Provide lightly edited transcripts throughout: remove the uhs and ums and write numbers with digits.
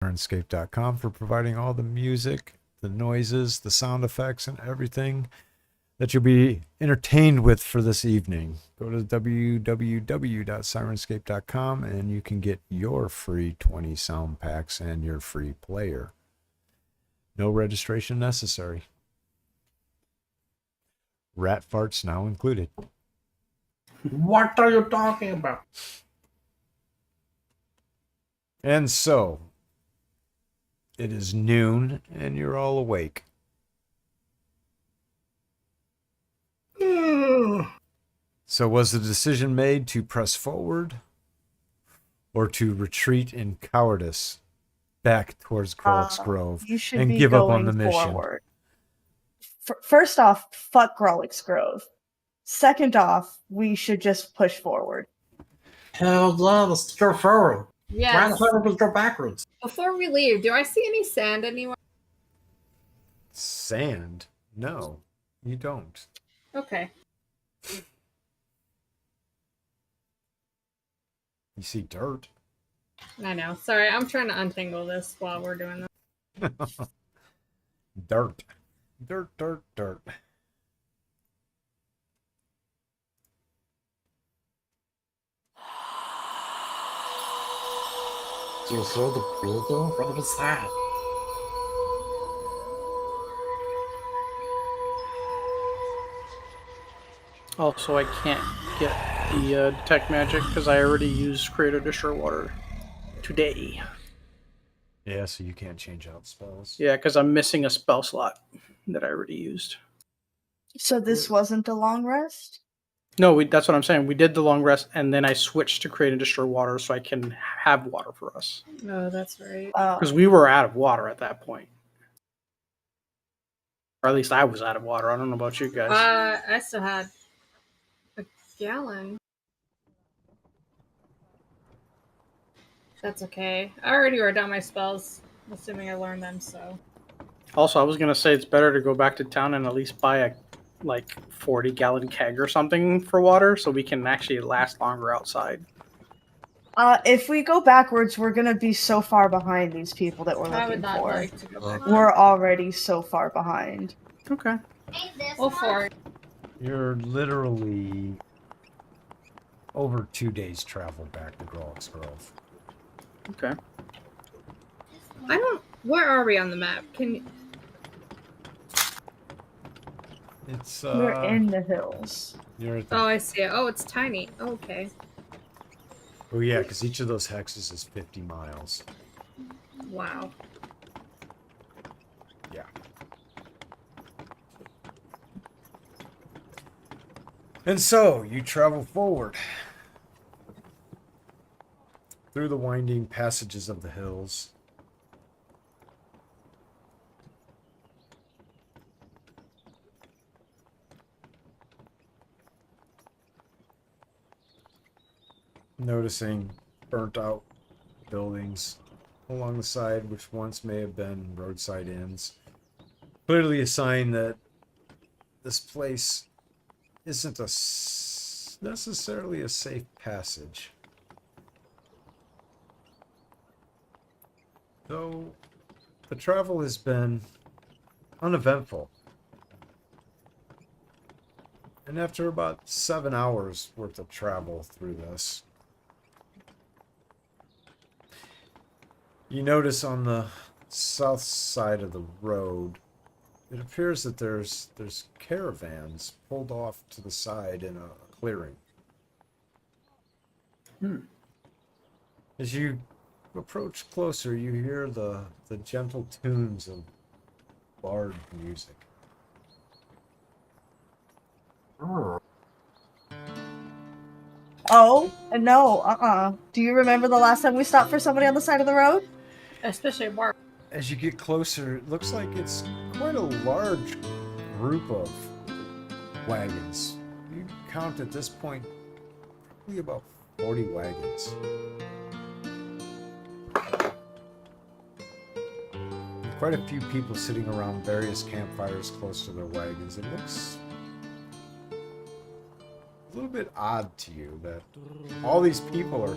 Sirenscape.com for providing all the music, the noises, the sound effects, and everything that you'll be entertained with for this evening. Go to www.sirenscape.com and you can get your free 20 sound packs and your free player. No registration necessary. Rat farts now included. What are you talking about? And so, it is noon and you're all awake. So was the decision made to press forward or to retreat in cowardice back towards Grolix Grove and give up on the mission? Forward. First off, fuck Grolix Grove. Second off, we should just push forward. Hell yeah, let's go forward. Yes. Why the hell would we go backwards? Before we leave, do I see any sand anywhere? Sand? No, you don't. Okay. You see dirt. I know. Sorry, I'm trying to untangle this while we're doing this. Dirt. Dirt, dirt, dirt. Do you hear the breathing? What was that? Also, I can't get the detect magic because I already used Creator Destroy Water today. Yeah, so you can't change out spells. Yeah, because I'm missing a spell slot that I already used. So this wasn't a long rest? No, that's what I'm saying. We did the long rest, and then I switched to Create and Destroy Water so I can have water for us. Oh, that's right. Because we were out of water at that point. Or at least I was out of water. I don't know about you guys. I still had a gallon. That's okay. I already wrote down my spells, assuming I learned them, so. Also, I was going to say it's better to go back to town and at least buy a 40-gallon keg or something for water so we can actually last longer outside. If we go backwards, we're gonna be so far behind these people that we're looking for. I would not like to go back. We're already so far behind. Okay. Well, for it. You're literally over 2 days travel back to Grolix Grove. Okay. I don't. Where are we on the map? Can you? It's We're in the hills. You're at the, Oh, I see it. Oh, it's tiny. Okay. oh yeah, because each of those hexes is 50 miles. Wow. Yeah. And so you travel forward through the winding passages of the hills. Noticing burnt out buildings along the side, which once may have been roadside inns. Clearly a sign that this place isn't necessarily a safe passage. Though the travel has been uneventful. And after about 7 hours worth of travel through this, you notice on the south side of the road, it appears that there's caravans pulled off to the side in a clearing. As you approach closer, you hear the gentle tunes of bard music. Oh, no, Do you remember the last time we stopped for somebody on the side of the road? Especially Mark. As you get closer, it looks like it's quite a large group of wagons. You count at this point probably about 40 wagons. And quite a few people sitting around various campfires close to their wagons. It looks a little bit odd to you that all these people are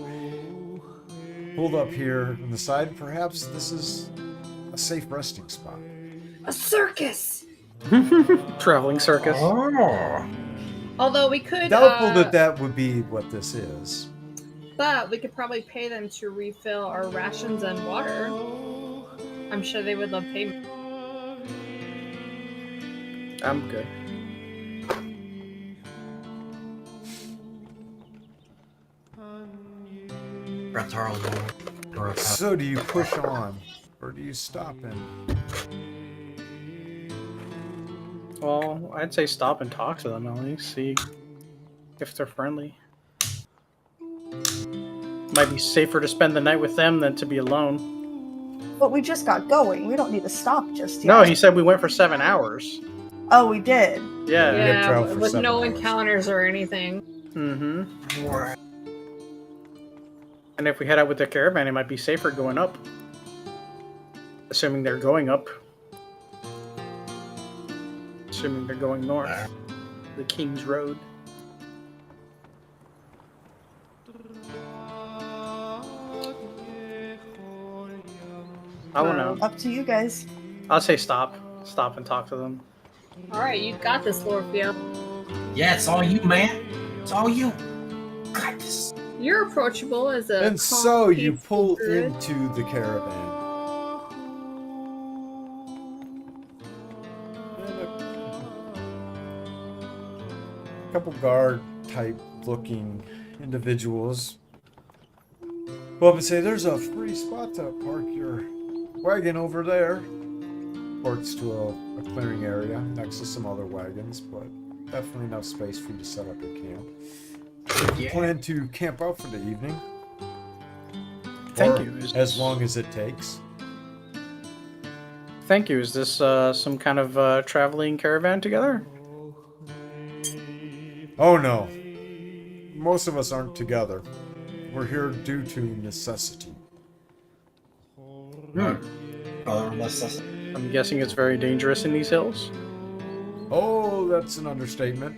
pulled up here on the side. Perhaps this is a safe resting spot. A circus. Traveling circus. Oh. Although we could, Doubtful that that would be what this is. but we could probably pay them to refill our rations and water. I'm sure they would love payment. I'm good. That's our Lord. So do you push on, or do you stop and? Well, I'd say stop and talk to them at least. See if they're friendly. Might be safer to spend the night with them than to be alone. But we just got going. We don't need to stop just yet. No, he said we went for 7 hours. Oh, we did. Yeah. have traveled for with 7 no hours. encounters or anything. Mm-hmm. And if we head out with the caravan, it might be safer going up. Assuming they're going up. Assuming they're going north. The King's Road. I don't know. Up to you guys. I'll say stop. Stop and talk to them. Alright, you got this, Lorfia. Yeah, it's all you, man. It's all you. Got this. You're approachable as a And so you peaceful pull druid. into the caravan. And a couple guard type looking individuals go up and say, "There's a free spot to park your wagon over there." Ports to a clearing area next to some other wagons, but definitely enough space for you to set up your camp. You plan to camp out for the evening. Thank Or you. as long as it takes. Thank you. Is this some kind of traveling caravan together? Oh no. Most of us aren't together. We're here due to necessity. I'm guessing it's very dangerous in these hills. Oh, that's an understatement.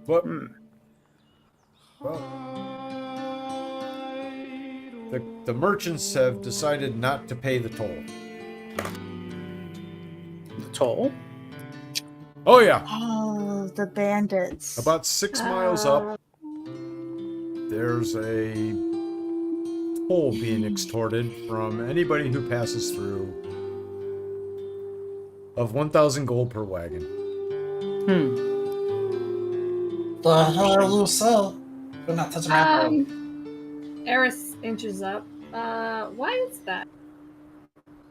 But, well, the merchants have decided not to pay the toll. The toll? Oh yeah. Oh, the bandits. About 6 miles up, there's a toll being extorted from anybody who passes through of 1,000 gold per wagon. The hell you sell? We're not touching my Eris inches up. Why is that?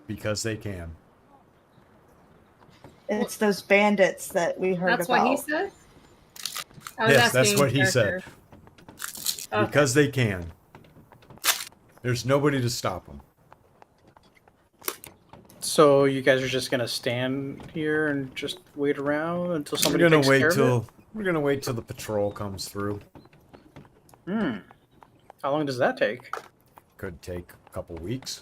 Because they can. It's those bandits that we heard That's about. what he said? I was Yes, that's asking what he said. character. Okay. Because they can. There's nobody to stop them. So you guys are just gonna stand here and just wait around until somebody We're gonna takes wait care of till we're gonna wait till the patrol comes through. it? How long does that take? Could take a couple weeks.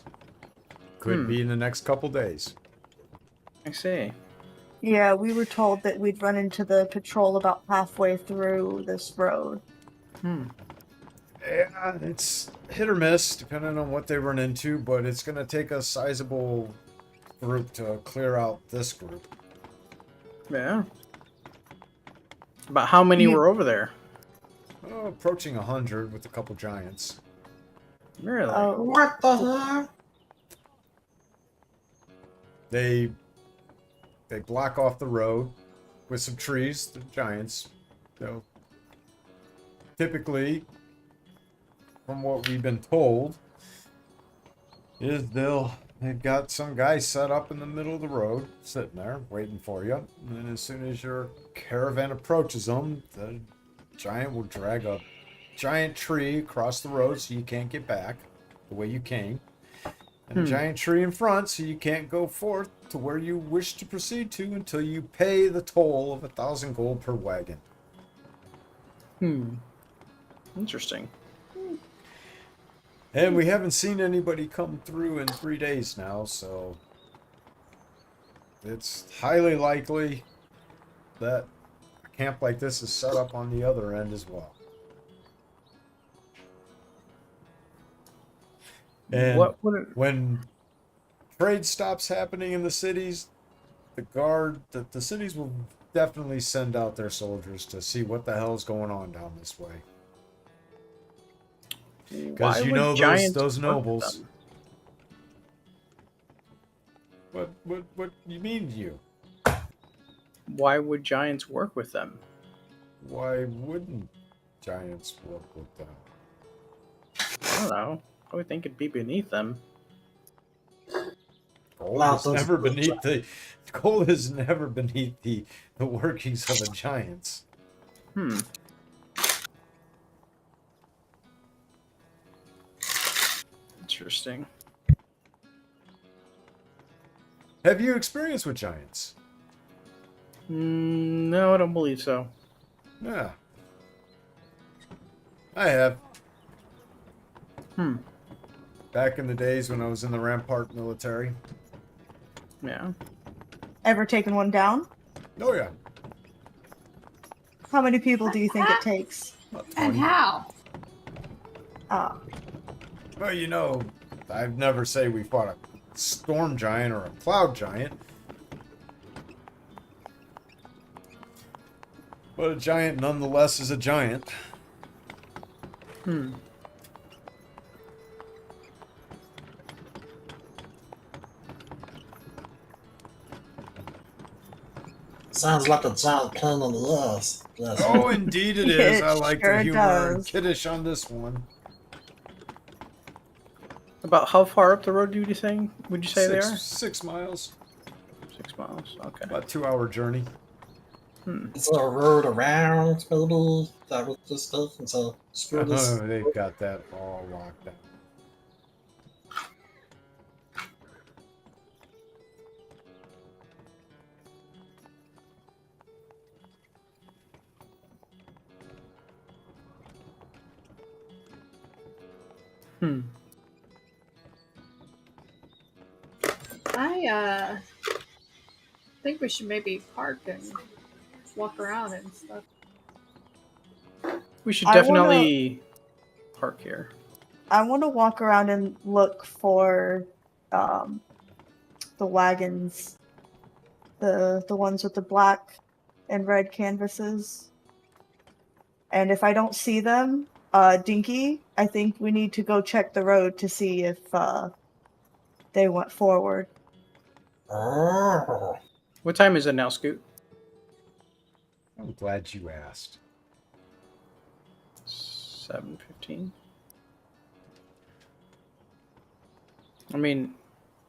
Could be in the next couple days. I see. Yeah, we were told that we'd run into the patrol about halfway through this road. Yeah, it's hit or miss depending on what they run into, but it's gonna take a sizable group to clear out this group. Yeah. About how many You- were over there? Oh, approaching 100 with a couple giants. Really? Oh, What the hell? They block off the road with some trees. The giants, typically, from what we've been told, is they've got some guy set up in the middle of the road, sitting there waiting for you. And then as soon as your caravan approaches them, the giant will drag a giant tree across the road so you can't get back the way you came. And a giant tree in front so you can't go forth to where you wish to proceed to until you pay the toll of 1,000 gold per wagon. Interesting. And we haven't seen anybody come through in 3 days now, so it's highly likely that a camp like this is set up on the other end as well. And What would it, when trade stops happening in the cities, the cities will definitely send out their soldiers to see what the hell's going on down this way. Because why you would know giants those work with nobles. them? What you mean you? Why would giants work with them? Why wouldn't giants work with them? I don't know. I would think it'd be beneath them. Gold is never beneath the workings of the giants. Hmm. Interesting. Have you experienced with giants? No, I don't believe so. Yeah. I have. Hmm. Back in the days when I was in the Rampart military. Yeah. Ever taken one down? Oh yeah. How many people do you think it takes? About And 20. how? Well, you know, I'd never say we fought a storm giant or a cloud giant. But a giant nonetheless is a giant. Hmm. Sounds like a giant pain in the ass. Yes. Oh, indeed it is. It I like sure the humor and does. kiddish on this one. About how far up the road would you say they are? 6 miles. 6 miles. Okay. About 2-hour journey. Is there a road around maybe that with this stuff? And so screw this. Oh, they've got that all locked down. Hmm. I think we should maybe park and walk around and stuff. We should I wanna- definitely park here. I want to walk around and look for the wagons, the ones with the black and red canvases. And if I don't see them, Dinky, I think we need to go check the road to see if they went forward. Oh. What time is it now, Scoot? I'm glad you asked. 7:15. I mean,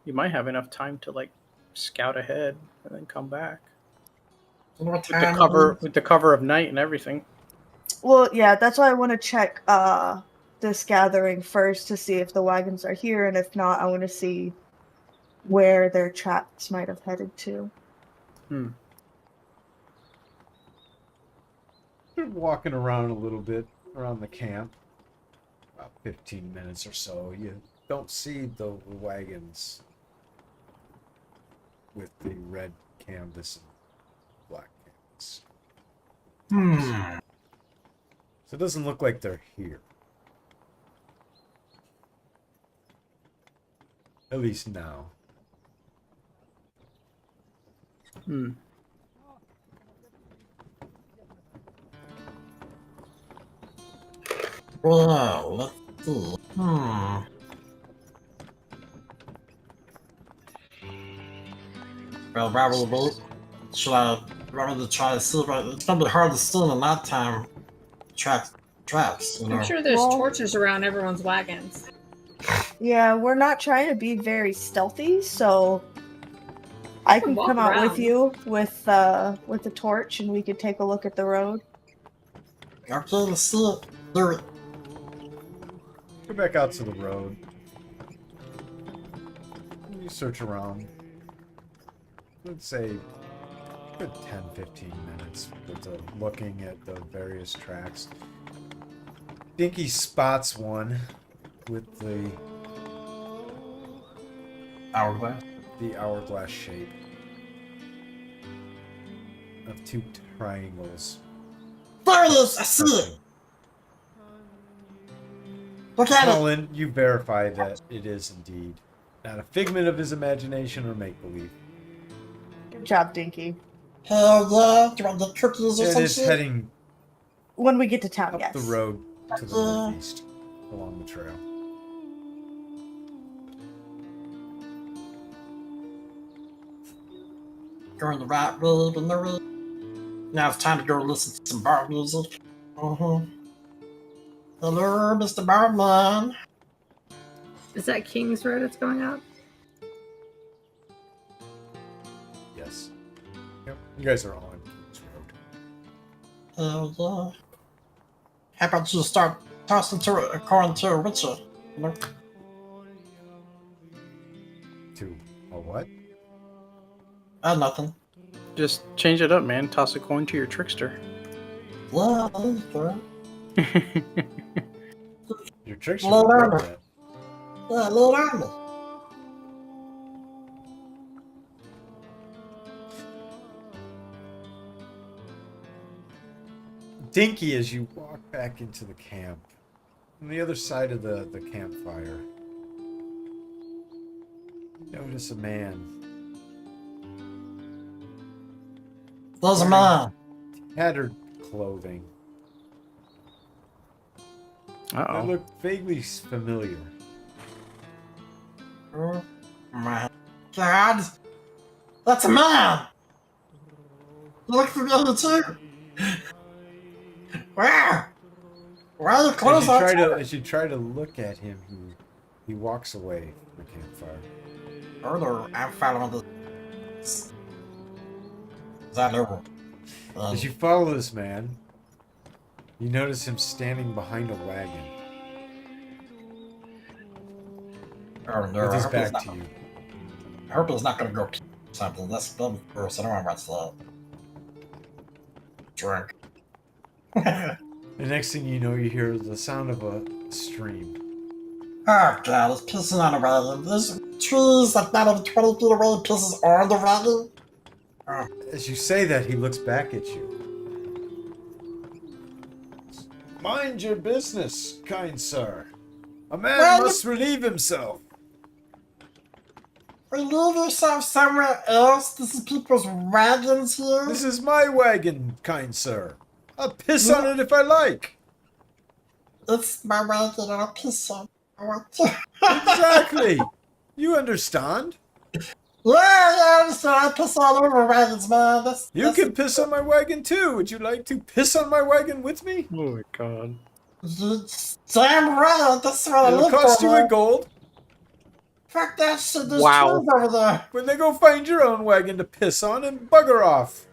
you might have enough time to like scout ahead and then come back What with the time cover is it? with the cover of night and everything. Well, yeah, that's why I want to check this gathering first to see if the wagons are here, and if not, I want to see where their tracks might have headed to. Hmm. Been walking around a little bit around the camp. About 15 minutes or so. You don't see the wagons with the red canvas and black canvas. So it doesn't look like they're here. At least now. Hmm. Well, let's see. Well, probably should I rather try to see? Right, it's gonna be hard to see in the nighttime. Traps, you know. I'm sure there's Well- torches around everyone's wagons. Yeah, we're not trying to be very stealthy, so I can can walk come out around. with you with the torch, and we could take a look at the road. Okay, let's see it. Do it. Go back out to the road. You search around. Let's say good 10-15 minutes with looking at the various tracks. Dinky spots one with the Hourglass. hourglass shape of two triangles. There it is! I see it! Look at it! Colin, you verify that it is indeed not a figment of his imagination or make-believe. Good job, Dinky. Hell yeah! Do you want the cookies or It some is shit? heading When we get to town, up yes. the road to the Yeah. northeast along the trail. Going the right way, but no way. Now it's time to go listen to some bar music. Uh-huh. Hello, Mr. Barman. Is that King's Road it's going up? Yes. Yep. You guys are all on Kings Road. Hell yeah. How about you start tossing to a coin to a witcher? You know? To a what? Nothing. Just change it up, man. Toss a coin to your trickster. Yeah, there you go. Your tricks Well, are there. that. Yeah, little army. Dinky, as you walk back into the camp, on the other side of the campfire, you notice a man. There's a man. Tattered clothing. They Uh-oh. look vaguely familiar. Oh my god. That's a man! You look familiar too. Where? Where are the clothes As you try to look at him, he walks away from the campfire. Order, I'm following this. Is that over? As you follow this man, you notice him standing behind a wagon Oh no, with his I hope back it's to not, you. I hope it's not gonna go something. That's dumb gross. I don't want to watch that. Drink. The next thing you know, you hear the sound of a stream. Oh god, it's pissing on a wagon. There's trees like not even 20 feet away, it pisses on the wagon. As you say that, he looks back at you. Mind your business, kind sir. A man Well, must relieve himself. Relieve yourself somewhere else? This is people's wagons here? This is my wagon, kind sir. I'll piss on it if I like. It's my wagon and I'll piss on it. I want to. Exactly. You understand? Yeah, I understand. I piss all over wagons, man. You can piss on my wagon too. Would you like to piss on my wagon with me? Oh my god. Damn right. That's what I It'll live cost for, you man. a gold. Fuck that shit. There's Wow. trees over there. When they go find your own wagon to piss on and bugger off.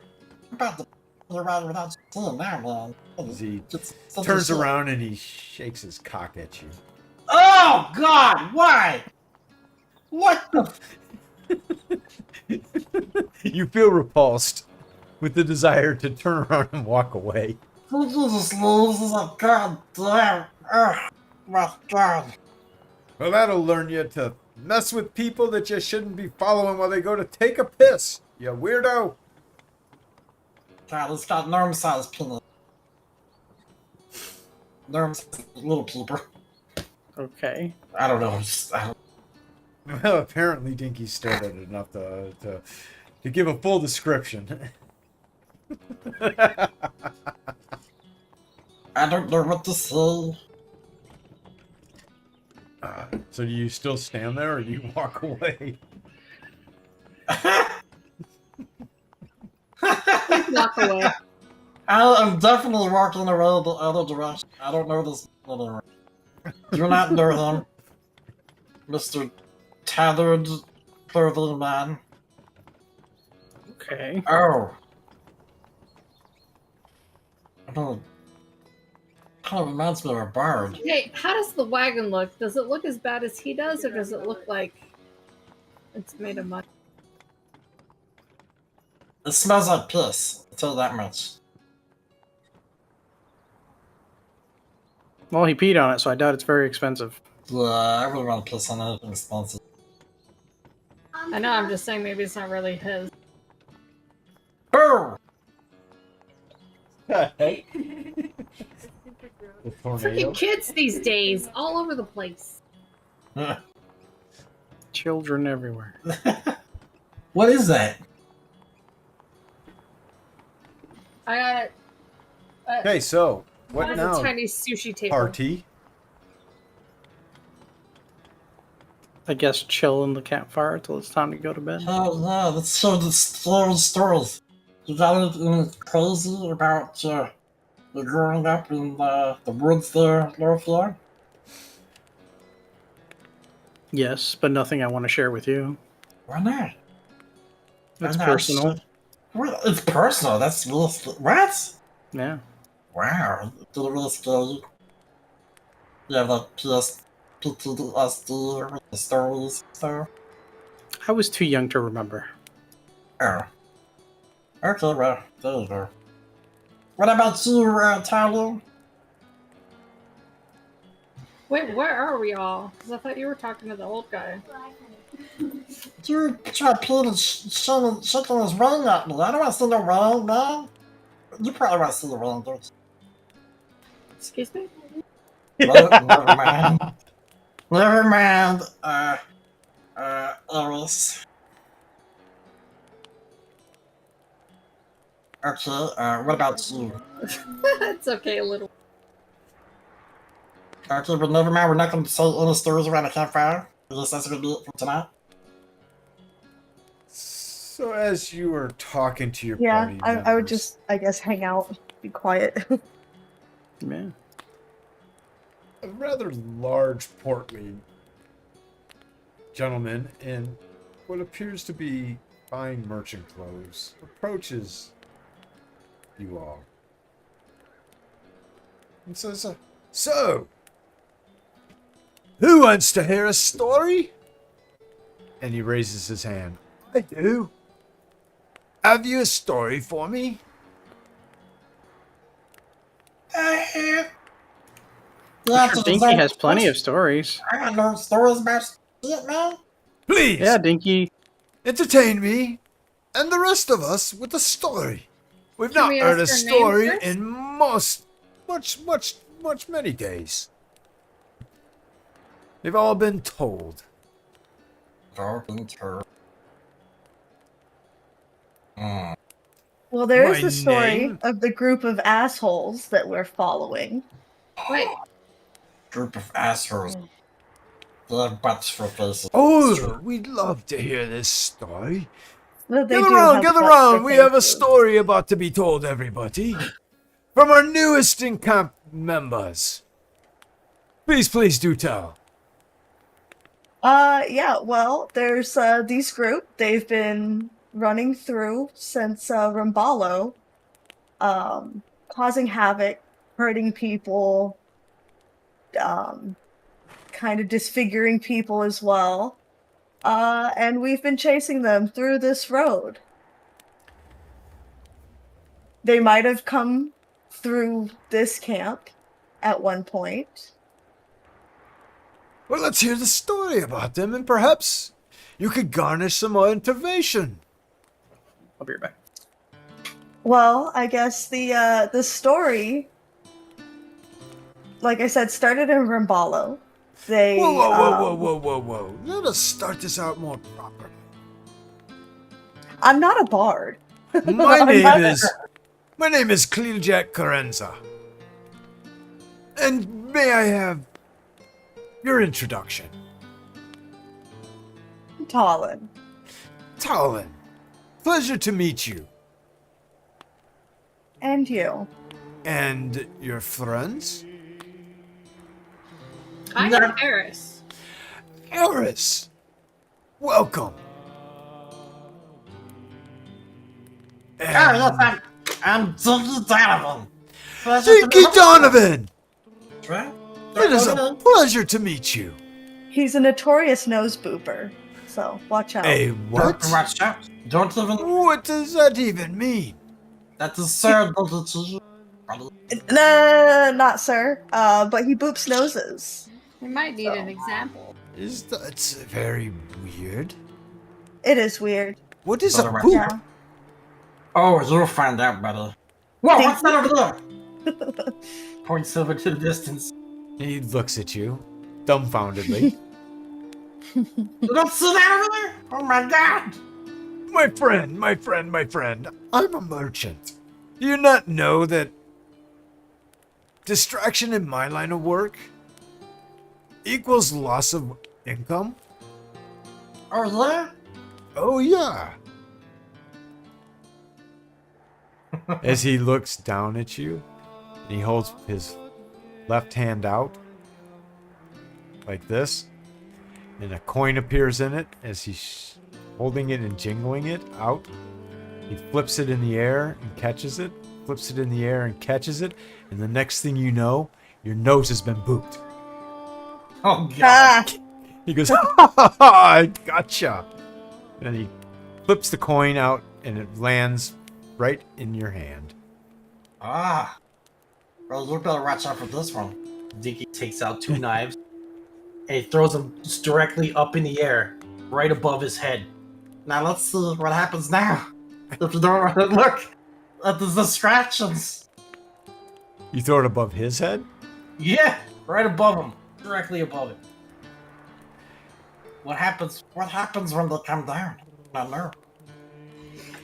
I'm about to piss around without seeing now, man. As he Just such a turns shit. around and he shakes his cock at you. Oh, God. Why? What the? You feel repulsed with the desire to turn around and walk away. Who just leaves? He's like, God damn. Oh, my God. Well, that'll learn you to mess with people that you shouldn't be following while they go to take a piss, you weirdo. God, it's got norm-sized penis. Norm-sized little keeper. Okay. I don't know. Well, apparently Dinky stared at it enough to give a full description. I don't know what to say. So do you still stand there or do you walk away? Walk away. I'm definitely walking around the other direction. I don't know this anymore. Do not know him, Mr. Tethered Clothing Man. Okay. Oh. Oh. Kind of reminds me of a bard. Hey, how does the wagon look? Does it look as bad as he does, or does it look like it's made of mud? It smells like piss. I'll tell you that much. Well, he peed on it, so I doubt it's very expensive. Yeah, I really want to piss on anything expensive. I know, I'm just saying maybe it's not really his. Oh! Hey. The tornado. Freaking kids these days, all over the place. Children everywhere. What is that? I got Okay, so one what of now? the tiny sushi table. Party. I guess chill in the campfire until it's time to go to bed. Oh, yeah, let's show the stories. You got anything crazy about you growing up in the woods there, Lloegyr? Yes, but nothing I want to share with you. Why not? It's Why not? personal. Well, it's personal. That's real. What? Yeah. Wow. Did it really scare you? You have like PTSD with the stories and stuff? I was too young to remember. Oh. Okay, well, there you go. What about you, Tyler? Wait, where are we all? Because I thought you were talking to the old guy. You try peeing and shaking his ring at me. I don't want to see no ring, man. You probably want to see the ring, don't you? Excuse me? Never mind. Never mind, Eris. Okay, what about you? It's okay, little. Okay, but never mind, we're not going to say any stories around the campfire. I guess that's going to be it for tonight. So as you were talking to your Yeah, party I would members, just, I guess, hang out, be quiet. Yeah. a rather large, portly gentleman in what appears to be fine merchant clothes approaches you all and says, "So, who wants to hear a story?" And he raises his hand. "I do. Have you a story for me?" Yeah, I'm sure Dinky has plenty of stories. I got no stories about shit, man. Please, Yeah, Dinky. entertain me and the rest of us with a story. We've Can not we heard a ask her name story first? in many days. They've all been told. Carpenter. Hmm. Well, there is My the story name? of the group of assholes that we're following. Wait, Group of assholes. They have butts for faces. Oh, we'd love to hear this story. But they Gather do round, have gather butts round. for We have a faces. story about to be told, everybody. From our newest in-camp members. Please do tell. Yeah, well, there's these group. They've been running through since Rambalo, causing havoc, hurting people, kind of disfiguring people as well. And we've been chasing them through this road. They might have come through this camp at one point. Well, let's hear the story about them, and perhaps you could garnish some more information. I'll be right back. Well, I guess the story, like I said, started in Rambalo. They Whoa. Let us start this out more properly. I'm not a bard. My I'm name not- is Cleeljack Carenza. And may I have your introduction? Talon. Talon. Pleasure to meet you. And you. And your friends? I am Eris. Eris. Welcome. And I'm Dinky Donovan. Dinky Donovan! Right? It is a pleasure to meet you. He's a notorious nose booper, so watch out. A what? Watch out. Don't even. What does that even mean? That is so Dinky to you. No, not sir. But he boops noses. We might need an example. Is that very weird? It is weird. What is a Alright. poop? Yeah. Oh, you'll find out, buddy. Whoa, what's that over there? Points over to the distance. He looks at you, dumbfoundedly. You don't see that over there? Oh my god! My friend, my friend, my friend, I'm a merchant. Do you not know that distraction in my line of work equals loss of income? Oh yeah? Oh, yeah. As he looks down at you, and he holds his left hand out like this, and a coin appears in it as he's holding it and jingling it out. He flips it in the air and catches it, flips it in the air and catches it, and the next thing you know, your nose has been booped. Oh god. Ah, He goes, ha ha ha, I gotcha. And he flips the coin out and it lands right in your hand. Ah. Well, you better watch out for this one. Dinky takes out 2 knives and he throws them just directly up in the air, right above his head. Now let's see what happens now. If you don't look at the distractions. You throw it above his head? Yeah, right above him, directly above it. What happens when they come down? I don't know.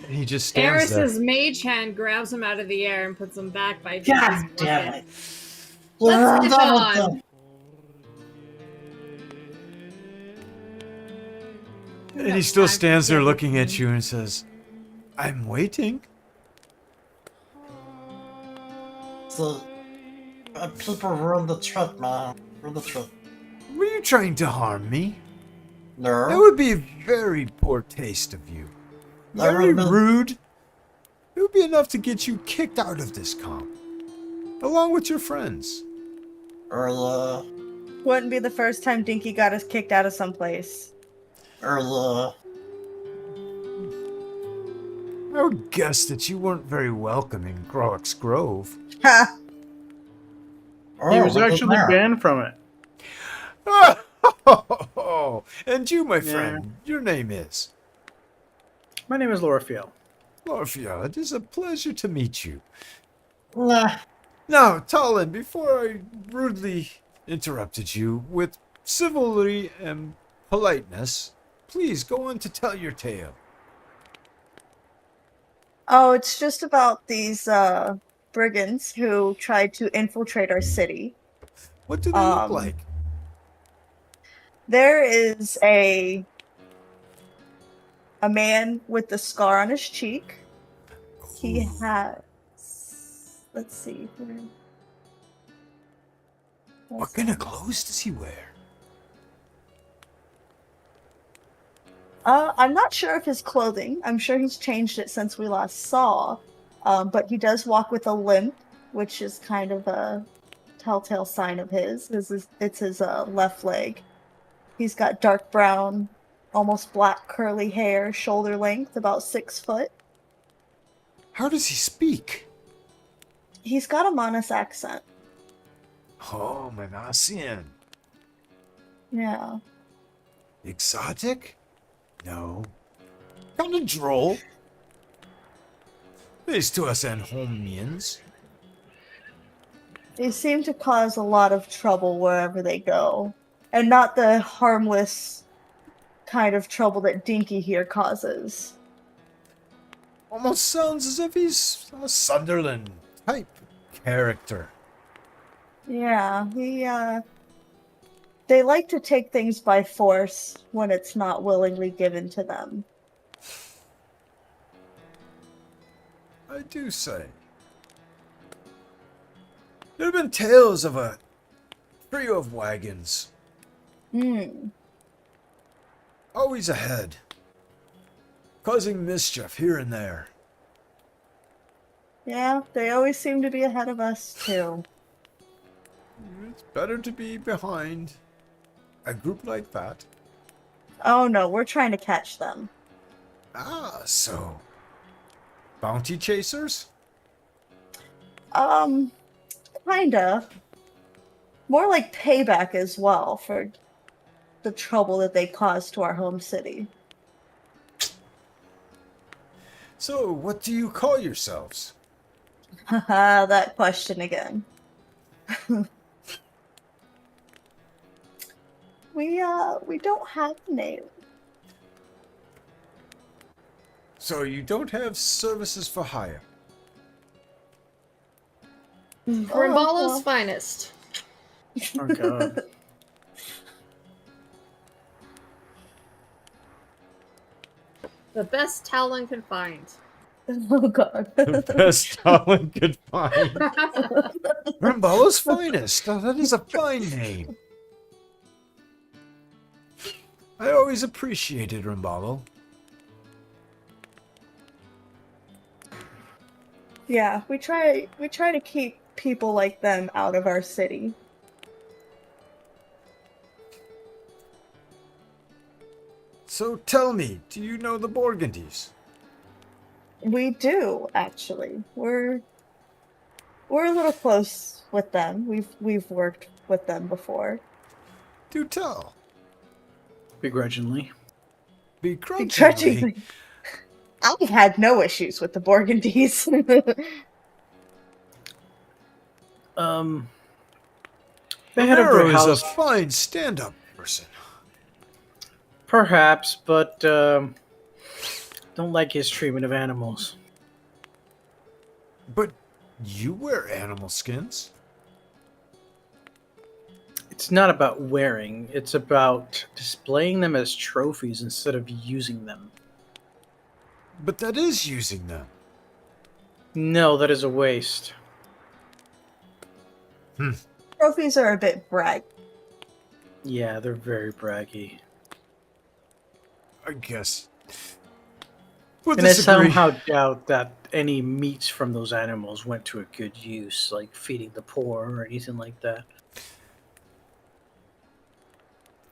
And he just stands there. Eris's mage hand grabs him out of the air and puts him back by God Dinky's damn bucket. it. Let's get Double on. kill. And he still stands there looking at you and says, I'm waiting. So, people ruin the trip, man. Ruin the trip. Were you trying to harm me? That No. would be a very poor taste of you. Very rude. It would be enough to get you kicked out of this comp. Along with your friends. Or, wouldn't be the first time Dinky got us kicked out of someplace. or, I would guess that you weren't very welcome in Groix Grove. Ha! He was actually banned from it. And you, my Yeah. friend, your name is? My name is Lorfiel. Lorfia, it is a pleasure to meet you. Nah. Now, Talon, before I rudely interrupted you, with civility and politeness, please go on to tell your tale. Oh, it's just about these brigands who tried to infiltrate our city. What do they look like? There is a man with the scar on his cheek. He has. Let's see. What kind of clothes does he wear? I'm not sure of his clothing. I'm sure he's changed it since we last saw. But he does walk with a limp, which is kind of a telltale sign of his. It's his left leg. He's got dark brown, almost black curly hair, shoulder length, about 6 foot. How does he speak? He's got a Manus accent. Oh, Manassian. Yeah. Exotic? No. Kind of droll. These to us Anhomians. They seem to cause a lot of trouble wherever they go. And not the harmless kind of trouble that Dinky here causes. Almost sounds as if he's a Sunderland type character. Yeah, they like to take things by force when it's not willingly given to them. I do say. There have been tales of a trio of wagons, always ahead, causing mischief here and there. Yeah, they always seem to be ahead of us, too. It's better to be behind a group like that. Oh no, we're trying to catch them. Ah, so bounty chasers? Kinda. More like payback as well for the trouble that they caused to our home city. So, what do you call yourselves? Haha, that question again. We don't have a name. So you don't have services for hire. Rimbalo's well. finest. Oh god. The best Talon can find. Oh god. The best Talon could find. Rimbalo's finest. Oh, that is a fine name. I always appreciated Rimbalo. Yeah, we try to keep people like them out of our city. So tell me, do you know the Borgandys? We do, actually. We're a little close with them. We've worked with them before. Do tell. Begrudgingly. Begrudgingly. Begrudgingly. I've had no issues with the Borgandys. They had a brew Romero is a house, fine stand-up person. perhaps, but don't like his treatment of animals. But you wear animal skins. It's not about wearing, it's about displaying them as trophies instead of using them. But that is using them. No, that is a waste. Trophies are a bit brag. Yeah, they're very braggy. I guess. We'll And I disagree. somehow doubt that any meats from those animals went to a good use, like feeding the poor or anything like that.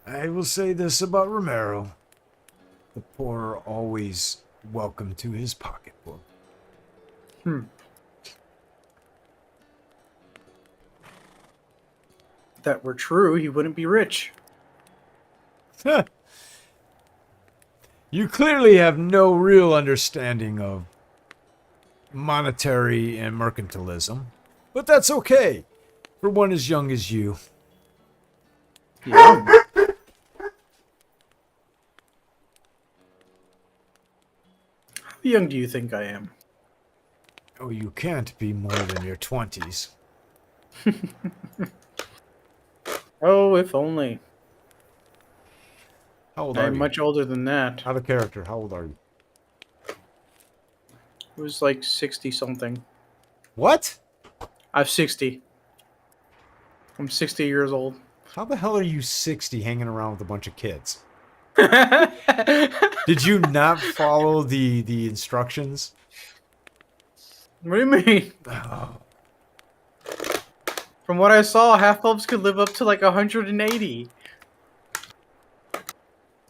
I will say this about Romero. The poor are always welcome to his pocketbook. If that were true, he wouldn't be rich. You clearly have no real understanding of monetary and mercantilism. But that's okay, for one as young as you. Yeah. How young do you think I am? Oh, you can't be more than your 20s. Oh, if only. How old are I'm you? much older than that. Out of character, how old are you? It was like 60 something. What? I'm 60. I'm 60 years old. How the hell are you 60 hanging around with a bunch of kids? What Did you not follow the instructions? do you mean? Oh, From what I saw, half elves could live up to like 180.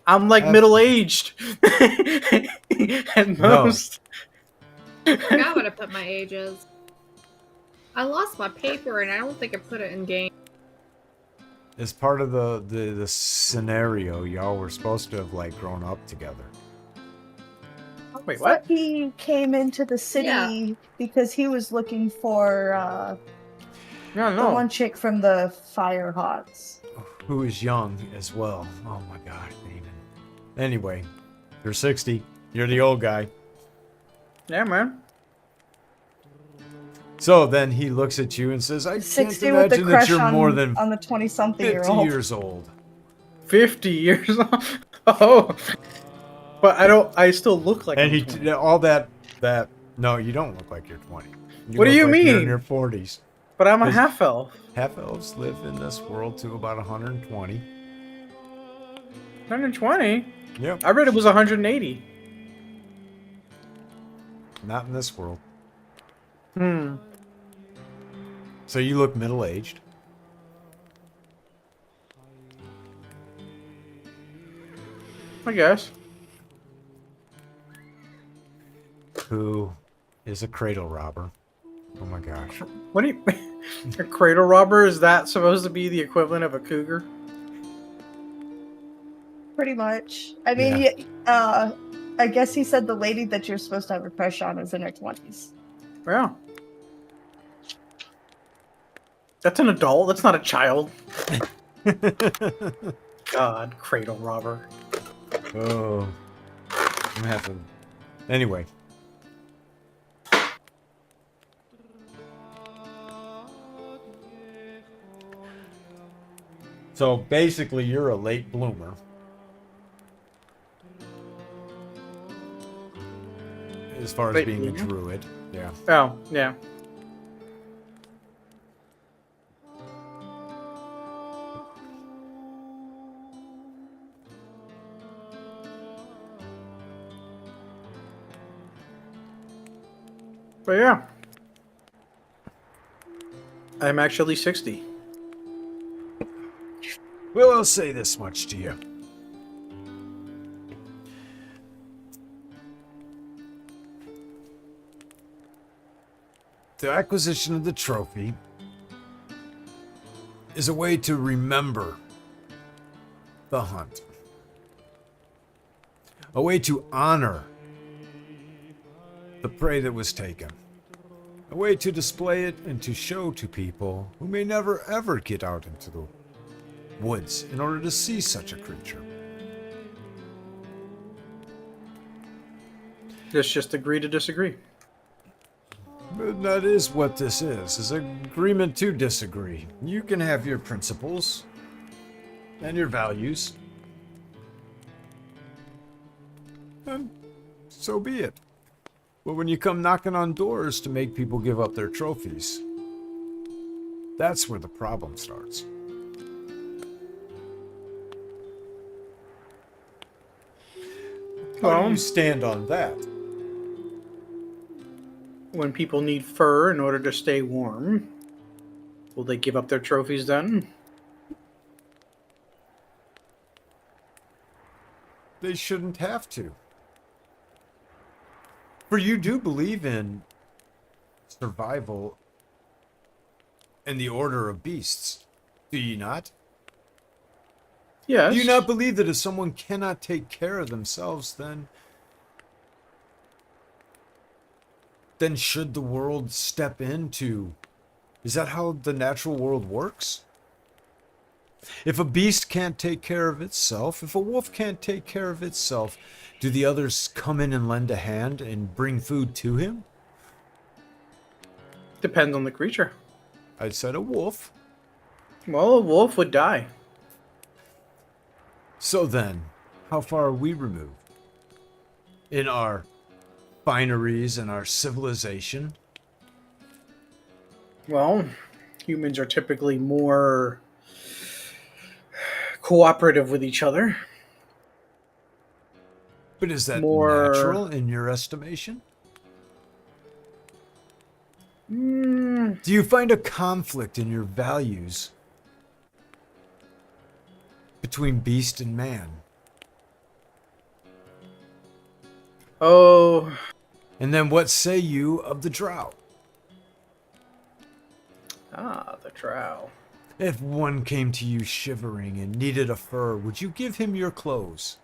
I'm like Half- middle aged at No. most. I forgot what I put my age is. I lost my paper and I don't think I put it in game. as part of the scenario, y'all were supposed to have like grown up together. Wait, So what? he came into the city Yeah. because he was looking for No, the no. one chick from the Firehots. Who is young as well. Oh my god, Damon. Anyway, you're 60. You're the old guy. Yeah, man. So then he looks at you and says, I can't 60 with the imagine that crush you're on, more than on the 20-something-year 50 old. years old. 50 years old. Oh. But I still look like And I'm he 20. all that no, you don't look like you're 20. What do look you like You're in mean? your 40s. But I'm a Is- half elf. Half elves live in this world to about 120. 120? Yep. I read it was 180. Not in this world. Hmm. So you look middle-aged. I guess. Who is a cradle robber. Oh my gosh. What do you... A cradle robber? Is that supposed to be the equivalent of a cougar? Pretty much. I mean, I guess he said the lady that you're supposed to have a crush on is in her 20s. Yeah. That's an adult. That's not a child. God, cradle robber. Oh, I'm gonna have to. Anyway. So basically, you're a late bloomer. As far as Late being a bloomer? druid. Yeah. Oh, yeah. But yeah. I'm actually 60. Well, I'll say this much to you. The acquisition of the trophy is a way to remember the hunt. A way to honor the prey that was taken. A way to display it and to show to people who may never ever get out into the woods in order to see such a creature. Let's just agree to disagree. But that is what this is an agreement to disagree. You can have your principles and your values, and so be it. But when you come knocking on doors to make people give up their trophies, that's where the problem starts. How do you stand on that? When people need fur in order to stay warm, will they give up their trophies then? They shouldn't have to. For you do believe in survival and the order of beasts, do you not? Yes. Do you not believe that if someone cannot take care of themselves, then should the world step into? Is that how the natural world works? If a beast can't take care of itself, if a wolf can't take care of itself, do the others come in and lend a hand and bring food to him? Depends on the creature. I said a wolf. Well, a wolf would die. So then, how far are we removed? In our fineries and our civilization? Well, humans are typically more cooperative with each other. But is that More- natural in your estimation? Mm, Do you find a conflict in your values between beast and man? oh, And then what say you of the drow? the drow. If one came to you shivering and needed a fur, would you give him your clothes?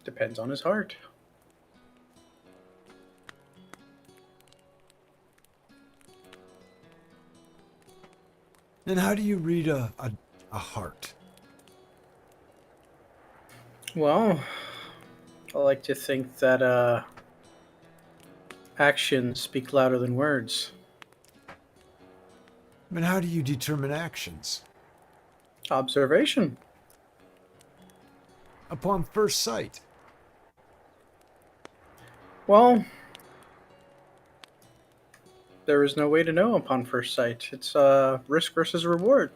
Depends on his heart. And how do you read a heart? Well, I like to think that actions speak louder than words. And how do you determine actions? Observation. Upon first sight. Well, there is no way to know upon first sight. It's risk versus reward.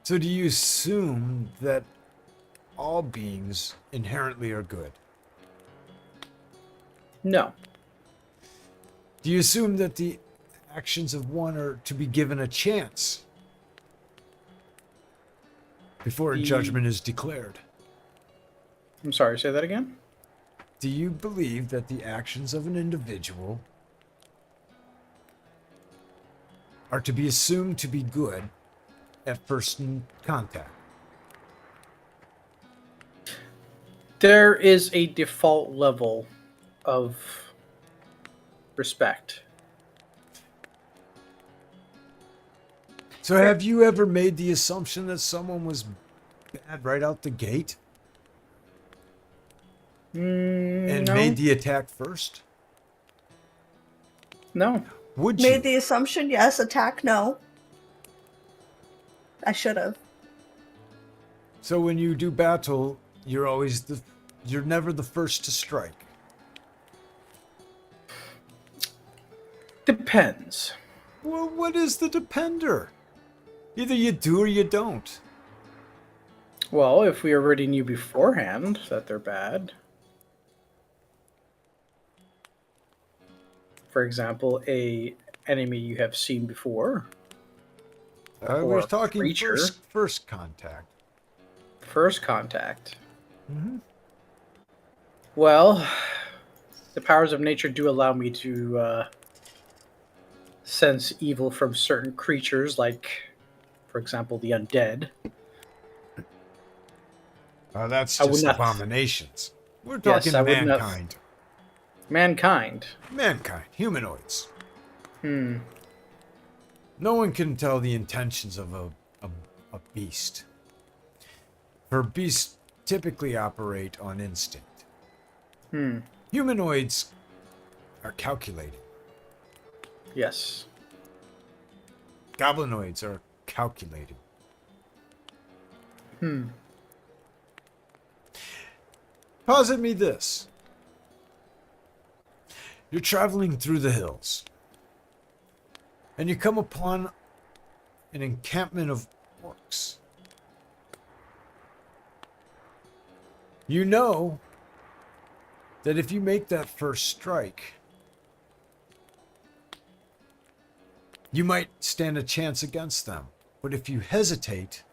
So do you assume that all beings inherently are good? No. Do you assume that the actions of one are to be given a chance before a judgment is declared? I'm sorry, say that again? Do you believe that the actions of an individual are to be assumed to be good at first contact? There is a default level of respect. So have you ever made the assumption that someone was bad right out the gate and No, made the attack first? no. Would Made you? the assumption, yes. Attack, no. I should have. So when you do battle, you're never the first to strike. Depends. Well, what is the depender? Either you do or you don't. Well, if we already knew beforehand that they're bad. For example, a enemy you have seen before. We're Or talking creature. first contact. First contact. Mm-hmm. Well, the powers of nature do allow me to sense evil from certain creatures, like, for example, the undead. That's I would just not- abominations. We're Yes, talking I would not- mankind. Mankind. Mankind. Humanoids. Hmm. No one can tell the intentions of a beast. For beasts typically operate on instinct. Hmm. Humanoids are calculating. Yes. Goblinoids are calculating. Hmm. Posit me this. You're traveling through the hills, and you come upon an encampment of orcs. You know that if you make that first strike, you might stand a chance against them. But if you hesitate,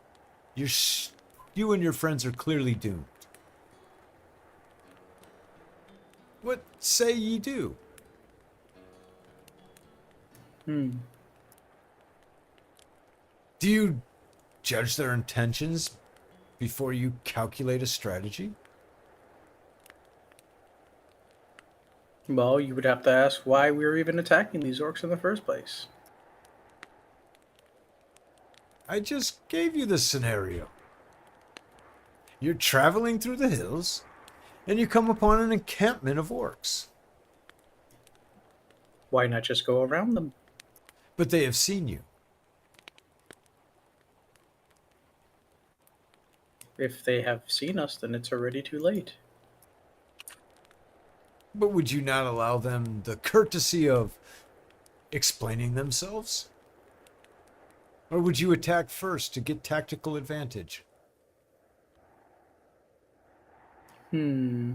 you and your friends are clearly doomed. What say ye do? Hmm. Do you judge their intentions before you calculate a strategy? Well, you would have to ask why we were even attacking these orcs in the first place. I just gave you the scenario. You're traveling through the hills, and you come upon an encampment of orcs. Why not just go around them? But they have seen you. If they have seen us, then it's already too late. But would you not allow them the courtesy of explaining themselves? Or would you attack first to get tactical advantage? Hmm.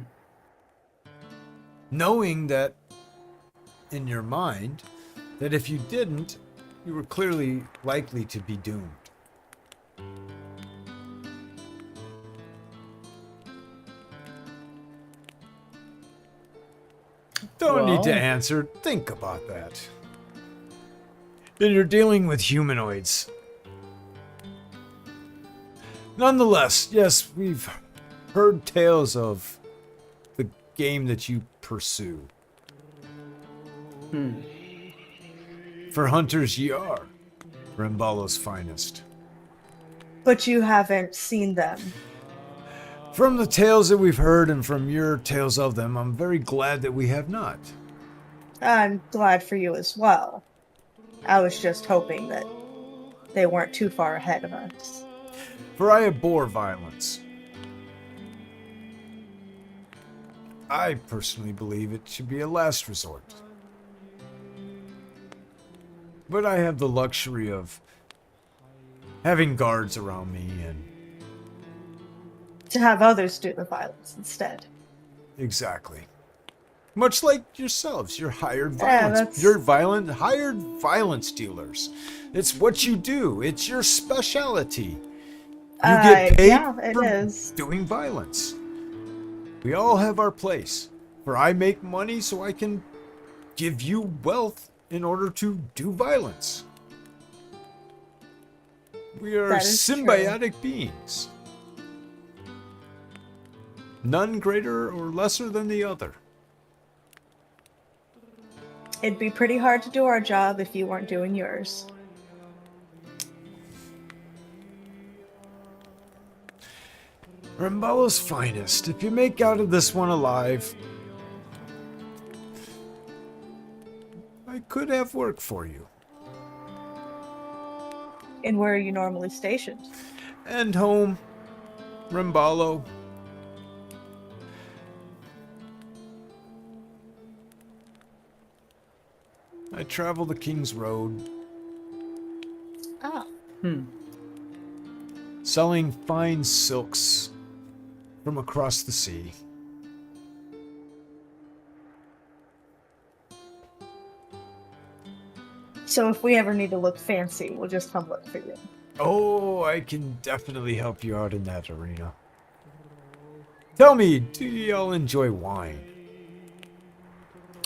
Knowing that in your mind, that if you didn't, you were clearly likely to be doomed. Don't need to Well- answer. Think about that. And you're dealing with humanoids. Nonetheless, yes, we've heard tales of the game that you pursue. Hmm. For hunters ye are, Rembalo's finest. But you haven't seen them. From the tales that we've heard and from your tales of them, I'm very glad that we have not. I'm glad for you as well. I was just hoping that they weren't too far ahead of us. For I abhor violence. I personally believe it should be a last resort. But I have the luxury of having guards around me and To have others do the violence instead. exactly. Much like yourselves, you're hired Yeah, violence. that's- You're hired violence dealers. It's what you do. It's your specialty. You get paid Yeah, it for is. doing violence. We all have our place. For I make money so I can give you wealth in order to do violence. We are That is true. symbiotic beings. None greater or lesser than the other. It'd be pretty hard to do our job if you weren't doing yours. Rimballo's finest. If you make out of this one alive, I could have work for you. And where are you normally stationed? And home, Rimballo. I travel the King's Road, Oh. selling fine silks from across the sea. So if we ever need to look fancy, we'll just come look for you. Oh, I can definitely help you out in that arena. Tell me, do y'all enjoy wine?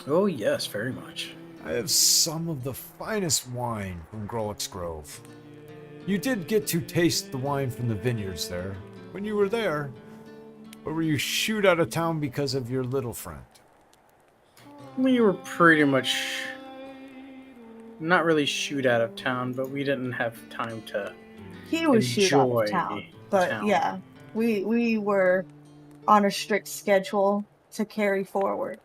Oh, yes, very much. I have some of the finest wine from Grolix Grove. You did get to taste the wine from the vineyards there when you were there, or were you shooed out of town because of your little friend? We were pretty much not really shoot out of town, but we didn't have time to He was shoot out enjoy of town. But town. yeah, we were on a strict schedule to carry forward.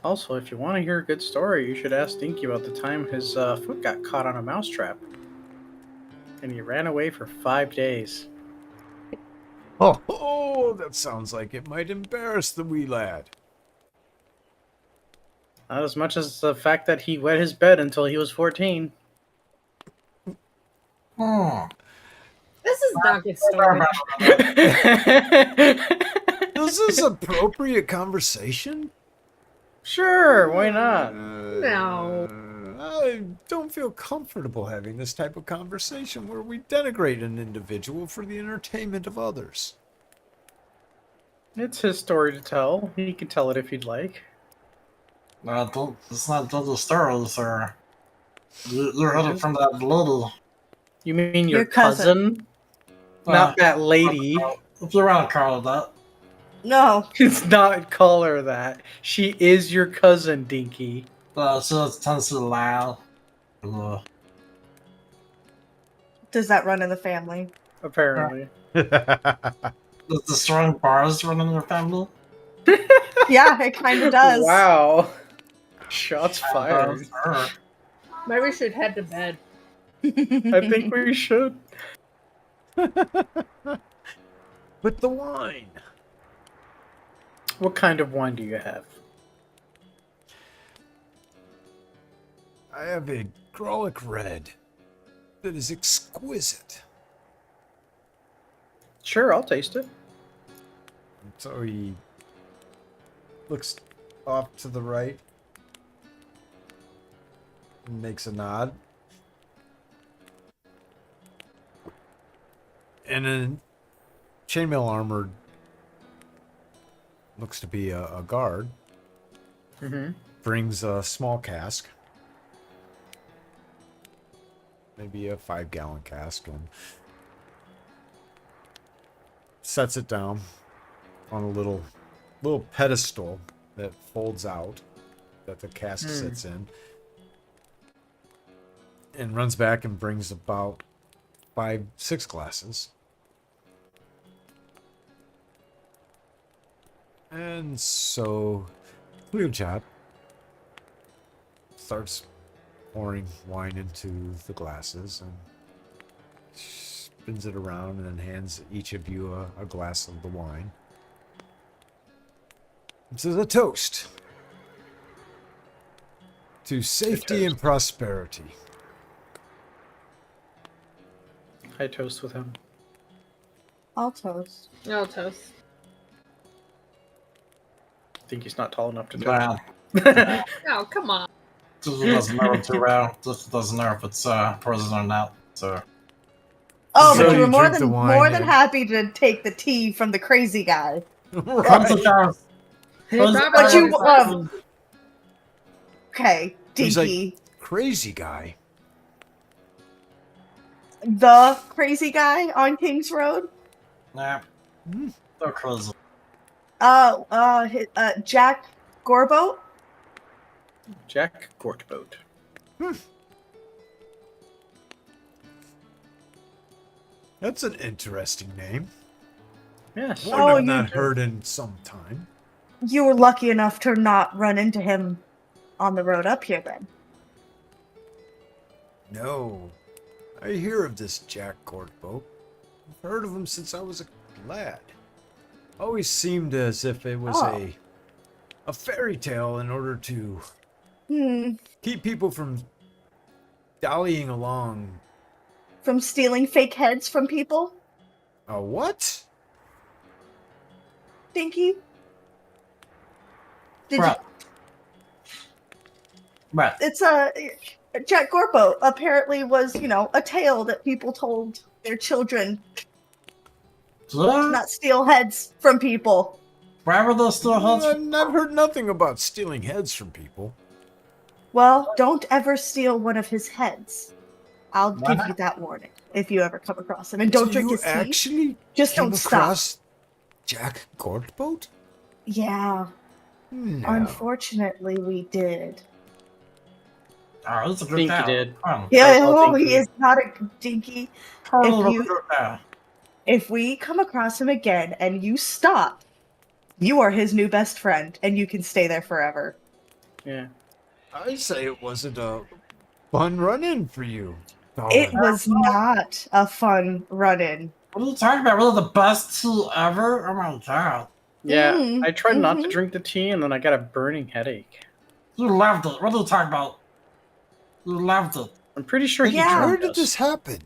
Also, if you want to hear a good story, you should ask Dinky about the time his foot got caught on a mousetrap. And he ran away for 5 days. Oh, that sounds like it might embarrass the wee lad. Not as much as the fact that he wet his bed until he was 14. Hmm. This is not a good story. This is appropriate conversation? Sure, why not? No. I don't feel comfortable having this type of conversation where we denigrate an individual for the entertainment of others. It's his story to tell. He can tell it if he'd like. It's not just a story, sir. You're headed from that lady. You mean your Your cousin. Not that lady. If you want to call her that. No, It's not call her that. She is your cousin, Dinky. She just tends to lie. does that run in the family? Apparently. Does the strong bars run in your family? Yeah, it kind of does. Wow. Shots fired. Her. Maybe we should head to bed. I think we should. But the wine. What kind of wine do you have? I have a Grolic Red that is exquisite. Sure, I'll taste it. So he looks off to the right and makes a nod. And then chainmail armored looks to be a guard. Mm-hmm. Brings a small cask. Maybe a 5-gallon cask, and sets it down on a little pedestal that folds out that the cask sits in, and runs back and brings about 5-6 glasses. And so Lloegyr starts pouring wine into the glasses and spins it around and then hands each of you a glass of the wine. It says a toast to safety and prosperity. I toast with him. I'll toast. No toast. I think he's not tall enough to toast. Wow. Oh, come on. Just doesn't know too well. Just doesn't know if it's poison or not. So Oh, So but you you were more drink the than wine more than and- happy to take the tea from the crazy guy. comes a time. But you okay, He's like- Dinky. Crazy guy. the crazy guy on King's Road. Nah, they're crazy. Jack Gorboat. Jack Gortboat. That's an interesting name. Yes. One Oh, I've you- not heard in some time. You were lucky enough to not run into him on the road up here, then. No. I hear of this Jack Gortboat. I've heard of him since I was a lad. Always seemed as if it was Oh. a fairy tale in order to Hmm. keep people from dallying along. From stealing fake heads from people, A what? Dinky. Did Bruh. Bruh. It's a Jack Gorboat apparently was, a tale that people told their children to not steal heads from people. Where were those still heads? I've heard nothing about stealing heads from people. Well, don't ever steal one of his heads. I'll Why give not? you that warning if you ever come across him. And don't So drink you his tea. actually Just came don't stop. across Jack Gortboat? Yeah, No. unfortunately we did. Oh, that's a good Think guy. you did. Oh, Yeah, Oh, oh, thank he you. is not a dinky. totally you- a good guy. If we come across him again and you stop, you are his new best friend and you can stay there forever. Yeah. I say it wasn't a fun run-in for you. It Darling. was not a fun run-in. What are you talking about? Really the best tea ever? Oh my god. Yeah. Mm, I tried not to mhm. drink the tea, and then I got a burning headache. You loved it. What are you talking about? You loved it. I'm pretty sure he Yeah. Where drunk did us. this happen?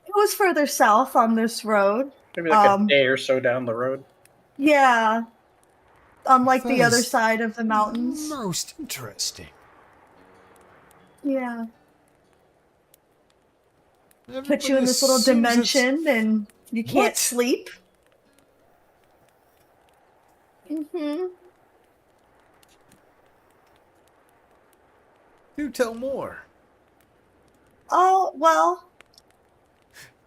It was further south on this road. Maybe like um, a day or so down the road. Yeah, on like the That other is side of the mountains. Most interesting. Yeah. Put you in Everybody this little assumes it's- dimension and you can't What? sleep. Mm-hmm. Do tell more. Oh, well.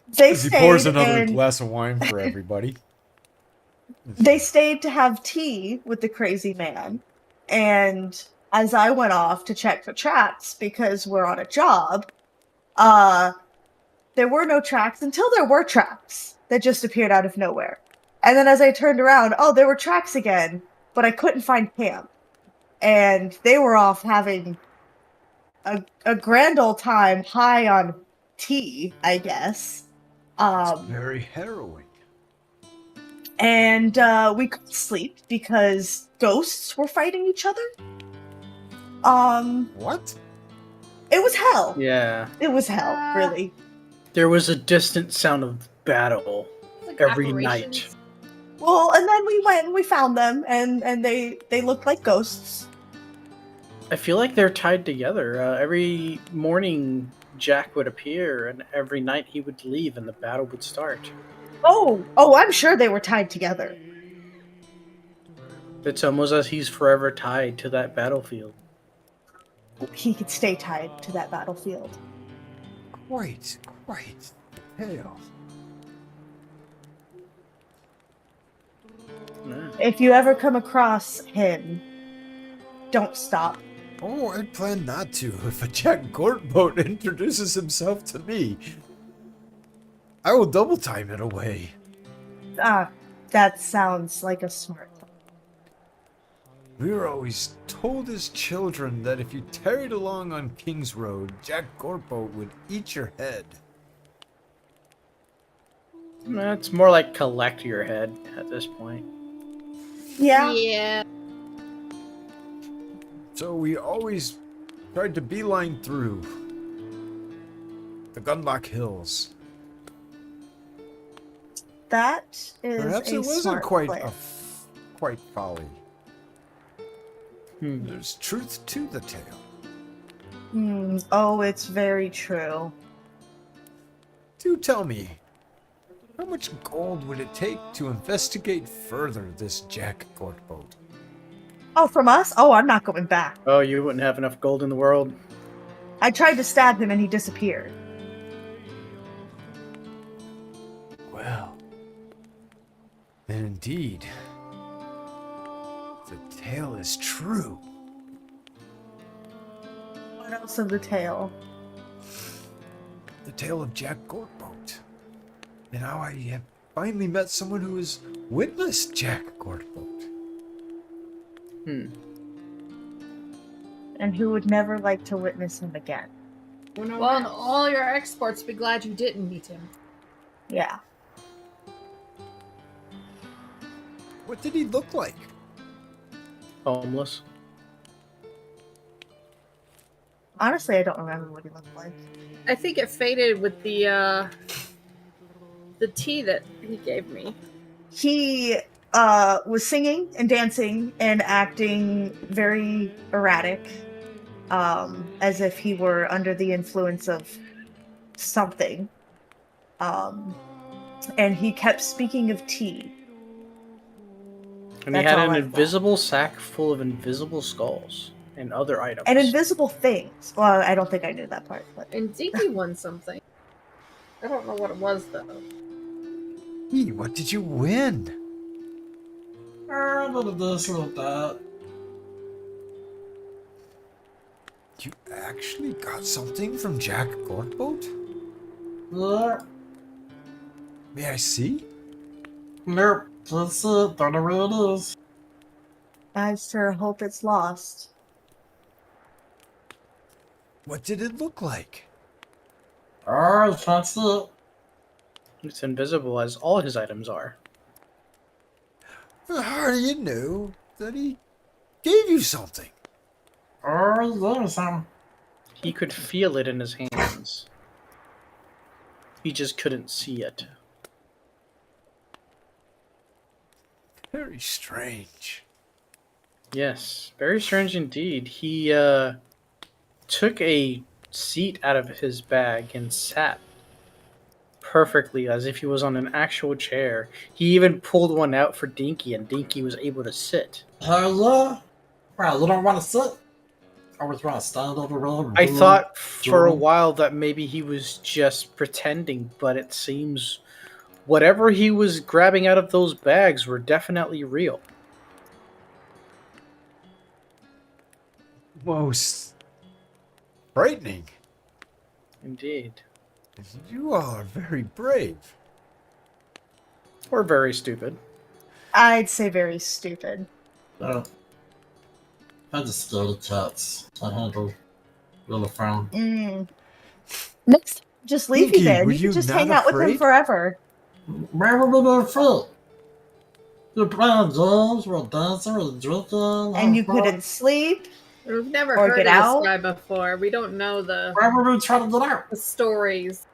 They As he pours stayed another and glass of wine for everybody. they stayed to have tea with the crazy man. And as I went off to check for tracks because we're on a job, there were no tracks until there were tracks that just appeared out of nowhere. And then as I turned around, oh, there were tracks again, but I couldn't find camp. And they were off having a grand old time high on tea, I guess. Very harrowing. And we couldn't sleep because ghosts were fighting each other. What? It was hell. Yeah. It was hell, really. There was a distant sound of battle Like every night. apparitions. Well, and then we went and we found them, and they looked like ghosts. I feel like they're tied together. Every morning, Jack would appear, and every night he would leave, and the battle would start. Oh, I'm sure they were tied together. It's almost as he's forever tied to that battlefield. He could stay tied to that battlefield. Quite hell. Yeah. If you ever come across him, don't stop. Oh, I plan not to. If a Jack Gortboat introduces himself to me, I will double time it away. That sounds like a smart thought. We were always told as children that if you tarried along on King's Road, Jack Gortboat would eat your head. It's more like collect your head at this point. Yeah. Yeah. So we always tried to beeline through the Gunlock Hills. That is Perhaps a it wasn't smart quite plan. quite folly. Hmm. There's truth to the tale. Oh, it's very true. Do tell me, how much gold would it take to investigate further this Jack Gortboat? Oh, from us? Oh, I'm not going back. Oh, you wouldn't have enough gold in the world? I tried to stab him and he disappeared. And indeed, the tale is true. What else of the tale? The tale of Jack Gortboat. And how I have finally met someone who has witnessed Jack Gortboat. And who would never like to witness him again? Well, and all your exports be glad you didn't meet him. Yeah. What did he look like? Homeless. Honestly, I don't remember what he looked like. I think it faded with the tea that he gave me. He was singing and dancing and acting very erratic, as if he were under the influence of something. And he kept speaking of tea. And he That's had all an I've got. invisible sack full of invisible skulls and other items. And invisible things. Well, I don't think I knew that part, but And Dinky won something. I don't know what it was though. Hey, what did you win? A little this, a little that. You actually got something from Jack Gortboat? Yeah. May I see? Nope. That's it. Don't know where it is. I sure hope it's lost. What did it look like? Alright, that's it. It's invisible as all his items are. How do you know that he gave you something? Alright, there's some. He could feel it in his hands. He just couldn't see it. Very strange. Yes, very strange indeed. He took a seat out of his bag and sat perfectly as if he was on an actual chair. He even pulled one out for Dinky, and Dinky was able to sit. Hell yeah. Well, you don't want to sit? I was want to stand over there. I thought for a Jordan. while that maybe he was just pretending, but it seems whatever he was grabbing out of those bags were definitely real. Most frightening. Indeed. You all are very brave. Or very stupid. I'd say very stupid. I just scared of cats. I handle little friend. Next time, just leave Dinky, you there. were You you can just not hang out with him afraid? forever. Where were we foot? You're playing games, we're dancing, we're drinking. And you couldn't sleep. We've never Or heard get of out? this guy before. We don't know the Where were we trying to get out? stories.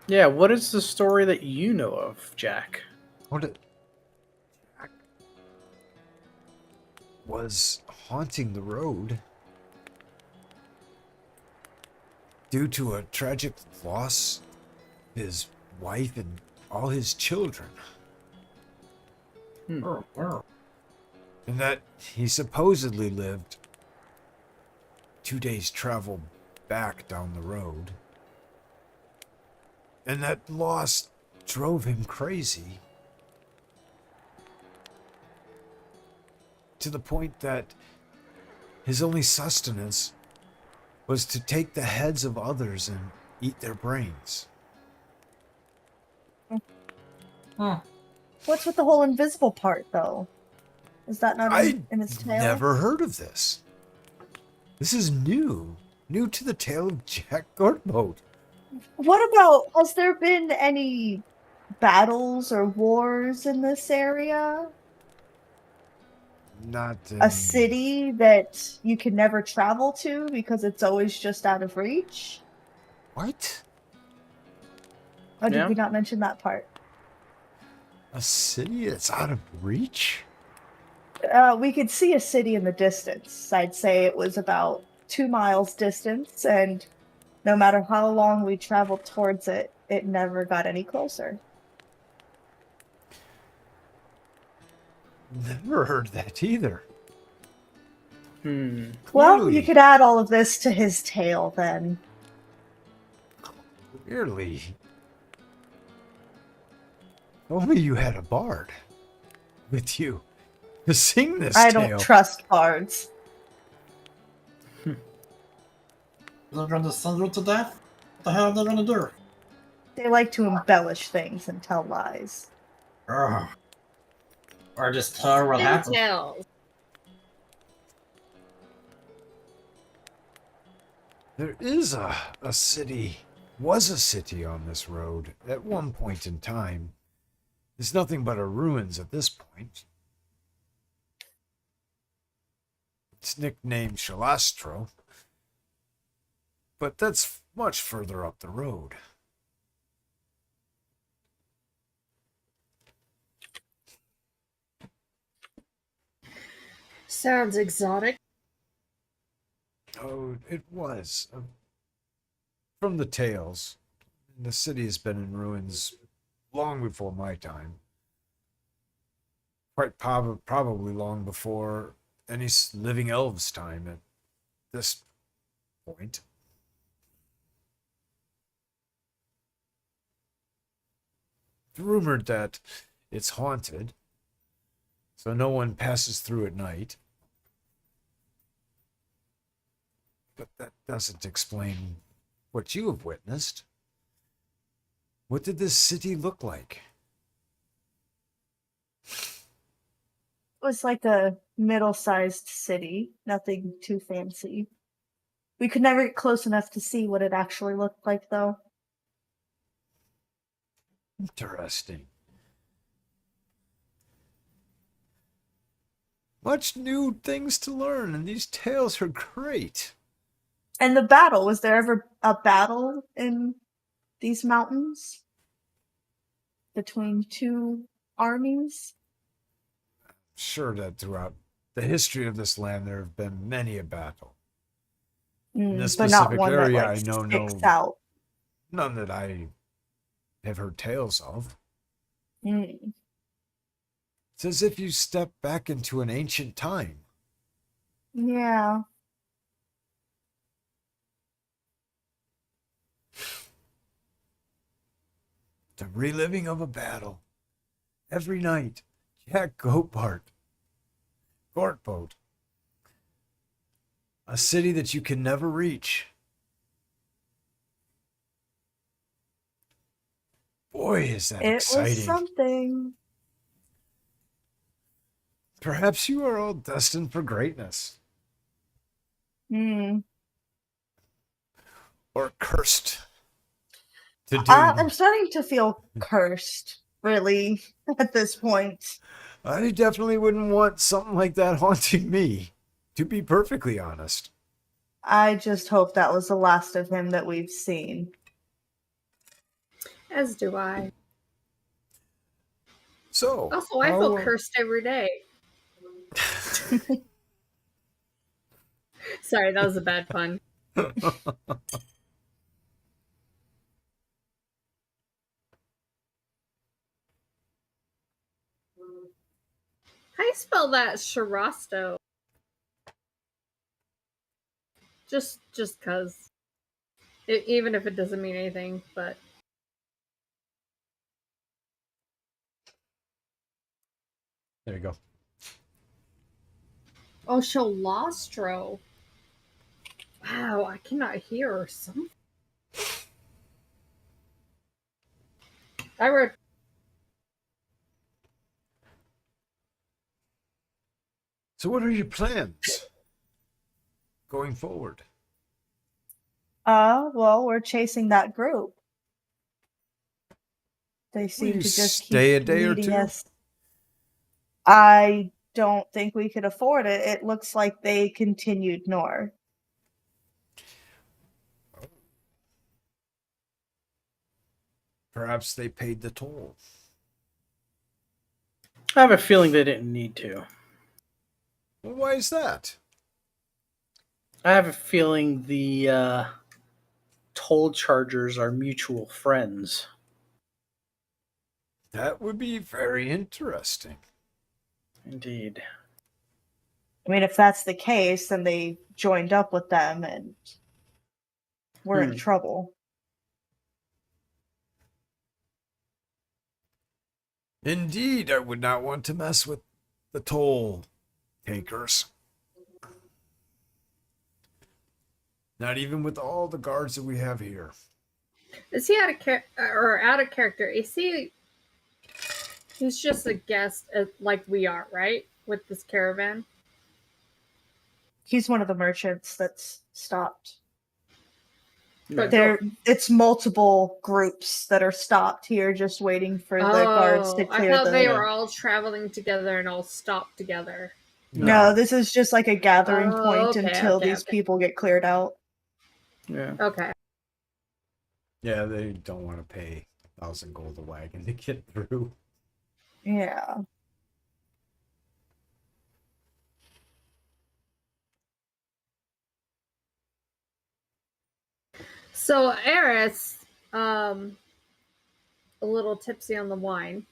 Yeah, what is the story that you know of, Jack? What it Jack was haunting the road due to a tragic loss of his wife and all his children. Where? And that he supposedly lived 2 days' travel back down the road. And that loss drove him crazy. To the point that his only sustenance was to take the heads of others and eat their brains. What's with the whole invisible part, though? Is that not in its tail? Never heard of this. This is new to the tale of Jack Gortboat. What about, has there been any battles or wars in this area? Not A city that you can never travel to because it's always just out of reach? What? Or did Yeah. we not mention that part? A city that's out of reach? We could see a city in the distance. I'd say it was about 2 miles distance, and no matter how long we traveled towards it, it never got any closer. Never heard that either. Hmm. Well, Clearly. you could add all of this to his tale then. Clearly. Only you had a bard with you to sing this I tale. don't trust bards. They're gonna send you to death? What the hell are they gonna do? They like to embellish things and tell lies. Ugh. Or just tell her what happened. Details. There is a city, was a city on this road at one point in time. It's nothing but a ruins at this point. It's nicknamed Shalastro, but that's much further up the road. Sounds exotic. Oh, it was. From the tales, the city has been in ruins long before my time. Quite probably long before any living elves' time at this point. It's rumored that it's haunted, so no one passes through at night. But that doesn't explain what you have witnessed. What did this city look like? It was like a middle-sized city, nothing too fancy. We could never get close enough to see what it actually looked like, though. Interesting. Much new things to learn, and these tales are great. And the battle, was there ever a battle in these mountains? Between two armies? Sure that throughout the history of this land there have been many a battle. In this But not specific one area, that, like, I know sticks out. none that I have heard tales of. Mm. It's as if you step back into an ancient time. Yeah. The reliving of a battle. Every night. Jack Goatbart. Gortboat. A city that you can never reach. Boy, is that It exciting. was something. Perhaps you are all destined for greatness. Hmm. Or cursed to doom. I'm starting to feel cursed, really, at this point. I definitely wouldn't want something like that haunting me, to be perfectly honest. I just hope that was the last of him that we've seen. As do I. So, Also, I feel cursed every day. Sorry, that was a bad pun. How do you spell that? Sharasto. Just cause. Even if it doesn't mean anything, but. There you go. Oh, Shalastro. Wow, I cannot hear something. I wrote. So what are your plans going forward? Well, we're chasing that group. They seem you to just stay keep a day or leading two? us. I don't think we could afford it. It looks like they continued north. Perhaps they paid the toll. I have a feeling they didn't need to. Well, why is that? I have a feeling the toll chargers are mutual friends. That would be very interesting. Indeed. I mean, if that's the case, then they joined up with them and we're in trouble. Indeed, I would not want to mess with the toll takers. Not even with all the guards that we have here. Is he out of character? Is he? He's just a guest, like we are, right? With this caravan. He's one of the merchants that's stopped. But It's multiple groups that are stopped here, just waiting for the guards to I clear thought they the. were all traveling together and all stopped together. No, this is just like a gathering Oh, point okay, until okay, these okay. people get cleared out. Yeah. Okay. Yeah, they don't want to pay 1,000 gold a wagon to get through. Yeah. So Eris, a little tipsy on the wine,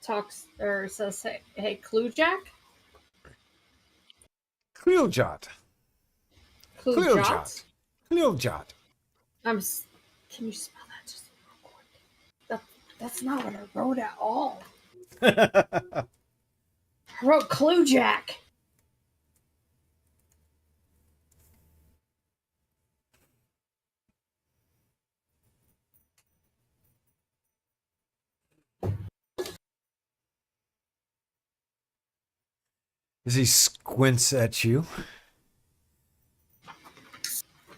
talks or says, "Hey, Cluejack, Cleojot. Cluejot." Cleojot. Can you spell that just real quick? That's not what I wrote at all. Cleojot. I wrote Cluejack. As he squints at you,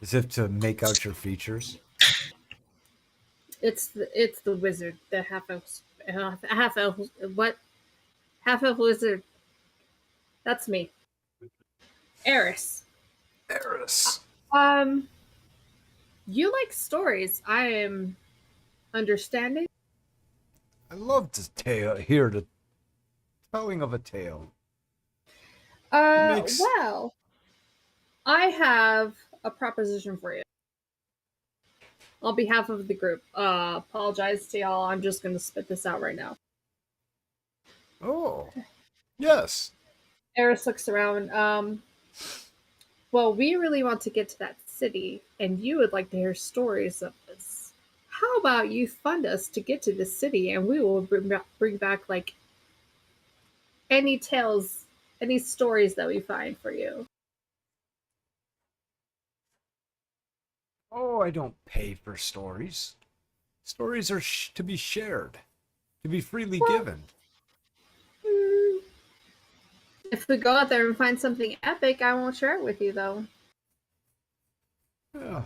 as if to make out your features. It's the wizard, the half elf. What? Half elf wizard. That's me, Eris. Eris. You like stories. I am understanding. I love to hear the telling of a tale. Makes- Well, I have a proposition for you. On behalf of the group, apologize to y'all. I'm just going to spit this out right now. Oh, yes. Eris looks around. Well, we really want to get to that city, and you would like to hear stories of this. How about you fund us to get to the city, and we will bring back like any tales, any stories that we find for you. Oh, I don't pay for stories. Stories are to be shared, to be freely given. If we go out there and find something epic, I won't share it with you, though. Yeah.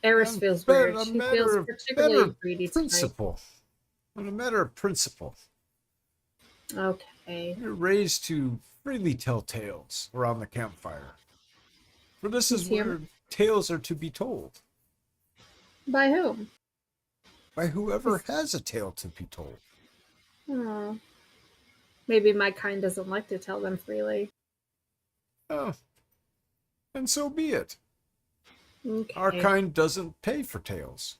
Eris feels weird. She feels particularly greedy principle. On a matter of principle. tonight. Okay. You're raised to freely tell tales around the campfire. For this is where tales are to be told. By whom? By whoever has a tale to be told. Oh. Maybe my kind doesn't like to tell them freely. Oh. And so be it. Okay. Our kind doesn't pay for tales.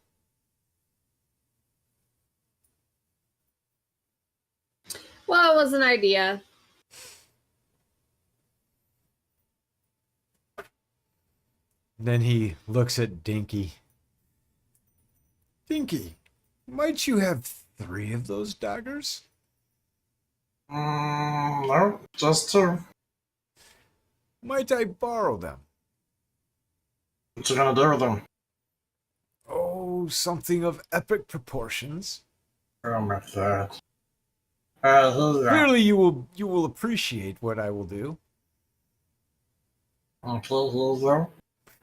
Well, it was an idea. Then he looks at Dinky. Dinky, might you have 3 of those daggers? No, just 2. Might I borrow them? What you gonna do with them? Oh, something of epic proportions. Oh my god. Here. Clearly you will appreciate what I will do. Okay, here you go.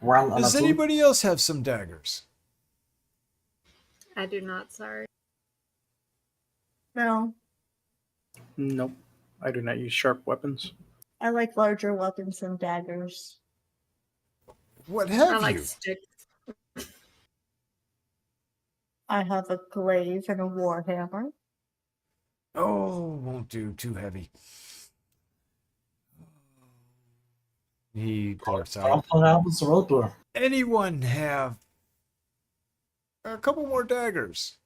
1 and Does 2. anybody else have some daggers? I do not, sorry. No, Nope. I do not use sharp weapons. I like larger weapons than daggers. What I have like you? sticks. I have a glaive and a warhammer. Oh, won't do. Too heavy. He blurts out. Something happens to Roper. Anyone have a couple more daggers?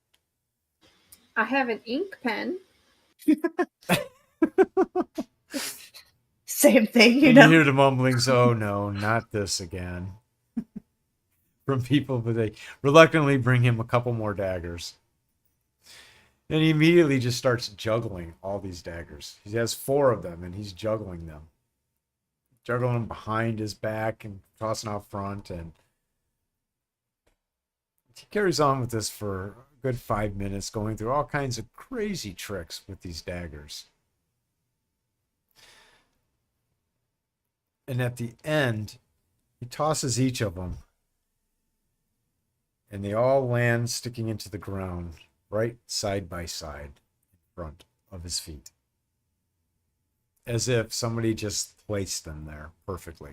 I have an ink pen. Same thing, you And know. you hear the mumblings. Oh no, not this again. from people, but they reluctantly bring him a couple more daggers. And he immediately just starts juggling all these daggers. He has 4 of them, and he's juggling them. Juggling them behind his back and tossing out front. And he carries on with this for a good 5 minutes, going through all kinds of crazy tricks with these daggers. And at the end, he tosses each of them, and they all land sticking into the ground, right side by side in front of his feet. As if somebody just placed them there perfectly.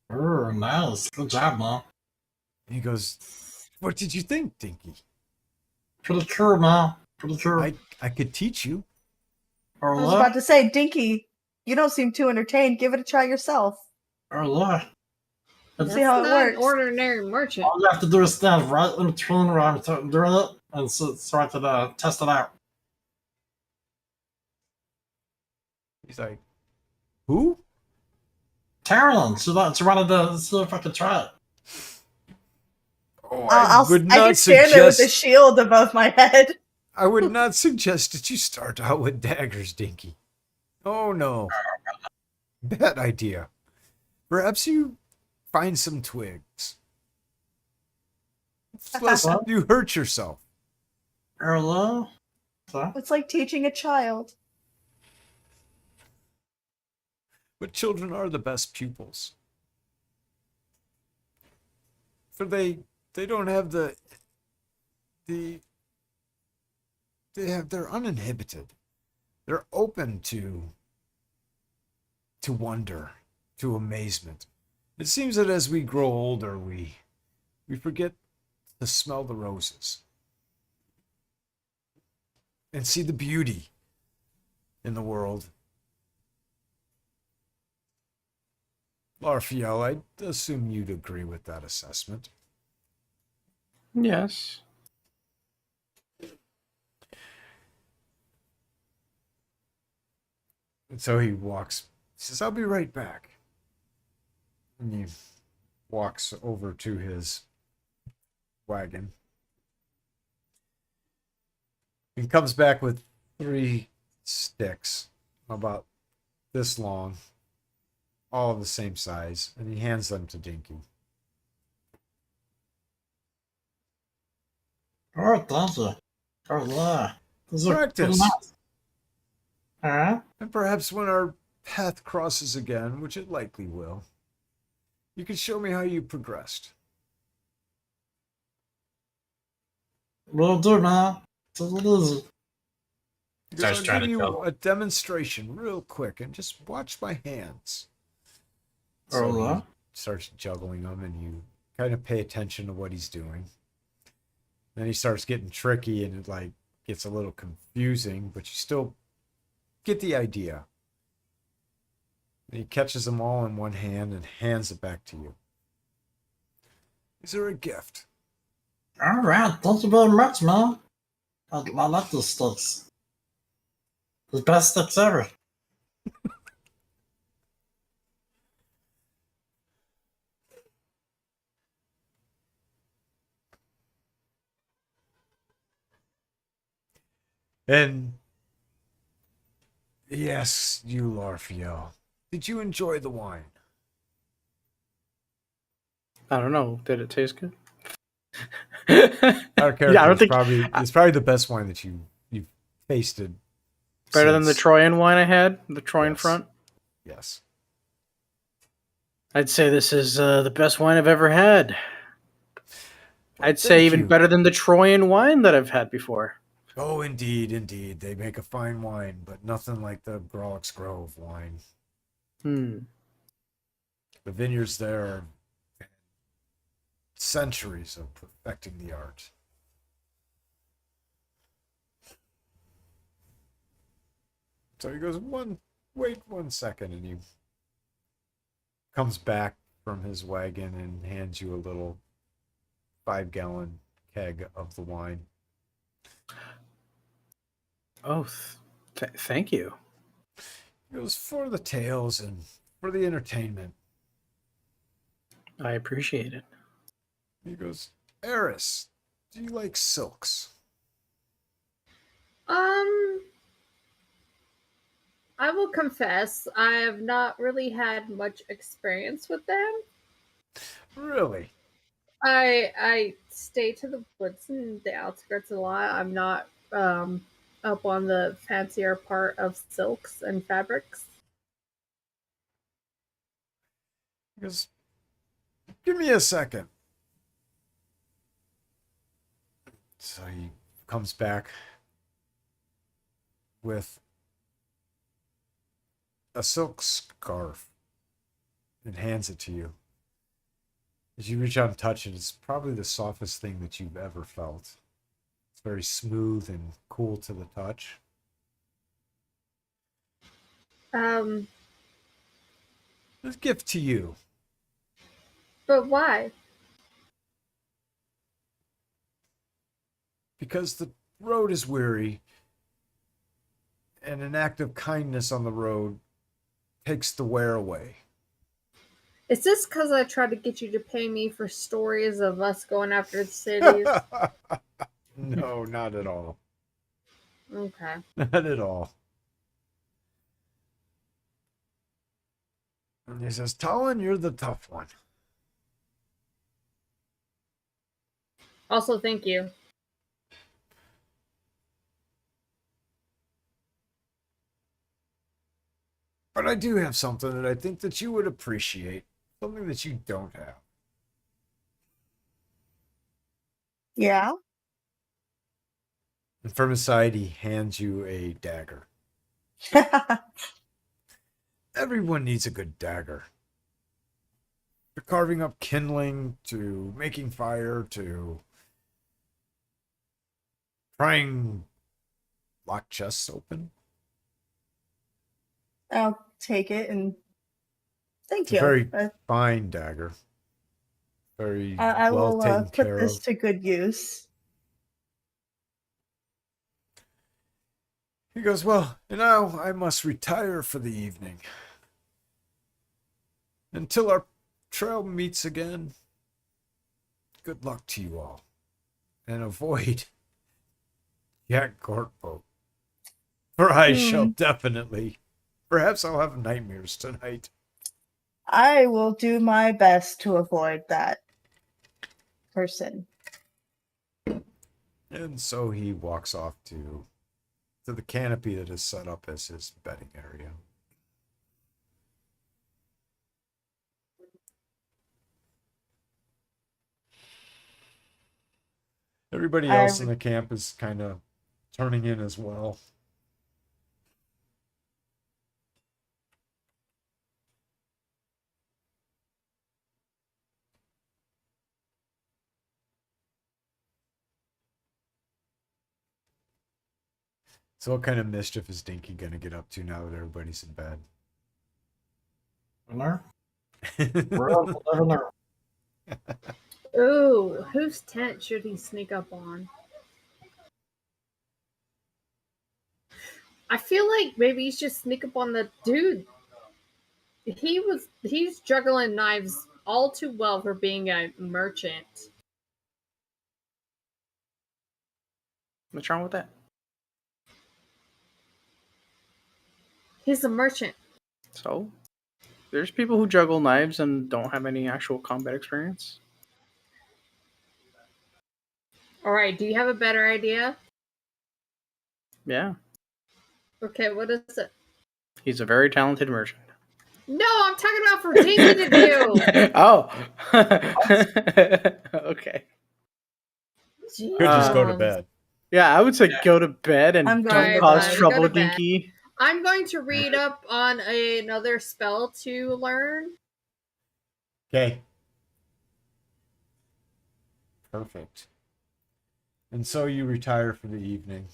Oh, nice. Good job, man. And he goes, "What did you think, Dinky? Pretty cool, man. Pretty cool. I could teach you." I was about to say, Dinky, you don't seem too entertained. Give it a try yourself. Look. That's See how it not works. an ordinary merchant. All you have to do is stand right in between where I'm doing it and so I can test it out. He's like, "Who?" Carolyn, she wanted to see if I could try it. Oh, I can stand there with the shield above my head. I would not suggest that you start out with daggers, Dinky. Oh no. Bad idea. Perhaps you find some twigs. Lest you hurt yourself. Hello? Sorry? It's like teaching a child. But children are the best pupils. For they don't have they're uninhibited. They're open to wonder, to amazement. It seems that as we grow older, we forget to smell the roses and see the beauty in the world. Larfiel, I assume you'd agree with that assessment. Yes. And so he says, "I'll be right back." And he walks over to his wagon. He comes back with 3 sticks about this long, all of the same size, and he hands them to Dinky. Oh, thank you. Oh, yeah. These are pretty Practice. nice. Alright. And perhaps when our path crosses again, which it likely will, you can show me how you progressed. Will do, man. Take it easy. Because Starts I'll trying give to you juggle. a demonstration real quick and just watch my hands. Oh, So yeah? he starts juggling them, and you kind of pay attention to what he's doing. Then he starts getting tricky, and it gets a little confusing, but you still get the idea. And he catches them all in one hand and hands it back to you. These are a gift. Alright, thank you very much, man. I like these sticks. The best sticks ever. And he asks you, Larfiel, did you enjoy the wine? I don't know. Did it taste good? Our character Yeah, I don't think it's probably the best wine that you've tasted. better than the since- Troyan wine I had, the Troyan Yes. front. Yes. I'd say this is the best wine I've ever had. Well, I'd say thank even you. better than the Troyan wine that I've had before. Oh, indeed, indeed. They make a fine wine, but nothing like the Grolix Grove wine. Hmm. The vineyards there are centuries of perfecting the art. So he goes, wait 1 second, and he comes back from his wagon and hands you a little 5-gallon keg of the wine. Oh, thank you. It was for the tales and for the entertainment. I appreciate it. He goes, Eris, do you like silks? Um, I will confess, I have not really had much experience with them. Really? I stay to the woods and the outskirts a lot. I'm not up on the fancier part of silks and fabrics. He goes, give me a second. So he comes back with a silk scarf and hands it to you. As you reach out and touch it, it's probably the softest thing that you've ever felt. It's very smooth and cool to the touch. Um, It's a gift to you. but why? Because the road is weary, and an act of kindness on the road takes the wear away. Is this because I tried to get you to pay me for stories of us going after the cities? No, not at all. Okay. Not at all. And he says, Talon, you're the tough one. Also, thank you. But I do have something that I think that you would appreciate. Something that you don't have. Yeah. And from his side, he hands you a dagger. Everyone needs a good dagger. For carving up kindling, to making fire, to prying lock chests open. I'll take it and thank It's a you. very fine dagger. Very I well will taken put care this of. to good use. He goes, well, now I must retire for the evening. Until our trail meets again, good luck to you all. And avoid Jack Corpo. For I shall definitely. Perhaps I'll have nightmares tonight. I will do my best to avoid that person. And so he walks off to the canopy that is set up as his bedding area. Everybody I else in the camp is kind of turning in as well. So what kind of mischief is Dinky gonna get up to now that everybody's in bed? Never know. Never know. Ooh, whose tent should he sneak up on? I feel like maybe he should sneak up on the dude. He's juggling knives all too well for being a merchant. What's wrong with that? He's a merchant. So, there's people who juggle knives and don't have any actual combat experience. All right, do you have a better idea? Yeah, Okay, what is it? he's a very talented merchant. No, I'm talking about for Dinky to do. Oh, okay. Could just go to Um, bed. Yeah, I would say go to bed and I'm don't going to cause bed. Go trouble, to bed. Dinky. I'm going to read up on another spell to learn. Okay. Perfect. And so you retire for the evening.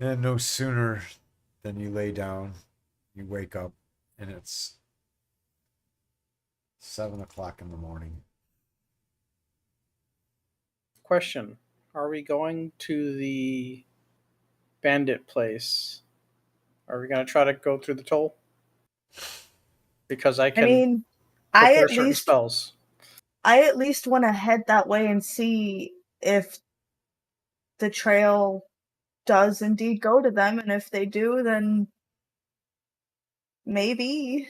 And no sooner than you lay down, you wake up, and it's 7 o'clock in the morning. Question: are we going to the bandit place? Are we gonna try to go through the toll? because I I can mean, I prepare at certain least spells. want to head that way and see if the trail does indeed go to them, and if they do, then maybe.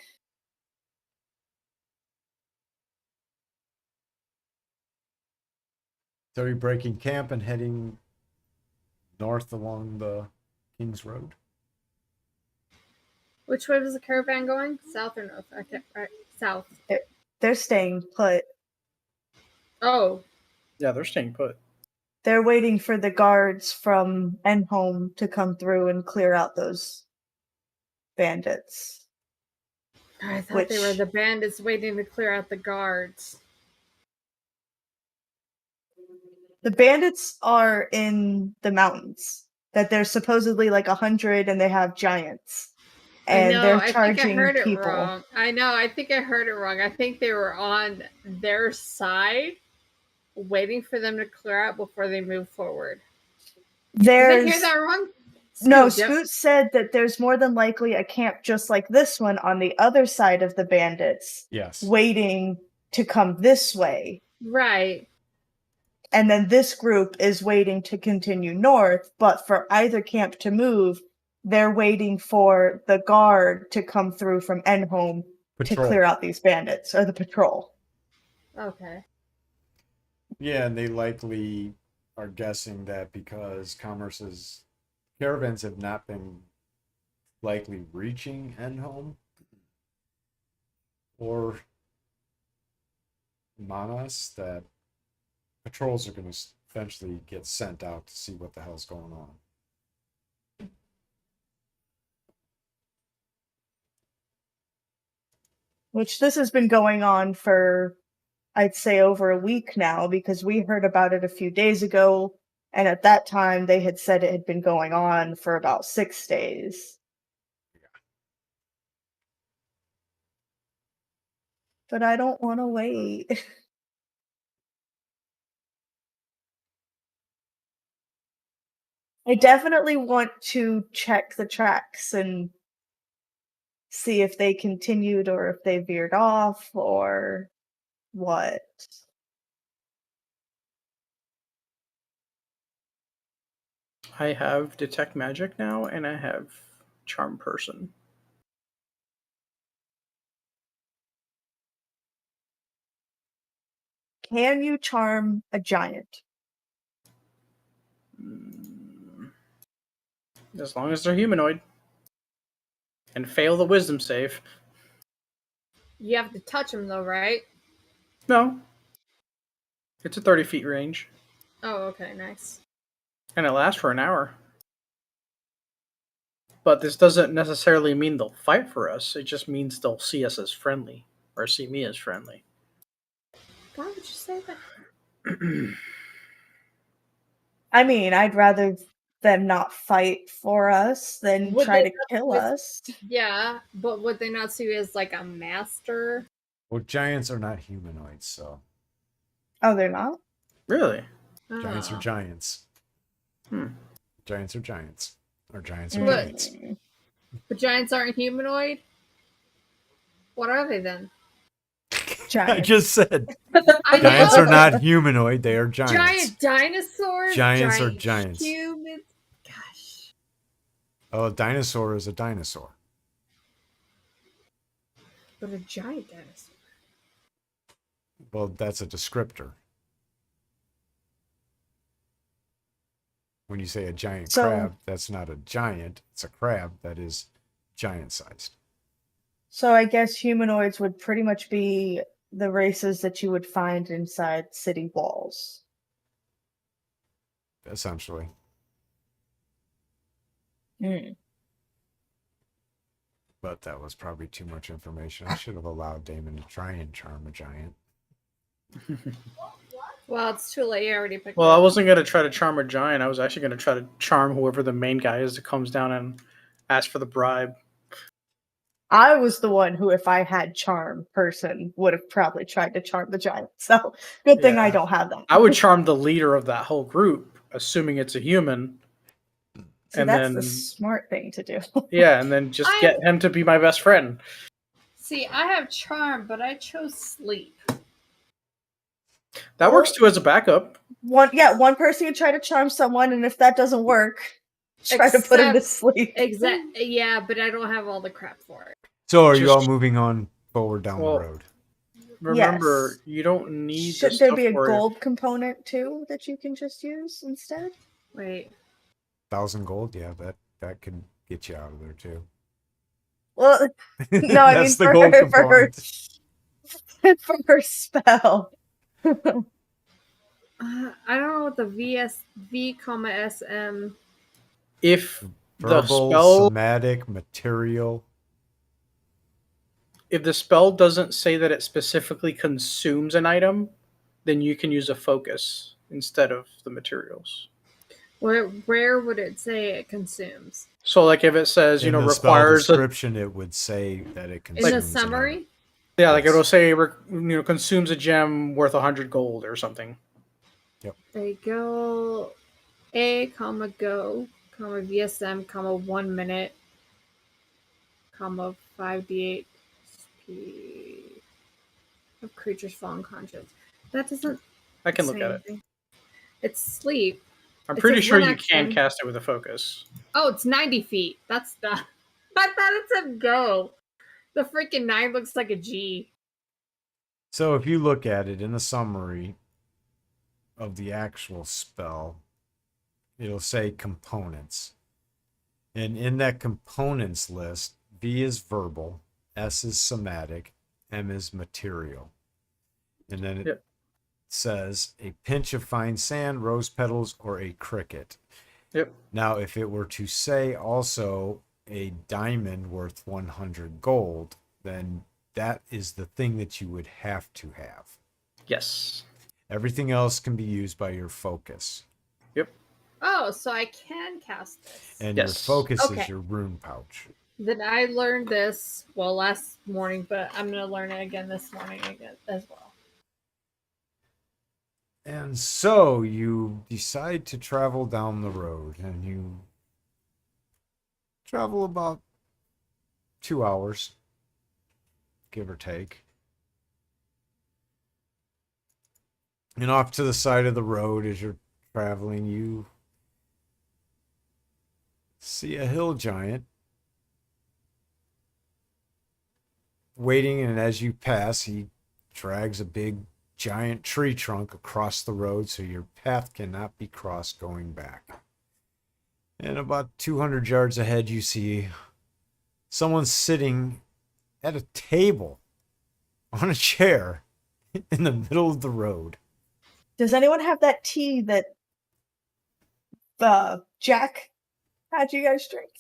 So you're breaking camp and heading north along the King's Road. Which way was the caravan going? South or north? Okay, right. South. They're staying put. Oh, Yeah, they're staying put. They're waiting for the guards from Enholm to come through and clear out those bandits. I thought they were Which the bandits waiting to clear out the guards. the bandits are in the mountains. That there's supposedly like 100, and they have giants, I and know. they're I think I charging heard it people. wrong. I know. I think I heard it wrong. I think they were on their side, waiting for them to clear out before they move forward. Did I hear There's that wrong? no, Scoot, yep. Scoot said that there's more than likely a camp just like this one on the other side of the bandits, Yes. waiting to come this way. Right. And then this group is waiting to continue north, but for either camp to move, they're waiting for the guard to come through from Enholm to Patrol. clear out these bandits, or the patrol. Okay. Yeah, and they likely are guessing that because Commerce's caravans have not been likely reaching Enholm or Manas, that patrols are going to eventually get sent out to see what the hell's going on. Which this has been going on for, I'd say, over a week now, because we heard about it a few days ago, and at that time they had said it had been going on for about 6 days. But I don't want to wait. I definitely want to check the tracks and see if they continued or if they veered off or what. I have detect magic now, and I have charm person. Can you charm a giant? As long as they're humanoid. And fail the wisdom save. You have to touch them, though, right? No. It's a 30 feet range. Oh, okay, nice. And it lasts for an hour. But this doesn't necessarily mean they'll fight for us. It just means they'll see us as friendly. Or see me as friendly. Why would you say that? I mean, I'd rather them not fight for us than Would try they to not kill just- us. Yeah, but would they not see you as like a master? Well, giants are not humanoids, so Oh, they're not? Really? giants are Oh. giants. Hmm. Giants are giants. Or giants are What? giants. But giants aren't humanoid? What are they then? I Giants. just said I giants know. are not humanoid, they are giants. Giant dinosaurs? Giants are Giant giants. Humans? Gosh. Oh, a dinosaur is a dinosaur. But a giant dinosaur. Well, that's a descriptor. When you say a giant So- crab, that's not a giant, it's a crab that is giant sized. So I guess humanoids would pretty much be the races that you would find inside city walls. Essentially. Mm. But that was probably too much information. I should have allowed Damon to try and charm a giant. Well, it's too late. You already picked Well, it. I wasn't going to try to charm a giant. I was actually going to try to charm whoever the main guy is that comes down and asks for the bribe. I was the one who, if I had charm person, would have probably tried to charm the giant. So good thing I Yeah. don't have that. I would charm the leader of that whole group, assuming it's a human. See, and that's then the smart thing to do. Yeah, and then just I- get him to be my best friend. See, I have charm, but I chose sleep. That works too as a backup. One person can try to charm someone, and if that doesn't work, try to put him to sleep. Yeah, but I don't have all the crap for it. So are you Just- all moving on forward down Well, the road? Remember, Yes. you don't need Should the there stuff be a for gold component too that you can just use instead? Wait. 1,000 gold? Yeah, that could get you out of there too. Well, no, I mean That's the for gold her, for her spell. I don't know what the V, SM. If the Verbal, spell somatic, material. if the spell doesn't say that it specifically consumes an item, then you can use a focus instead of the materials. Where would it say it consumes? So, like if it says, In the requires spell description, it would say that it In consumes. the an summary? item. like Yes. it'll say, consumes a gem worth 100 gold or something. There you go. A, go, VSM, 1 minute, 5d8 SP of creatures fall unconscious. That doesn't I can look say at it. anything. It's sleep. I'm It pretty says sure one you can action. cast it with a focus. Oh, it's 90 feet. That's the. I thought it said go. The freaking 9 looks like a G. So if you look at it in the summary of the actual spell, it'll say components. And in that components list, V is verbal, S is somatic, M is material. And then it says a pinch of fine sand, rose petals, or a cricket. Yep. Now, if it were to say also a diamond worth 100 gold, then that is the thing that you would have to have. Yes. Everything else can be used by your focus. Oh, so I can cast this. And Yes. your focus Okay. is your rune pouch. Then I learned this, last morning, but I'm going to learn it again this morning as well. And so you decide to travel down the road, and you travel about 2 hours, give or take. And off to the side of the road as you're traveling, you see a hill giant waiting, and as you pass, he drags a big giant tree trunk across the road so your path cannot be crossed going back. And about 200 yards ahead, you see someone sitting at a table on a chair in the middle of the road. Does anyone have that tea that Jack had you guys drink?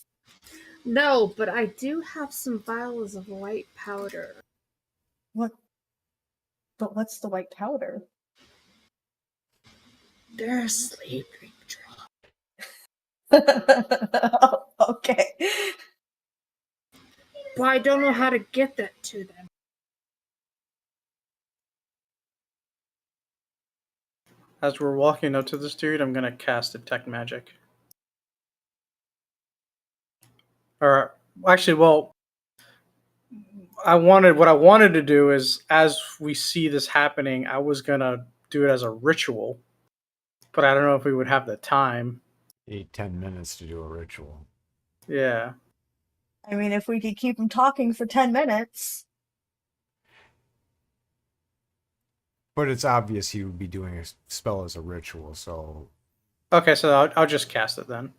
No, but I do have some vials of white powder. What? But what's the white powder? They're a sleeping drug. Okay. But I don't know how to get that to them. As we're walking up to this dude, I'm gonna cast Detect Magic. Or actually, what I wanted to do is, as we see this happening, I was gonna do it as a ritual, but I don't know if we would have the time. 10 minutes to do a ritual. Yeah. I mean, if we could keep him talking for 10 minutes. But it's obvious he would be doing a spell as a ritual, so Okay, so I'll just cast it then.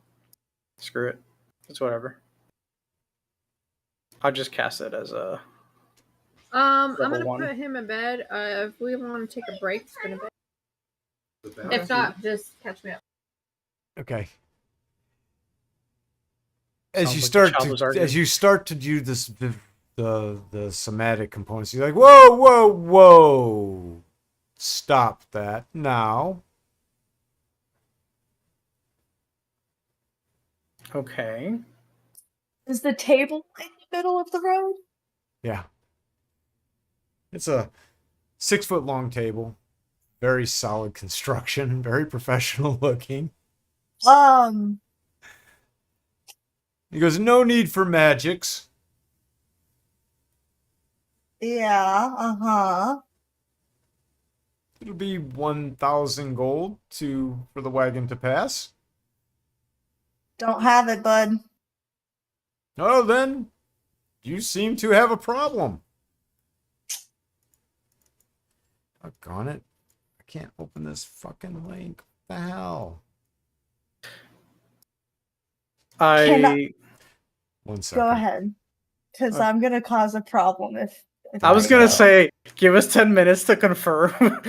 Screw it. It's whatever. I'll just cast it as a. I'm Level gonna 1. put him in bed. If we want to take a break, spin a bed. If not, just catch me up. okay. Sounds like the child was As arguing. you start to do this, the somatic components, you're like, whoa, whoa, whoa! Stop that now. Okay. Is the table in the middle of the road? Yeah. It's a 6-foot long table, very solid construction, very professional looking. He goes, no need for magics. Yeah, uh-huh. It'll be 1,000 gold for the wagon to pass. Don't have it, bud. Oh, then you seem to have a problem. Doggone it. I can't open this fucking link. What the hell? I One second. Go ahead. Because Uh, I'm gonna cause a problem if I was I gonna go. say, give us 10 minutes to confirm, and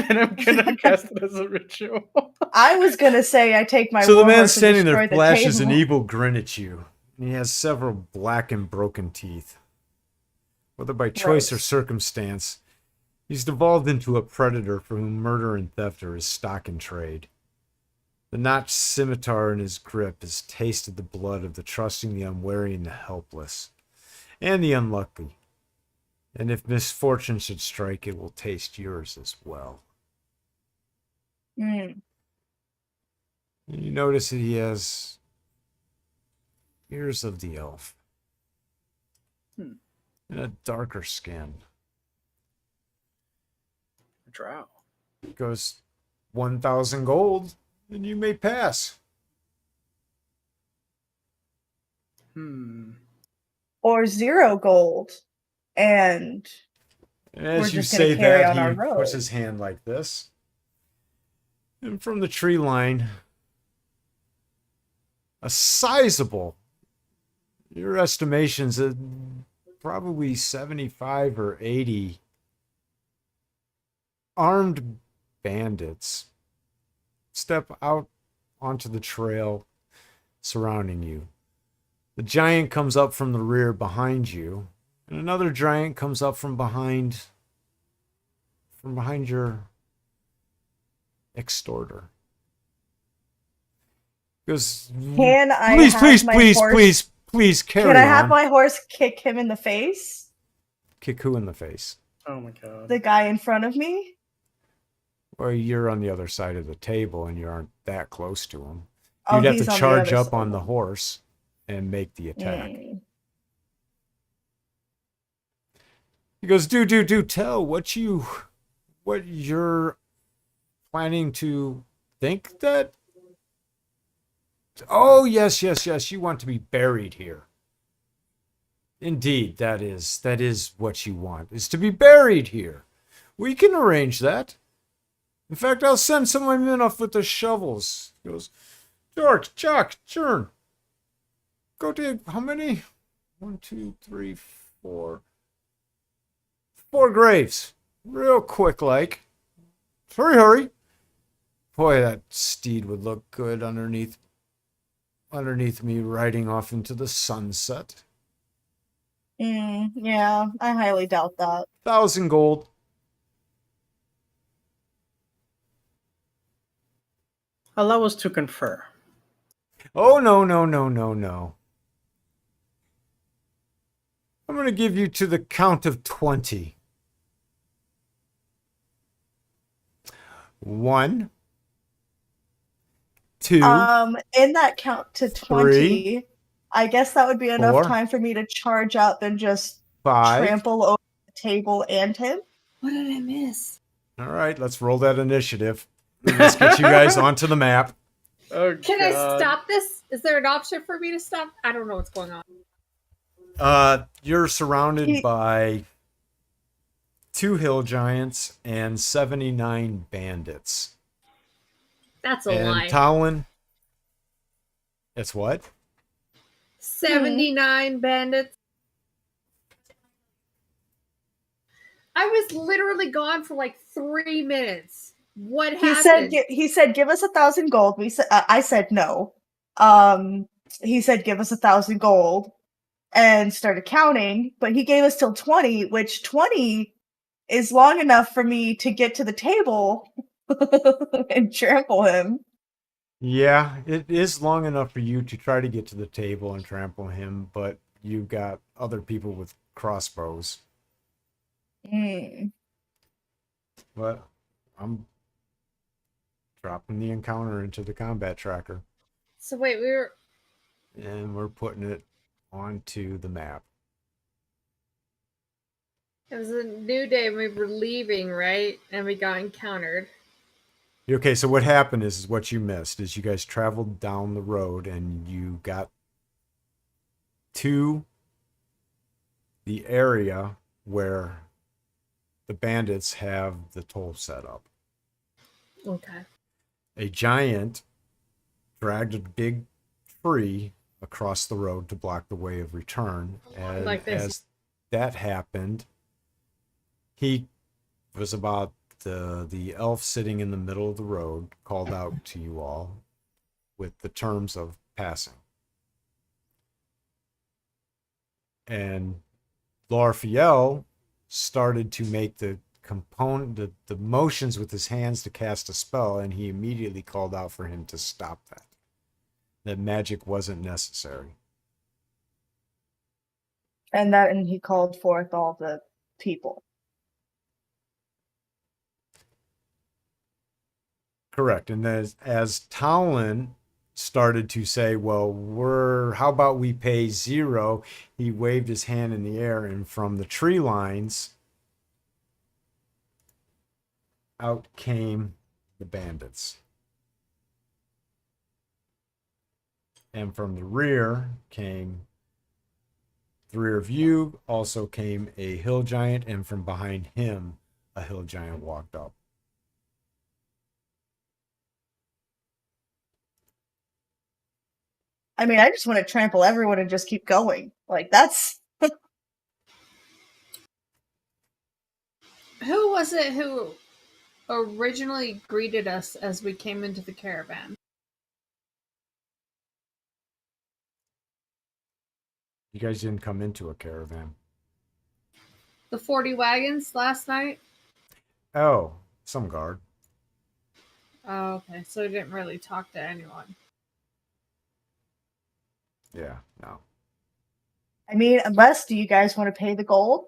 then I'm gonna cast it as a ritual. I was gonna say I take my So the man warhorse and standing there destroy the flashes an table. evil grin at you, and he has several black and broken teeth. Whether by choice or Gross. circumstance, he's devolved into a predator for whom murder and theft are his stock in trade. The notched scimitar in his grip has tasted the blood of the trusting, the unwary, and the helpless, and the unlucky. And if misfortune should strike, it will taste yours as well. Mm. And you notice that he has ears of the elf Hmm. and a darker skin. Drow. It goes 1,000 gold, and you may pass. Or 0 gold. And And we're as you just gonna say carry that, on our he road. puts his hand like this. And from the tree line, a sizable, your estimations, probably 75 or 80 armed bandits step out onto the trail surrounding you. The giant comes up from the rear behind you, and another giant comes up from behind your extorter. Goes, can I please, have please, my please, horse? please, please carry Can I have on. my horse kick him in the face? Kick who in the face? Oh my god. The guy in front of me? Or you're on the other side of the table and you aren't that close to him. Oh, You'd have he's to on the charge other up on side. the horse and make the attack. Mm. He goes, do tell what you're planning to think that. Oh, yes, you want to be buried here. Indeed, that is what you want, is to be buried here. We can arrange that. In fact, I'll send some of my men off with the shovels. He goes, George, Chuck, Churn. Go dig how many? 1, 2, 3, 4. 4 graves. Real quick like. Hurry. Boy, that steed would look good underneath me riding off into the sunset. Yeah, I highly doubt that. 1,000 gold. Allow us to confer. Oh, no. I'm going to give you to the count of 20. 1, 2, In that count to 20, I guess that would be enough 4, time for me to charge up and just 5. trample over the table and him. What did I miss? All right, let's roll that initiative. Let's get you guys onto the map. Oh, Can I God. stop this? Is there an option for me to stop? I don't know what's going on. You're surrounded He- by 2 hill giants and 79 bandits. That's a And lie. Talon, it's what? 79 bandits. I was literally gone for like 3 minutes. What happened? He said give us 1,000 gold. I said no. He said give us 1,000 gold and started counting, but he gave us till 20, which 20 is long enough for me to get to the table and trample him. Yeah, it is long enough for you to try to get to the table and trample him, but you've got other people with crossbows. Mm. But I'm dropping the encounter into the combat tracker, So wait, we were and we're putting it onto the map. It was a new day. We were leaving, right? And we got encountered. Okay, so what happened is what you missed is you guys traveled down the road and you got to the area where the bandits have the toll set up. Okay. A giant dragged a big tree across the road to block the way of return. And Like this. as that happened, he was about the elf sitting in the middle of the road called out to you all with the terms of passing. And Lorfiel started to make the the motions with his hands to cast a spell, and he immediately called out for him to stop that. That magic wasn't necessary. And he called forth all the people. Correct. And as Talon started to say, well, how about we pay 0? He waved his hand in the air, and from the tree lines out came the bandits. And from the rear of you also came a hill giant, and from behind him a hill giant walked up. I mean, I just want to trample everyone and just keep going. Like, that's... Who was it who originally greeted us as we came into the caravan? You guys didn't come into a caravan. The 40 wagons last night? Oh, some guard. Oh, okay. So we didn't really talk to anyone. Yeah, no. I mean, unless, do you guys want to pay the gold?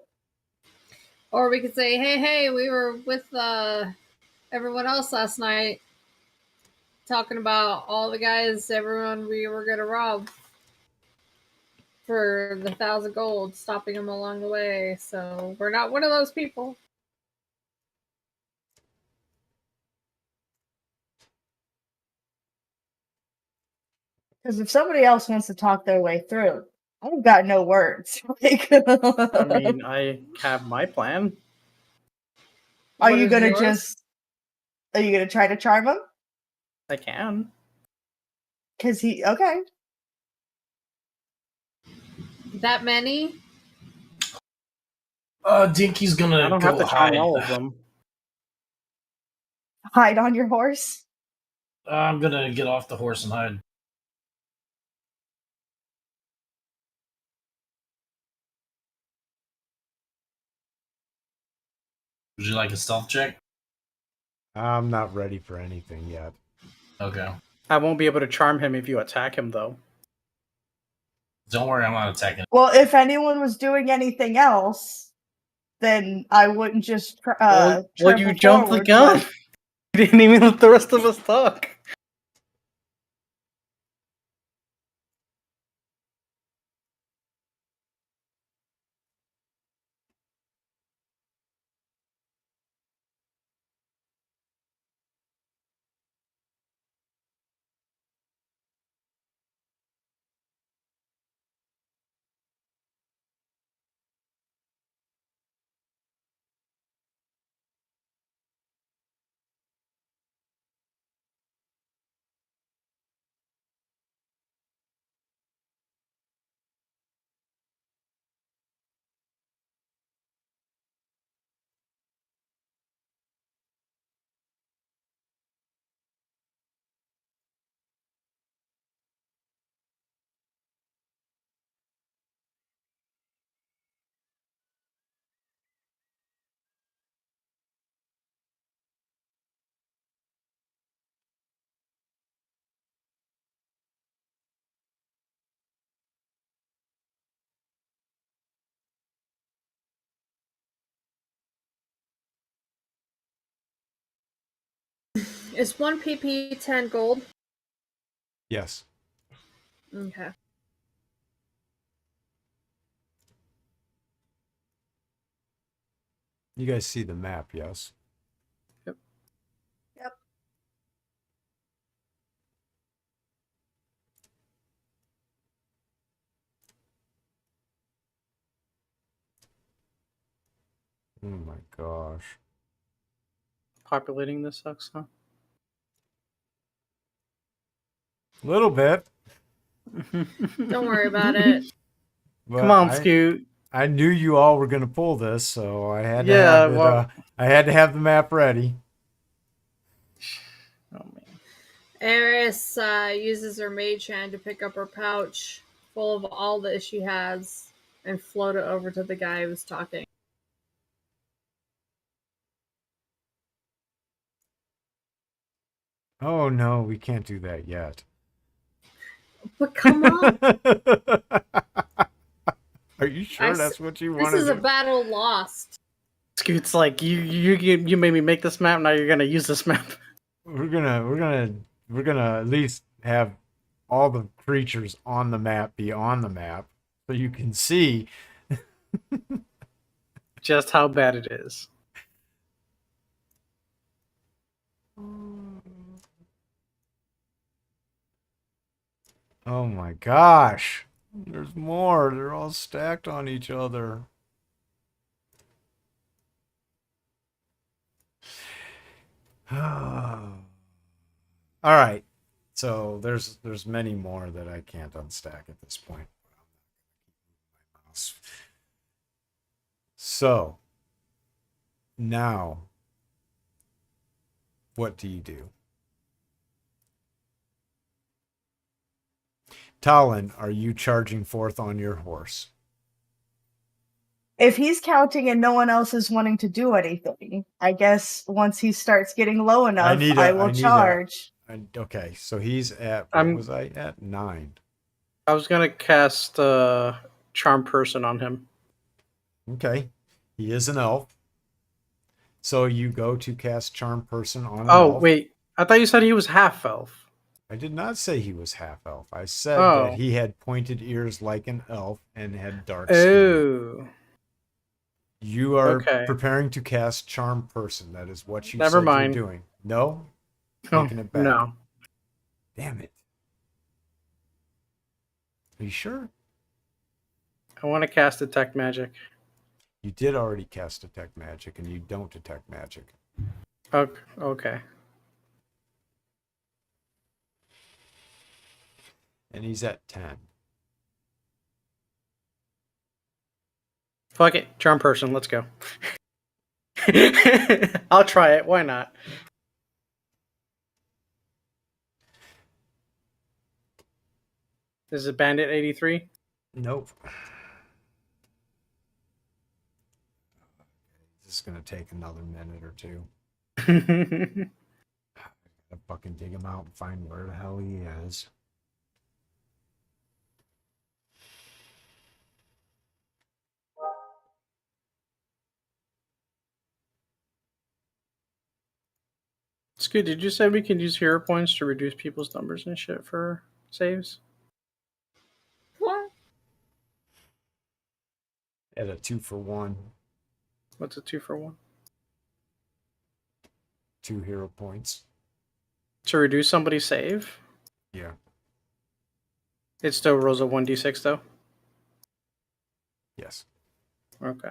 Or we could say, hey, we were with everyone else last night talking about all the guys, everyone we were going to rob for the 1,000 gold, stopping them along the way. So we're not one of those people. Because if somebody else wants to talk their way through, I've got no words. Like, I mean, I have my plan. are What you is gonna yours? just? Are you gonna try to charm him? I can. Because okay. That many? Dinky's gonna I don't go have to charm hide. all of them. Hide on your horse. I'm gonna get off the horse and hide. Would you like a stealth check? I'm not ready for anything yet. Okay. I won't be able to charm him if you attack him, though. Don't worry, I'm not attacking. Well, if anyone was doing anything else, then I wouldn't just Well, you trample jumped the forward, gun. but- You didn't even let the rest of us talk. Is 1 PP 10 gold? Yes. Okay. You guys see the map, yes? Yep. Yep. Oh my gosh. Populating this sucks, huh? Little bit. Don't worry about it. But Come on, Scoot. I knew you all were gonna pull this, so I had to Yeah, have it. well- I had to have the map ready. Oh man. Eris uses her mage hand to pick up her pouch full of all that she has and float it over to the guy who's talking. Oh no, we can't do that yet. But come on, Are you sure that's what you want this to is do? a battle lost. Scoot's like, you made me make this map. Now you're gonna use this map. We're gonna at least have all the creatures on the map be on the map, so you can see. Just how bad it is. Oh my gosh. There's more. They're all stacked on each other. All right. So there's many more that I can't unstack at this point. So now what do you do? Talon, are you charging forth on your horse? If he's counting and no one else is wanting to do anything, I guess once he starts getting low enough, I will charge. Okay, so he's at, what I'm- was I at? 9. I was gonna cast Charm Person on him. Okay, he is an elf. So you go to cast Charm Person on an Oh elf. wait, I thought you said he was half elf. I did not say he was half elf. I said Oh. that he had pointed ears like an elf and had dark skin. Oh. You are Okay. preparing to cast Charm Person. That is what you Never said mind. you're doing. No? Oh, Taking it back. no. Damn it. Are you sure? I want to cast Detect Magic. You did already cast Detect Magic, and you don't detect magic. Okay. And he's at 10. Fuck it. Charm Person. Let's go. I'll try it. Why not? Is it Bandit 83? Nope. This is going to take another minute or two. Gotta fucking dig him out and find where the hell he is. Scoot, did you say we can use hero points to reduce people's numbers and shit for saves? What? At a 2-for-1, What's a 2-for-1? 2 hero points. To reduce somebody's save? Yeah. It still rolls a 1d6 though? Yes. Okay.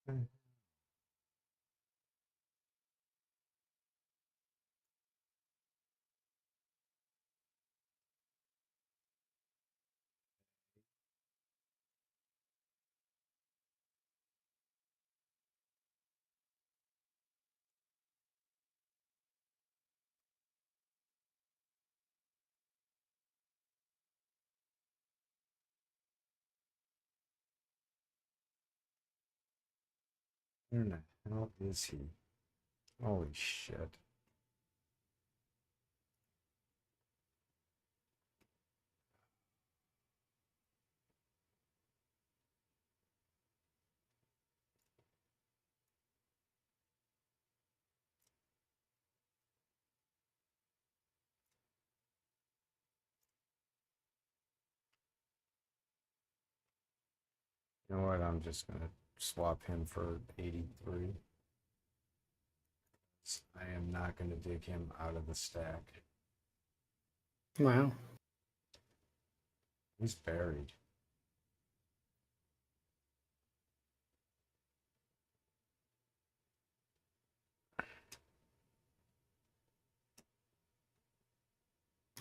Where in the hell is he? Holy shit. You know what? I'm just gonna swap him for 83. I am not gonna dig him out of the stack. Wow. He's buried.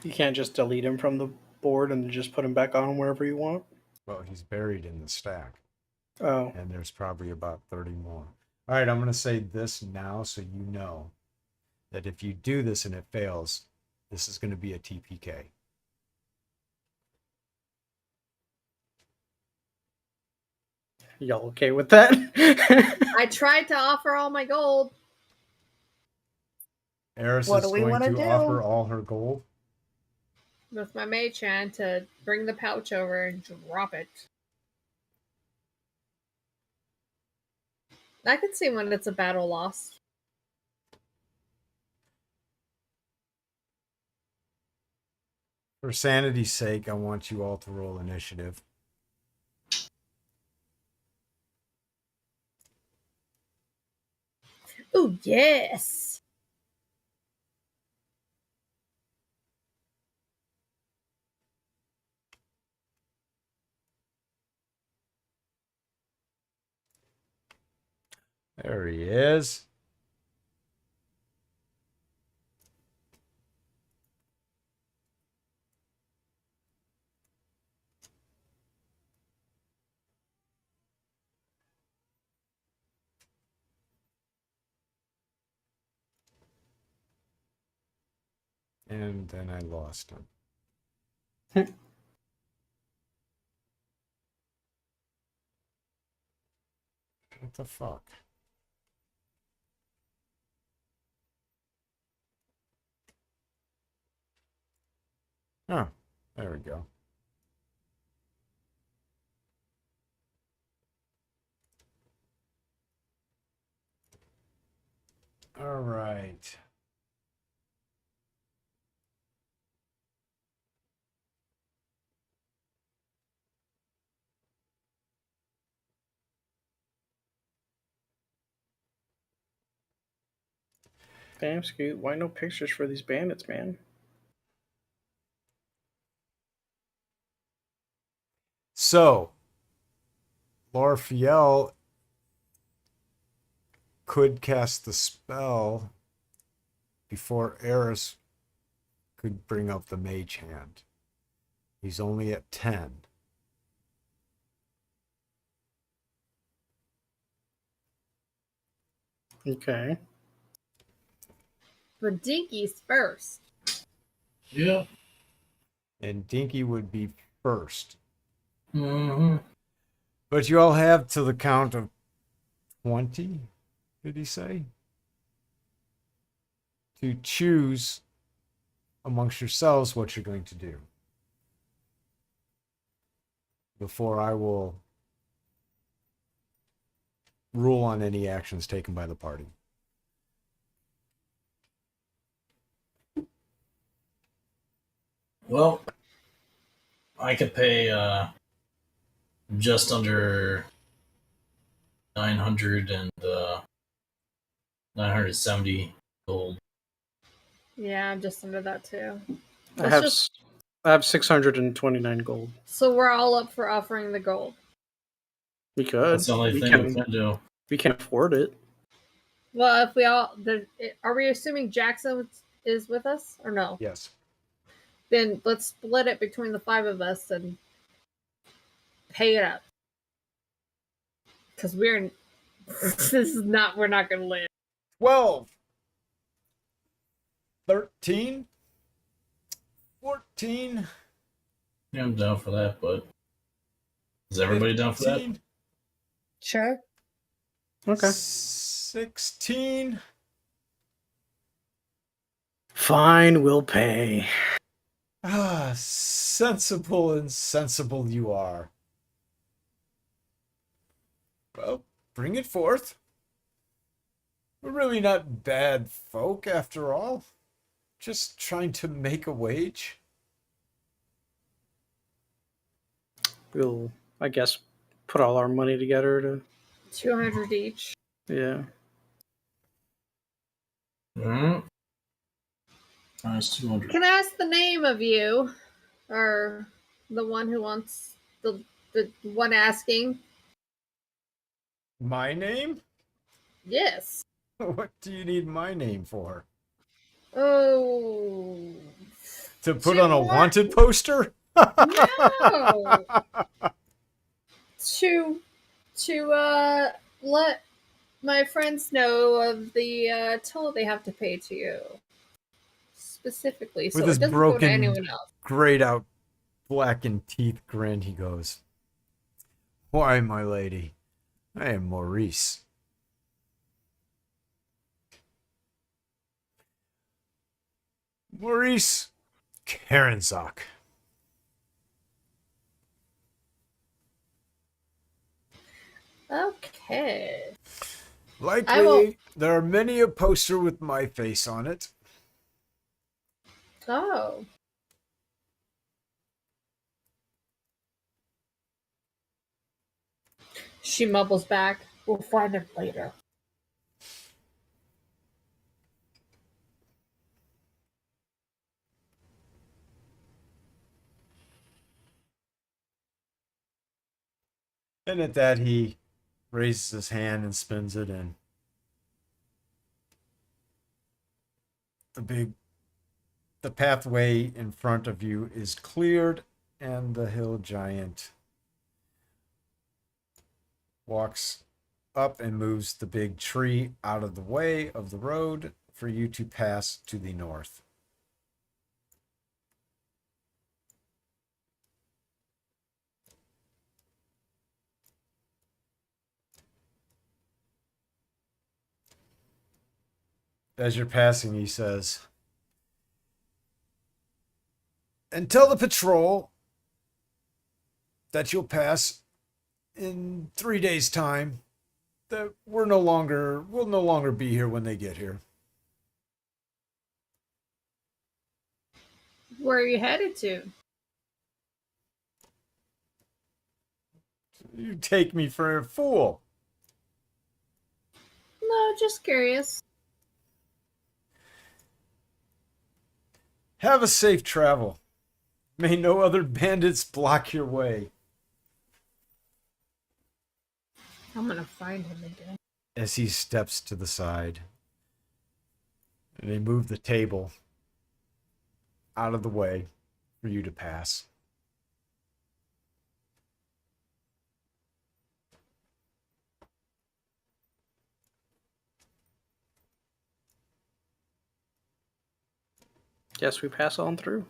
You can't just delete him from the board and just put him back on wherever you want. Well, he's buried in the stack. Oh. And there's probably about 30 more. All right, I'm going to say this now so you know that if you do this and it fails, this is going to be a TPK. Y'all okay with that? I tried to offer all my gold. Eris What is do we going wanna to do? offer all her gold. With my mage hand to bring the pouch over and drop it. I can see when it's a battle lost. For sanity's sake, I want you all to roll initiative. Oh, yes. There he is. And then I lost him. What the fuck? Oh, there we go. All right. Damn, Scoot. Why no pictures for these bandits, man? So, Lorfiel could cast the spell before Eris could bring up the mage hand. He's only at 10. Okay. The Dinky's first. Yeah. And Dinky would be first. Mm-hmm. But you all have to the count of 20, did he say? To choose amongst yourselves what you're going to do. Before I will rule on any actions taken by the party. Well, I could pay just under 900 and 970 gold. Yeah, I'm just under that too. I Let's have just- I have 629 gold. So we're all up for offering the gold. We could. That's the only we thing can, we can do. We can afford it. Well, if we all, are we assuming Jackson is with us or no? Yes. Then let's split it between the 5 of us and pay it up. Because we're not going to live. 12, 13, 14. Yeah, I'm down for that, but is everybody down for that? 15, Sure. Okay. 16. Fine, we'll pay. Ah, sensible and sensible you are. Well, bring it forth. We're really not bad folk after all. Just trying to make a wage. We'll, I guess, put all our money together to. 200 each. Yeah. Mm. Minus 200. Can I ask the name of you? Or the one who wants, the one asking? My name? Yes. What do you need my name for? Oh. To put on a wanted poster? No. to let my friends know of the toll they have to pay to you specifically, so With it his doesn't go to broken, anyone else. grayed out, blackened teeth grin, he goes, "Why, my lady, I am Maurice." Maurice Karenzock. Okay. Likely, there are many a poster with my face on it. Oh. She mumbles back. We'll find him later. And at that, he raises his hand and spins it in. The pathway in front of you is cleared, and the hill giant walks up and moves the big tree out of the way of the road for you to pass to the north. As you're passing, he says, "And tell the patrol that you'll pass in 3 days' time that we'll no longer be here when they get here." Where are you headed to? You take me for a fool. No, just curious. Have a safe travel. May no other bandits block your way. I'm gonna find him again. As he steps to the side, and they move the table out of the way for you to pass. Guess we pass on through.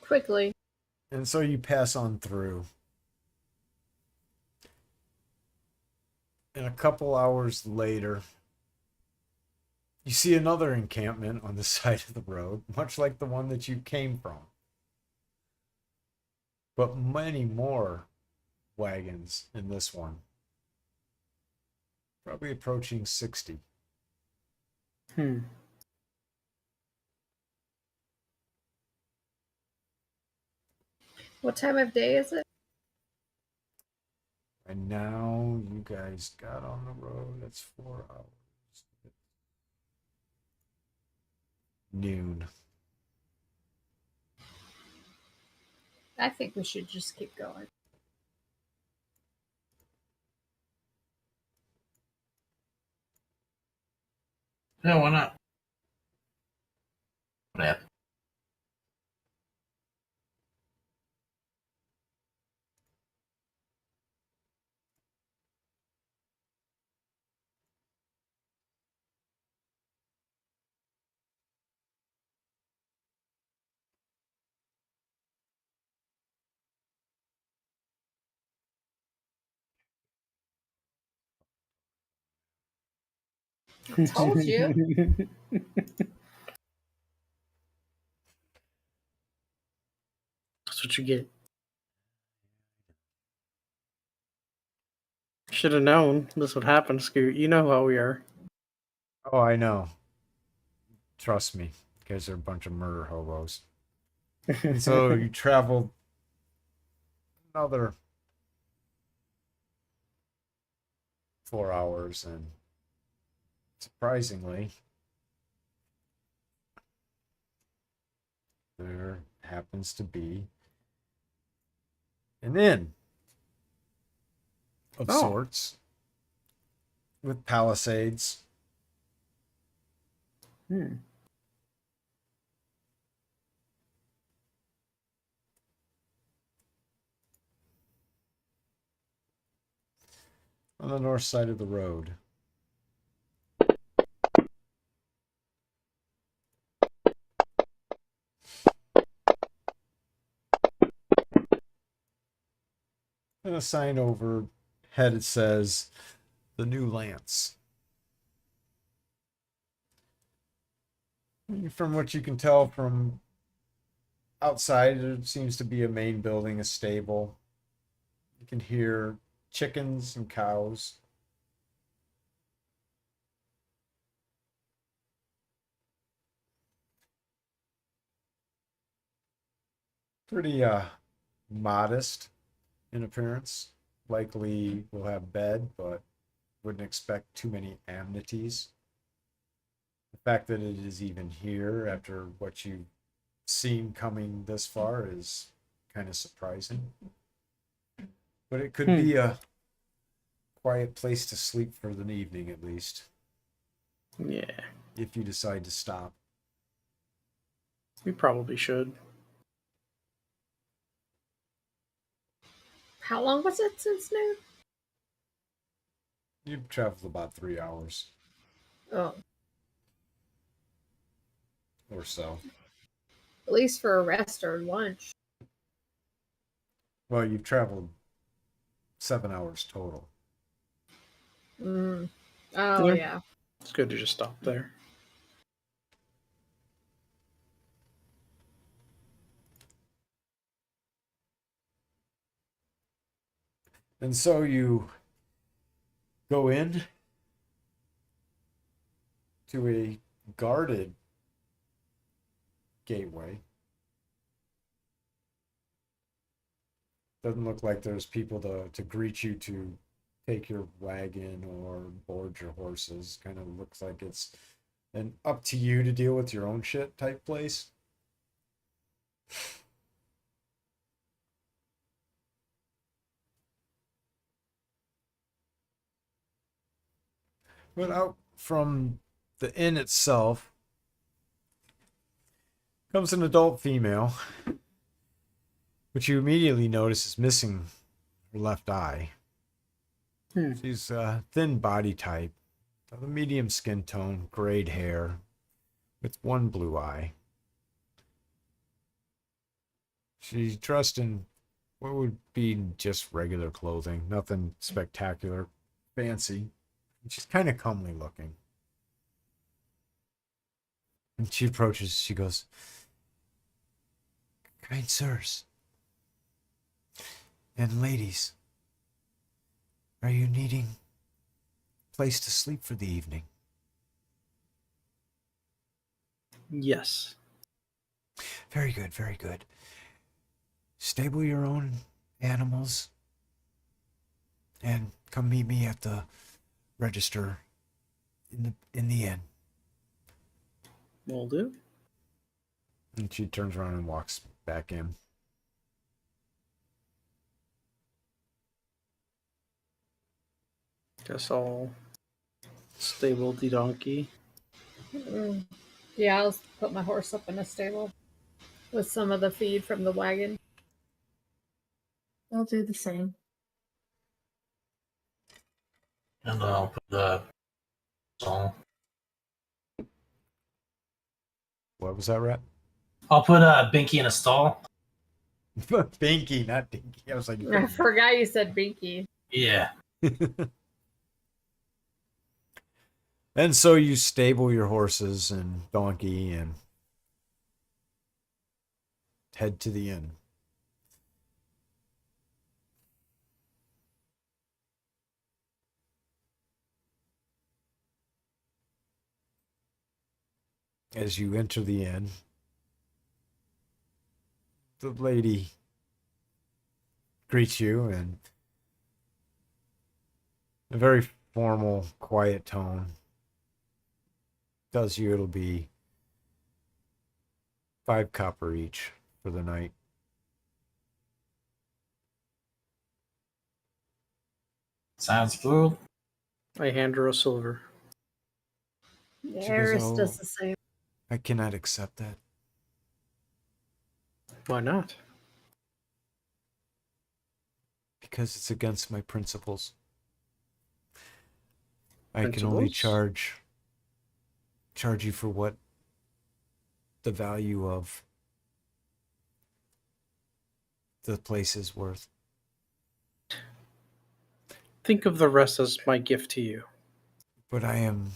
Quickly. And so you pass on through. And a couple hours later, you see another encampment on the side of the road, much like the one that you came from. But many more wagons in this one. Probably approaching 60. What time of day is it? And now you guys got on the road. That's 4 hours. Noon. I think we should just keep going. Yeah, why not? Yeah. Told you. That's what you get. Should have known this would happen, Scoot. You know how we are. Oh, I know. Trust me, you guys are a bunch of murder hobos. And so you traveled another 4 hours, and surprisingly, there happens to be an inn of Oh. sorts with palisades. Hmm. On the north side of the road. And a sign overhead it says the New Lance. From what you can tell from outside, it seems to be a main building, a stable. You can hear chickens and cows. Pretty modest in appearance. Likely will have bed, but wouldn't expect too many amenities. The fact that it is even here after what you've seen coming this far is kind of surprising. But it could be a quiet place to sleep for the evening at least, Yeah, if you decide to stop. we probably should. How long was it since noon? You've traveled about 3 hours Oh, or so. at least for a rest or lunch. Well, you've traveled 7 hours total. Mm. Oh, Yeah. yeah. It's good to just stop there. And so you go in to a guarded gateway. Doesn't look like there's people to greet you to take your wagon or board your horses. Kind of looks like it's an up to you to deal with your own shit type place. But out from the inn itself comes an adult female, which you immediately notice is missing her left eye. She's a thin body type, of a medium skin tone, grayed hair, with one blue eye. She's dressed in what would be just regular clothing, nothing spectacular, fancy. She's kind of comely looking. And she approaches, she goes, "Kind sirs and ladies, are you needing a place to sleep for the evening?" Yes. Very good, very good. Stable your own animals and come meet me at the register in the inn. Will do. And she turns around and walks back in. Guess I'll stable the donkey. Mm. Yeah, I'll put my horse up in a stable with some of the feed from the wagon. I'll do the same. And I'll put the song. What was that, Rat? I'll put Binky in a stall. Binky, not Dinky. I was like, I forgot you said Binky. Yeah. and so you stable your horses and donkey and head to the inn. As you enter the inn, the lady greets you in a very formal, quiet tone. Tells you it'll be 5 copper each for the night. Sounds good. I hand her a silver. goes, Eris "Oh." does the same. I cannot accept that Why not? because it's against my principles. I can only Principles? charge you for what the value of the place is worth. Think of the rest as my gift to you. But I am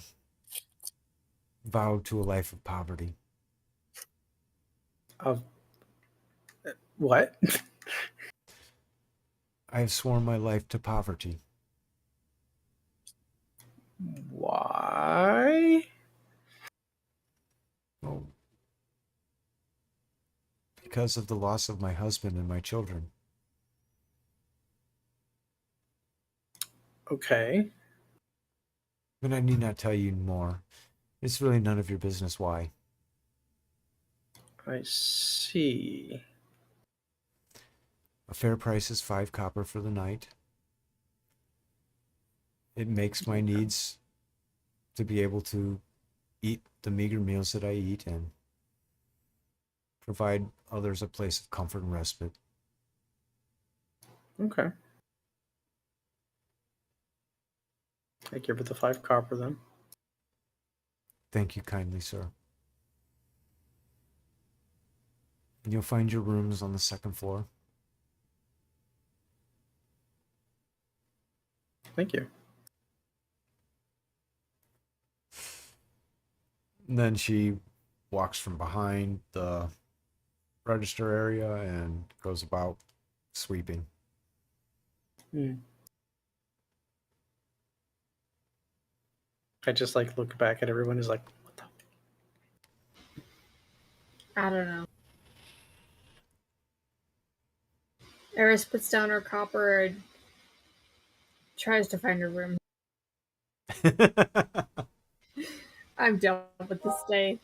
vowed to a life of poverty. Of what? I have sworn my life to poverty. Why? Well, because of the loss of my husband and my children. Okay. But I need not tell you more. It's really none of your business why. I see. A fair price is 5 copper for the night. It makes my needs to be able to eat the meager meals that I eat and provide others a place of comfort and respite. Okay. I give her the 5 copper then. Thank you kindly, sir. And you'll find your rooms on the 2nd floor. Thank you. And then she walks from behind the register area and goes about sweeping. I just like look back at everyone who's like, what the? I don't know. Eris puts down her copper and tries to find her room. I'm done with this day.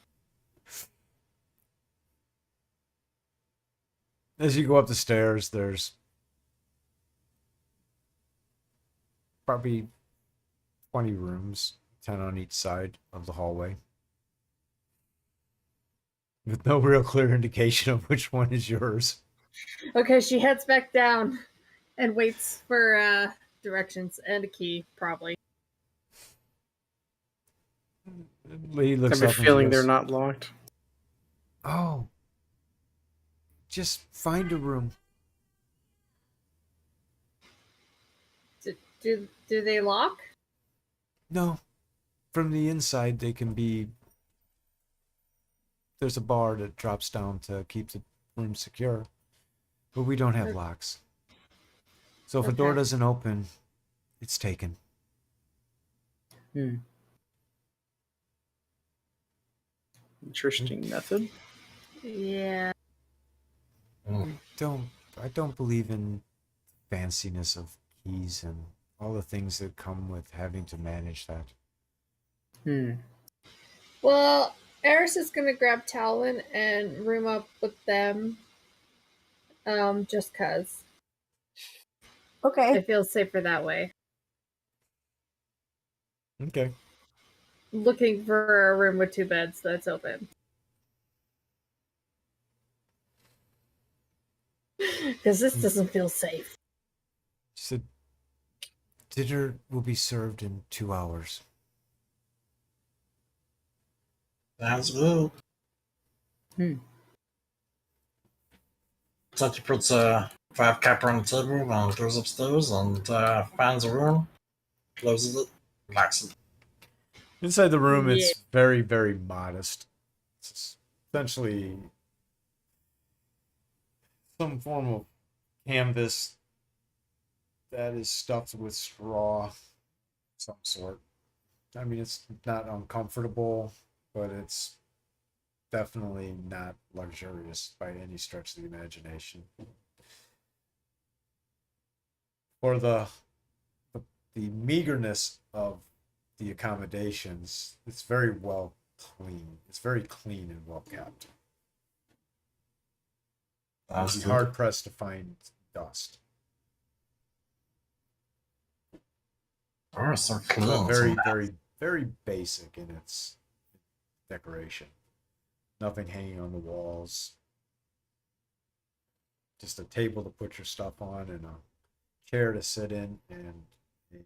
As you go up the stairs, there's probably 20 rooms, 10 on each side of the hallway, with no real clear indication of which one is yours. Okay, she heads back down and waits for directions and a key, probably. Lee I looks have a up and she feeling they're goes, not locked. "Oh, just find a room." Do they lock? No, from the inside they can be. There's a bar that drops down to keep the room secure, but we don't have locks. So if a door Okay. doesn't open, it's taken. Interesting method. Yeah. I don't believe in fanciness of keys and all the things that come with having to manage that. Well, Eris is gonna grab Talon and room up with them. Just cause Okay. it feels safer that way. Okay. looking for a room with 2 beds that's open. Because this doesn't feel safe. She said, dinner will be served in 2 hours. Sounds good. Hmm. So he puts a 5 capper on the table and goes upstairs and finds a room, closes it, locks it. Inside the room, Yeah. it's very, very modest. It's essentially some form of canvas that is stuffed with straw of some sort. I mean, it's not uncomfortable, but it's definitely not luxurious by any stretch of the imagination. For the meagerness of the accommodations, it's very well clean. It's very clean and well kept. I'd Sounds be good. hard pressed to find dust. Oh, so clean. But very, So very, very basic in its decoration. Nothing hanging on the walls. Just a table to put your stuff on and a chair to sit in and a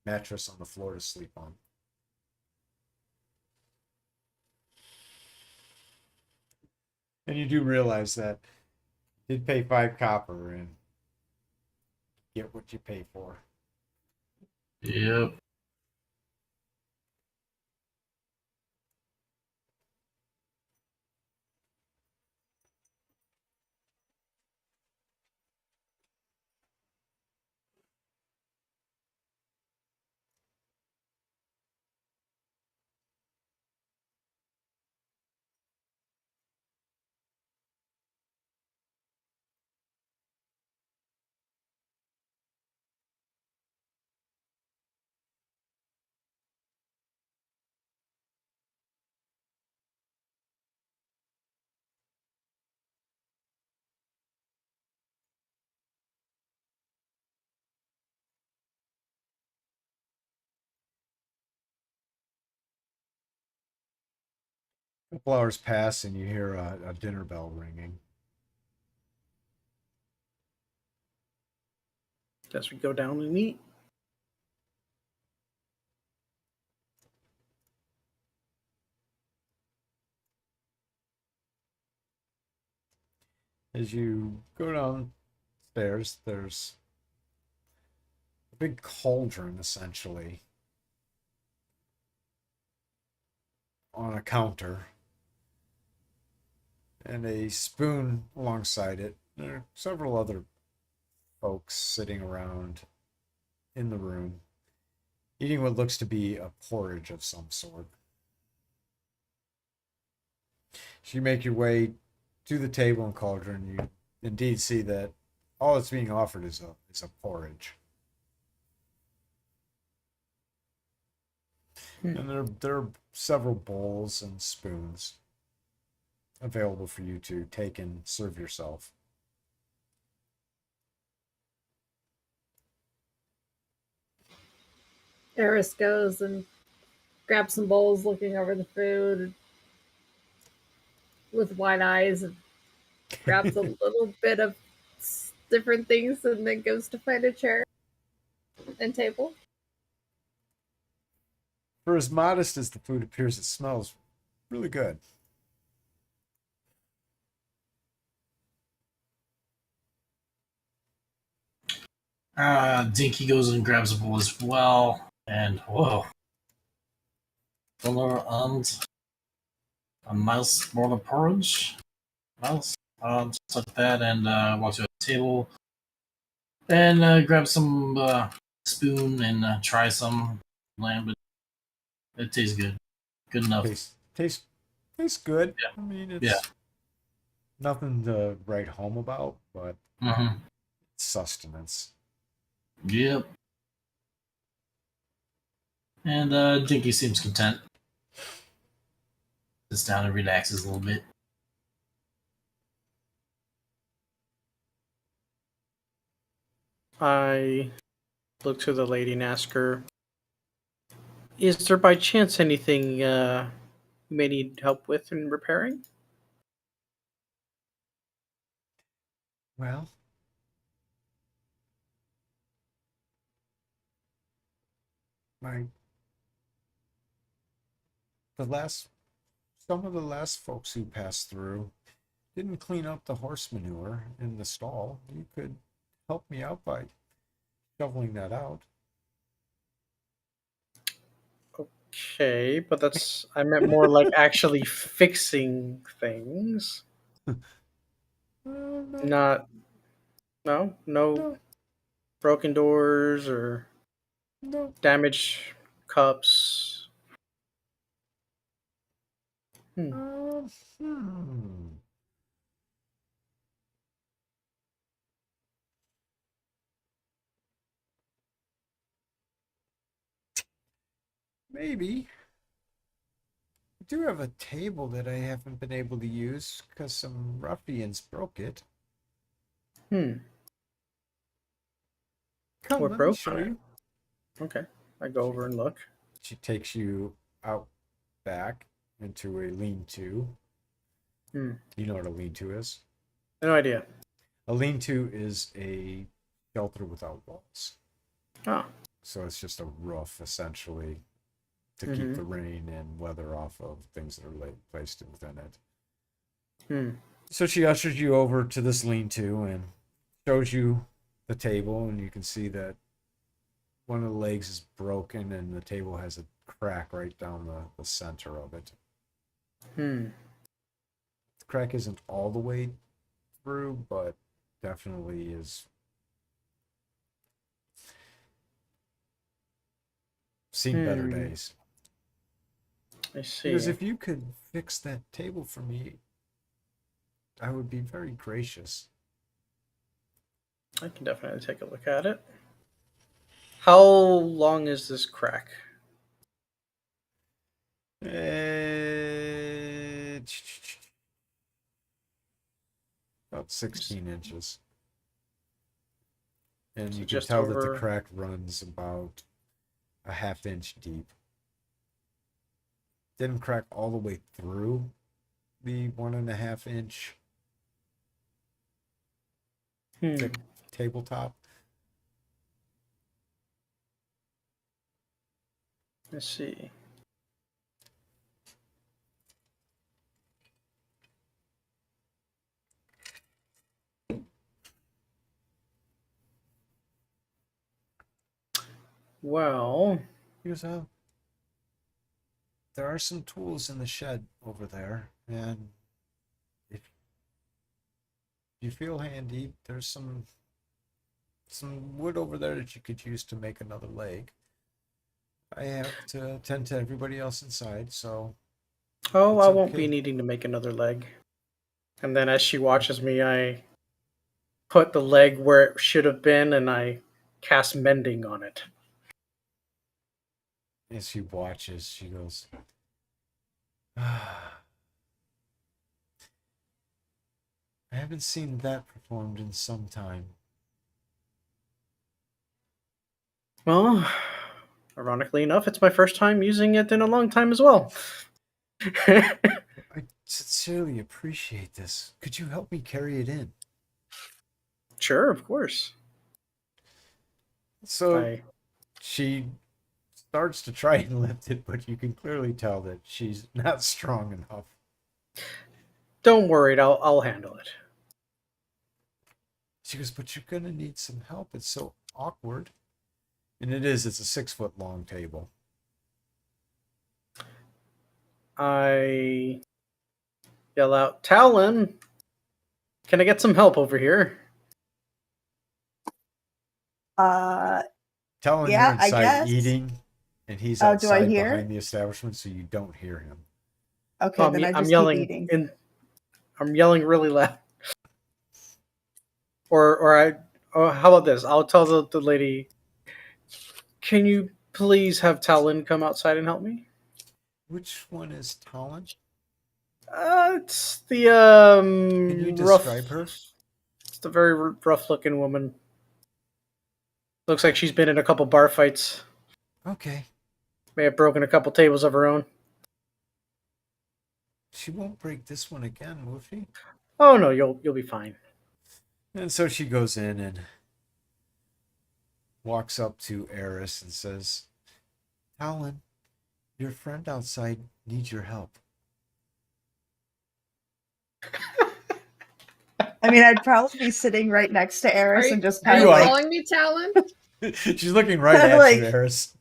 mattress on the floor to sleep on. And you do realize that you did pay 5 copper and get what you pay for. Yep. A couple hours pass and you hear a dinner bell ringing. Guess we go down and eat. As you go downstairs, there's a big cauldron essentially on a counter and a spoon alongside it. There are several other folks sitting around in the room eating what looks to be a porridge of some sort. As you make your way to the table and cauldron, you indeed see that all that's being offered is a porridge. And there are several bowls and spoons available for you to take and serve yourself. Eris goes and grabs some bowls, looking over the food with wide eyes, and grabs a little bit of different things, and then goes to find a chair and table. For as modest as the food appears, it smells really good. Dinky goes and grabs a bowl as well, and whoa, filler and a nice bowl of porridge. Nice. Just like that, and walks to the table and grab some spoon and try some lamb. But it tastes good. Good enough. Tastes good. Yeah. I mean, Yeah. it's nothing to write home about, but Mm-hmm. it's sustenance. Yep. And Dinky seems content. Sits down and relaxes a little bit. I look to the lady and ask her, Is there by chance anything you may need help with in repairing? Well, my the last some of the last folks who passed through didn't clean up the horse manure in the stall. You could help me out by shoveling that out. Okay, but that's I meant more like actually fixing things. No, Not no no, broken doors or no. damaged cups. Hmm. Um, hmm. Maybe. I do have a table that I haven't been able to use because some ruffians broke it. Hmm. Come, What let me broke show on it? you. Okay. I go over and look. She takes you out back into a lean-to. Hmm. You know what a lean-to is? No idea. A lean-to is a shelter without walls. Oh. So it's just a roof, essentially, to keep Mm-hmm. the rain and weather off of things that are placed within it. Hmm. So she ushers you over to this lean-to and shows you the table, and you can see that one of the legs is broken and the table has a crack right down the center of it. Hmm. The crack isn't all the way through, but definitely is seen better Hmm. days. I Because see. if you could fix that table for me, I would be very gracious. I can definitely take a look at it. How long is this crack? About 16 inches. And So you can just tell that the over. crack runs about a half inch deep. Didn't crack all the way through the 1.5 inch Hmm. thick tabletop. Let's see. Well, He goes, oh, there are some tools in the shed over there, and if you feel handy, there's some wood over there that you could use to make another leg. I have to attend to everybody else inside, so oh, it's I won't be okay. needing to make another leg. And then as she watches me, I put the leg where it should have been and I cast mending on it. As she watches, she goes, ah, I haven't seen that performed in some time. Well, ironically enough, it's my first time using it in a long time as well. I sincerely appreciate this. Could you help me carry it in? Sure, of course. So I she starts to try and lift it, but you can clearly tell that she's not strong enough. don't worry, I'll handle it. She goes, but you're gonna need some help. It's so awkward. And it is, it's a 6 foot long table. I yell out, Talon, can I get some help over here? Uh, Talon, Yeah, you're I inside guess. eating, and he's Oh, do I outside hear? behind the establishment, so you don't hear him. okay, then I I'm just keep yelling eating. I'm yelling really loud. Or how about this? I'll tell the lady, can you please have Talon come outside and help me? Which one is Talon? It's the Can you rough. describe her? It's the very rough looking woman. Looks like she's been in a couple bar fights. Okay. May have broken a couple tables of her own. She won't break this one again, will she? Oh no, you'll be fine. And so she goes in and walks up to Eris and says, Talon, your friend outside needs your help. I mean, I'd probably be sitting right next to Eris and just Are kind you of like, calling me Talon? She's looking right at Like- you, Eris.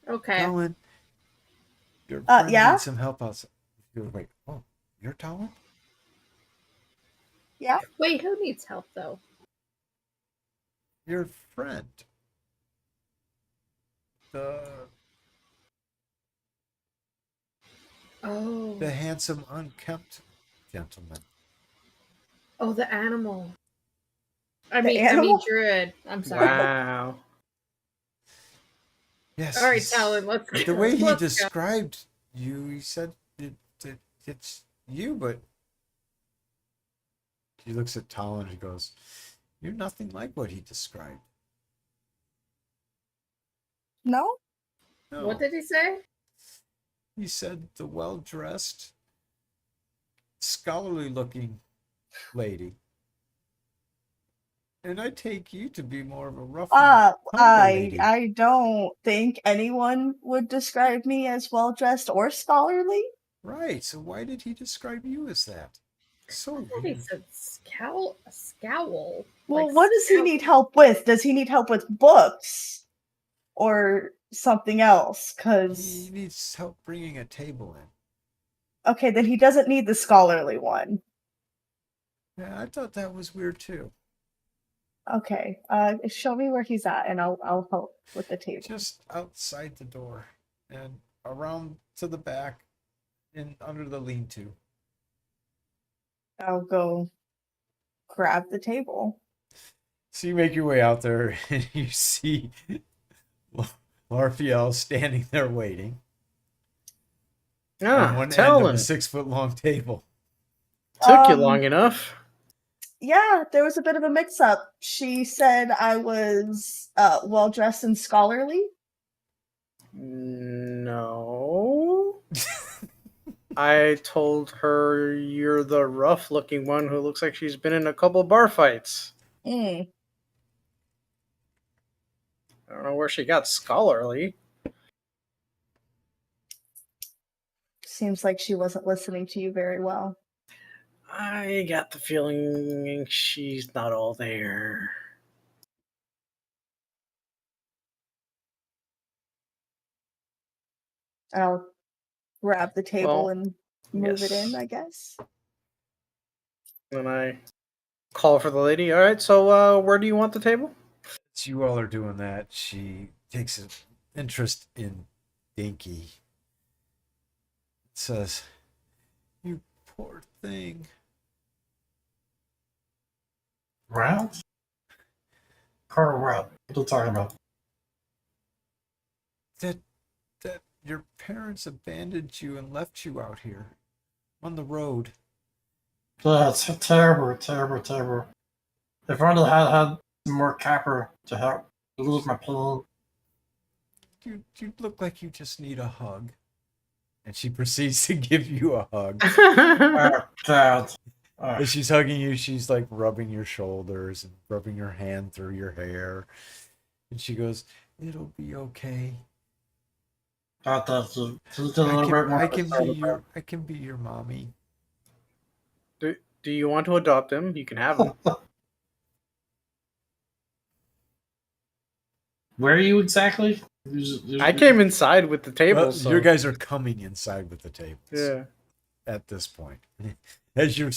Okay. Talon, your friend yeah? needs some help outside. You go, wait, oh, you're Talon? yeah. Wait, who needs help though? Your friend. The Oh. handsome, unkempt gentleman. Oh, the animal. I The mean animal? druid. I'm sorry. Wow. Yes. All right, he's- Talon, let's go. The way he Let's go. described you, he said it's you, but he looks at Talon and goes, "You're nothing like what he described." No? No. What did he say? He said the well-dressed, scholarly-looking lady. And I take you to be more of a rough and humble lady. I don't think anyone would describe me as well dressed or scholarly. Right, so why did he describe you as that? So I thought he weird. said scowl. Well, Like what does he scowl. need help with? Does he need help with books or something else? He Because needs help bringing a table in. okay, then he doesn't need the scholarly one. Yeah, I thought that was weird too. Okay, show me where he's at, and I'll help with the table. Just outside the door and around to the back and under the lean-to. I'll go grab the table. So you make your way out there and you see Larfiel standing there waiting on one end of Talon. a 6-foot-long table. Took you Um, long enough. Yeah, there was a bit of a mix-up. She said I was well dressed and scholarly. No. I told her you're the rough looking one who looks like she's been in a couple bar fights. Mm. I don't know where she got scholarly. Seems like she wasn't listening to you very well. I got the feeling she's not all there. I'll grab the table Well, and move it yes. in, I guess. Then I call for the lady. All right, so where do you want the table? As you all are doing that, she takes an interest in Dinky. Says, "You poor thing. Round? Carter Round. What are you talking about? That your parents abandoned you and left you out here on the road. That's terrible, terrible, terrible. If I only had some more copper to help lose my pain. You look like you just need a hug." And she proceeds to give you a hug. Oh, God. As she's hugging you, she's like rubbing your shoulders and rubbing your hand through your hair. And she goes, "It'll be okay. That's just a little bit more. I can be your mommy." do you want to adopt him? You can have him. Where are you exactly? I came inside with the table. Well, So. your guys are coming inside with the tables. Yeah. At this point. As you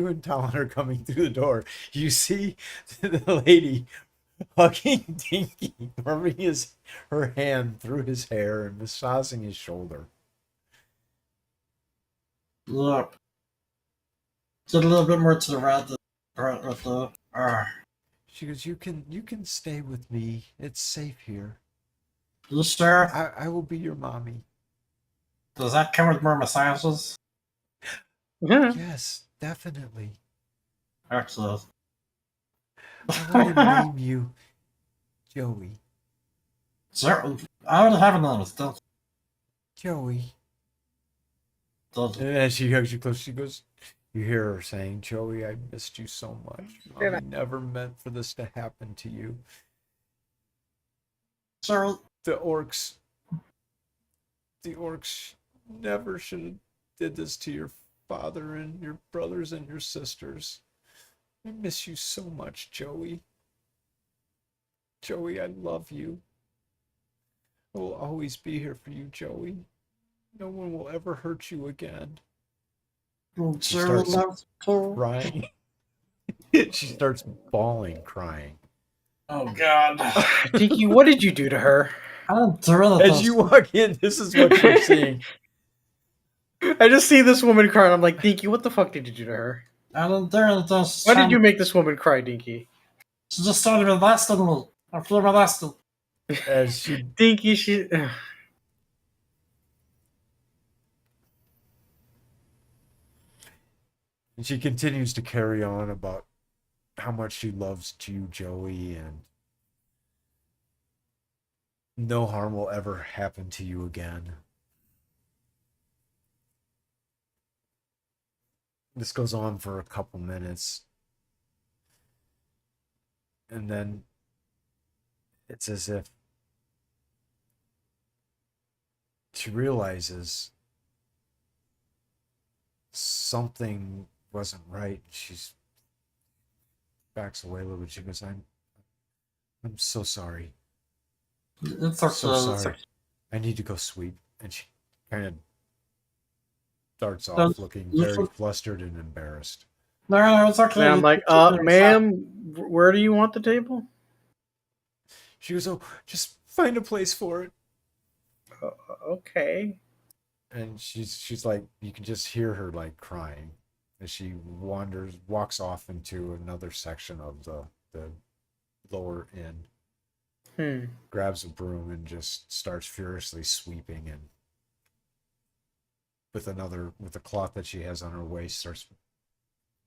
and Talon are coming through the door, you see the lady hugging Dinky, rubbing her hand through his hair and massaging his shoulder. Look. Just a little bit more to the right. She goes, you can stay with me. It's safe here. Sir, I will be your mommy." does that come with more massages? "Yes, definitely. Excellent. I want to name you Joey." Sir, I would have another. Don't. Joey. Does And as she hugs you close, she goes, you hear her saying, Joey, I missed you so much. Mommy never meant for this to happen to you. Cheryl, The orcs never should have did this to your father and your brothers and your sisters. I miss you so much, Joey. Joey, I love you. I will always be here for you, Joey. No one will ever hurt you again. She Cheryl starts loves Carol. crying. She starts bawling, crying. Oh God. Dinky, what did you do to her? I didn't do anything. As you walk in, this is what you're seeing. I just see this woman crying. I'm like, Dinky, what the fuck did you do to her? I didn't do anything. She's Why did trying- you make this woman cry, Dinky? She just started molesting me. I feel molested. As she Dinky, she. And she continues to carry on about how much she loves you, Joey, and no harm will ever happen to you again. This goes on for a couple minutes. And then it's as if she realizes something wasn't right. She's backs away a little bit. She goes, I'm so sorry. It's So okay. sorry. I need to go sweep. And she kind of starts No, off looking you very should- flustered and embarrassed. No, it's okay. And I'm like, You- ma'am, where do you want the table? She goes, oh, just find a place for it. Okay. And she's like, you can just hear her like crying as she walks off into another section of the lower inn, grabs a broom and just starts furiously sweeping, and with a cloth that she has on her waist, starts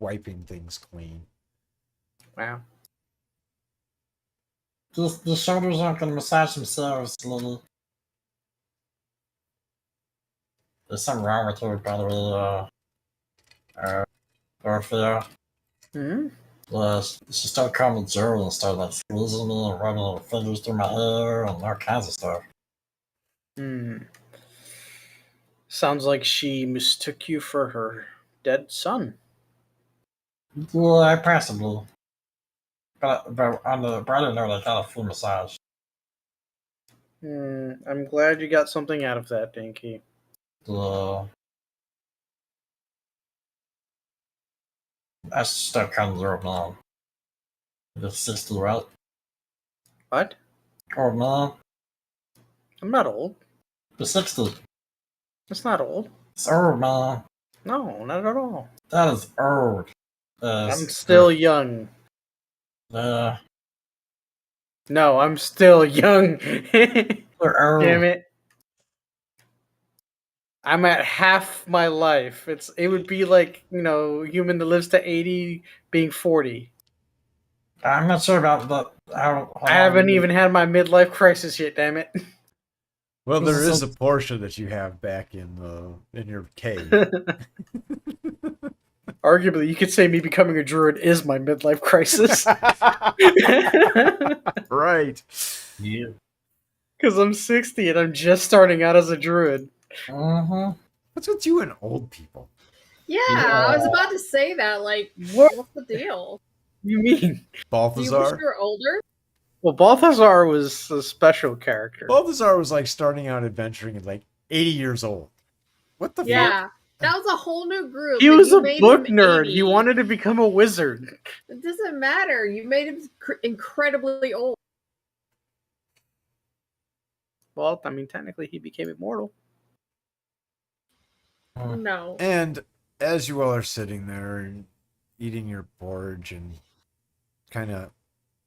wiping things clean. Wow. The shoulders aren't going to massage themselves, Lily. There's something wrong with her, by the way. Orphea. Hmm. She started calling me Gerald and started like squeezing me and running her fingers through my hair and all kinds of stuff. Sounds like she mistook you for her dead son. Well, I possibly. But on the brighter note, I got a full massage. I'm glad you got something out of that, Dinky. I start counting her up now. The 60, right? What? Oh, man. I'm not old. The 60. It's not old. It's old, man. No, not at all. That is old. I'm still young. They're No, I'm still young. old. Damn it. I'm at half my life. It would be like, human that lives to 80 being 40. I'm not sure about that. How I haven't even had my midlife crisis yet, damn it. Well, This there is is so- a portion that you have back in your cave. Arguably, you could say me becoming a druid is my midlife crisis. Right. Yeah. Because I'm 60 and I'm just starting out as a druid. Mm-hmm. What's with you and old people? Yeah, I was about to say that. Like, What? what's the deal? You mean? Do you wish Balthazar? you were older? Well, Balthazar was a special character. Balthazar was like starting out adventuring at like 80 years old. What the fuck? Yeah, that was a whole new group. He and was you a made book him nerd. 80. He wanted to become a wizard. It doesn't matter. You made him incredibly old. Well, I mean, technically, he became immortal. No. And as you all are sitting there and eating your porridge and kind of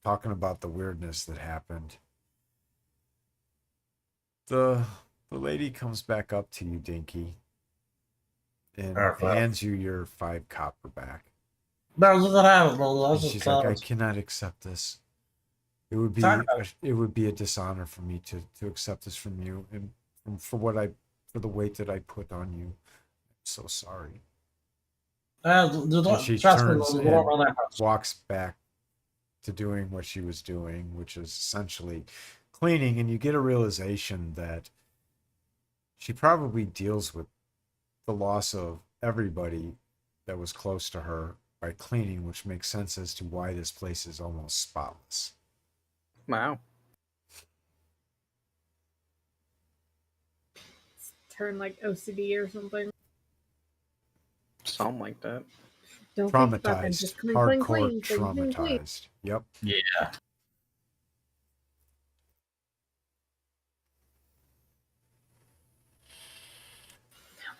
talking about the weirdness that happened, the lady comes back up to you, Dinky, and hands you your 5 copper back. No, you can have it, Lily. I And was just she's like, I telling cannot accept this. It would be Sorry. a dishonor for me to accept this from you, and for what I for the weight that I put on you. I'm so sorry. And she trust me, turns we and don't run that much. walks back to doing what she was doing, which is essentially cleaning, and you get a realization that she probably deals with the loss of everybody that was close to her by cleaning, which makes sense as to why this place is almost spotless. Wow. Turn like OCD or something. Something like that. Don't think about them. Traumatized, Just clean, hardcore clean, clean, clean, clean. traumatized. Yep. Yeah.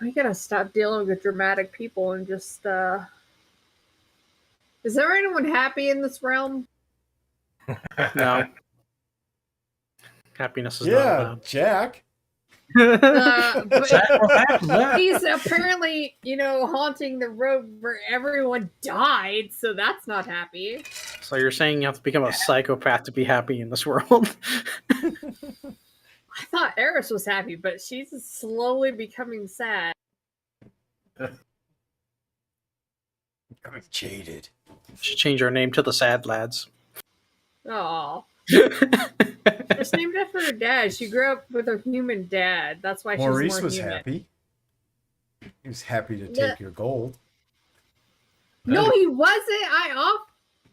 We gotta stop dealing with dramatic people and just Is there anyone happy in this realm? No. Happiness is not Yeah, allowed. Jack. But Jack, what happened there? he's apparently, haunting the road where everyone died, so that's not happy. So you're saying you have to become a psychopath to be happy in this world? I thought Eris was happy, but she's slowly becoming sad. I'm jaded. Should change our name to the Sad Lads. Oh, it's named after her dad. She grew up with her human dad. That's why Maurice she's more was human. happy. He was happy to Yeah. take your gold. No, he wasn't.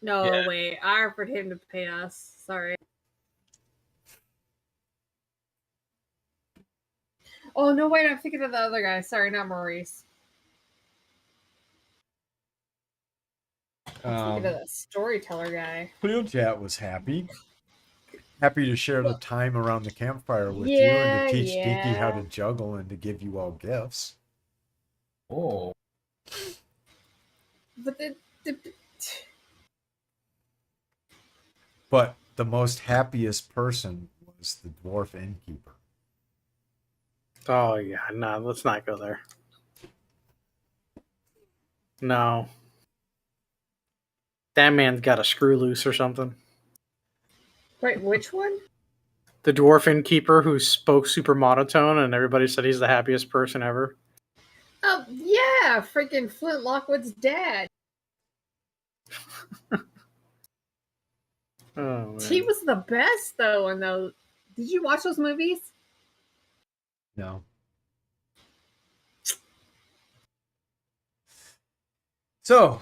No, Yeah. wait. I offered him to pay us. Sorry. Oh no, wait. I'm thinking of the other guy. Sorry, not Maurice. I'm thinking of the storyteller guy. Cleojat was happy. Happy to share the time around the campfire with you Yeah, and to teach Dinky how to yeah. juggle and to give you all gifts. Oh. But But the most happiest person was the dwarf innkeeper. Oh, yeah. No, let's not go there. No. That man's got a screw loose or something. wait, which one? The dwarf innkeeper who spoke super monotone and everybody said he's the happiest person ever. Oh yeah, freaking Flint Lockwood's dad. Oh, man. He was the best though. In those, did you watch those movies? No. So,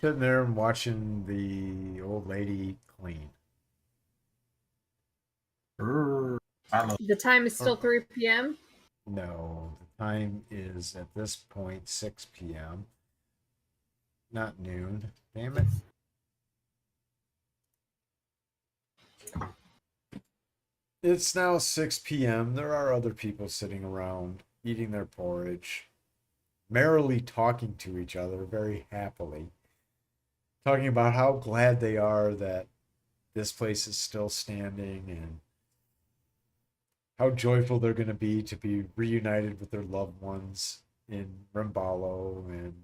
sitting there and watching the old lady clean. The time is still 3 p.m. No, the time is at this point 6 p.m. Not noon. Damn it. It's now 6 p.m. There are other people sitting around eating their porridge, merrily talking to each other very happily, talking about how glad they are that this place is still standing and how joyful they're going to be reunited with their loved ones in Rembalo and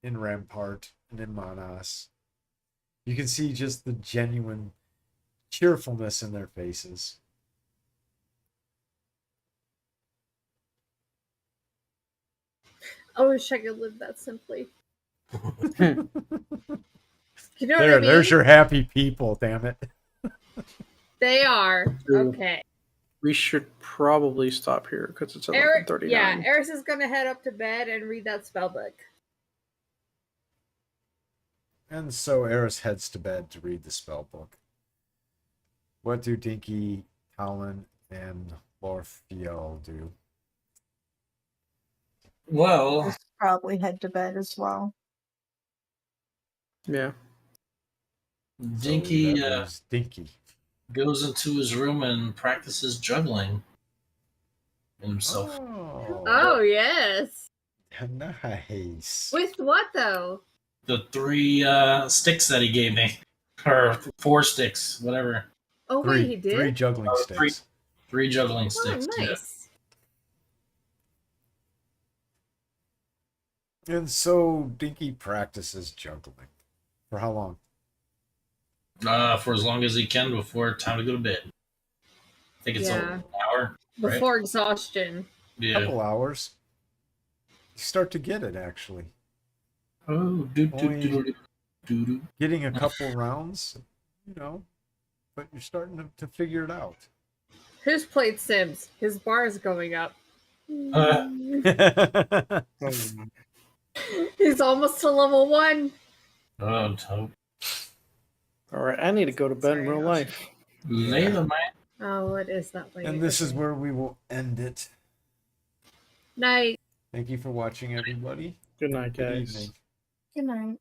in Rampart and in Manas. You can see just the genuine cheerfulness in their faces. I wish I could live that simply. Hmm. You know what I mean? There's your happy people, damn it. They are True. okay. We should probably stop here because it's 11:39. Yeah, Eris is gonna head up to bed and read that spell book. And so Eris heads to bed to read the spell book. What do Dinky, Talon, and Lorfiel do? Well, Probably head to bed as well. Yeah. Dinky So that leaves Dinky. goes into his room and practices juggling himself. Oh yes. Nice. With what though? The 3 sticks that he gave me, or 4 sticks, whatever. Oh wait, he did. Three juggling Oh, sticks. 3 juggling Oh, sticks. nice. And so Dinky practices juggling. For how long? Yeah. For as long as he can before time to go to bed. I think it's Yeah. an hour. before exhaustion. Yeah. Couple hours. You start to get it actually. Oh, do. Getting a couple rounds, you know, but you're starting to figure it out. Who's played Sims? His bar is going up. He's almost to level 1. Oh, no. All right, I need to go to bed in real life. Later, man. Oh, it is that late. And this is Okay. where we will end it. Night. Thank you for watching, everybody. Good night, Good guys. evening. Good night.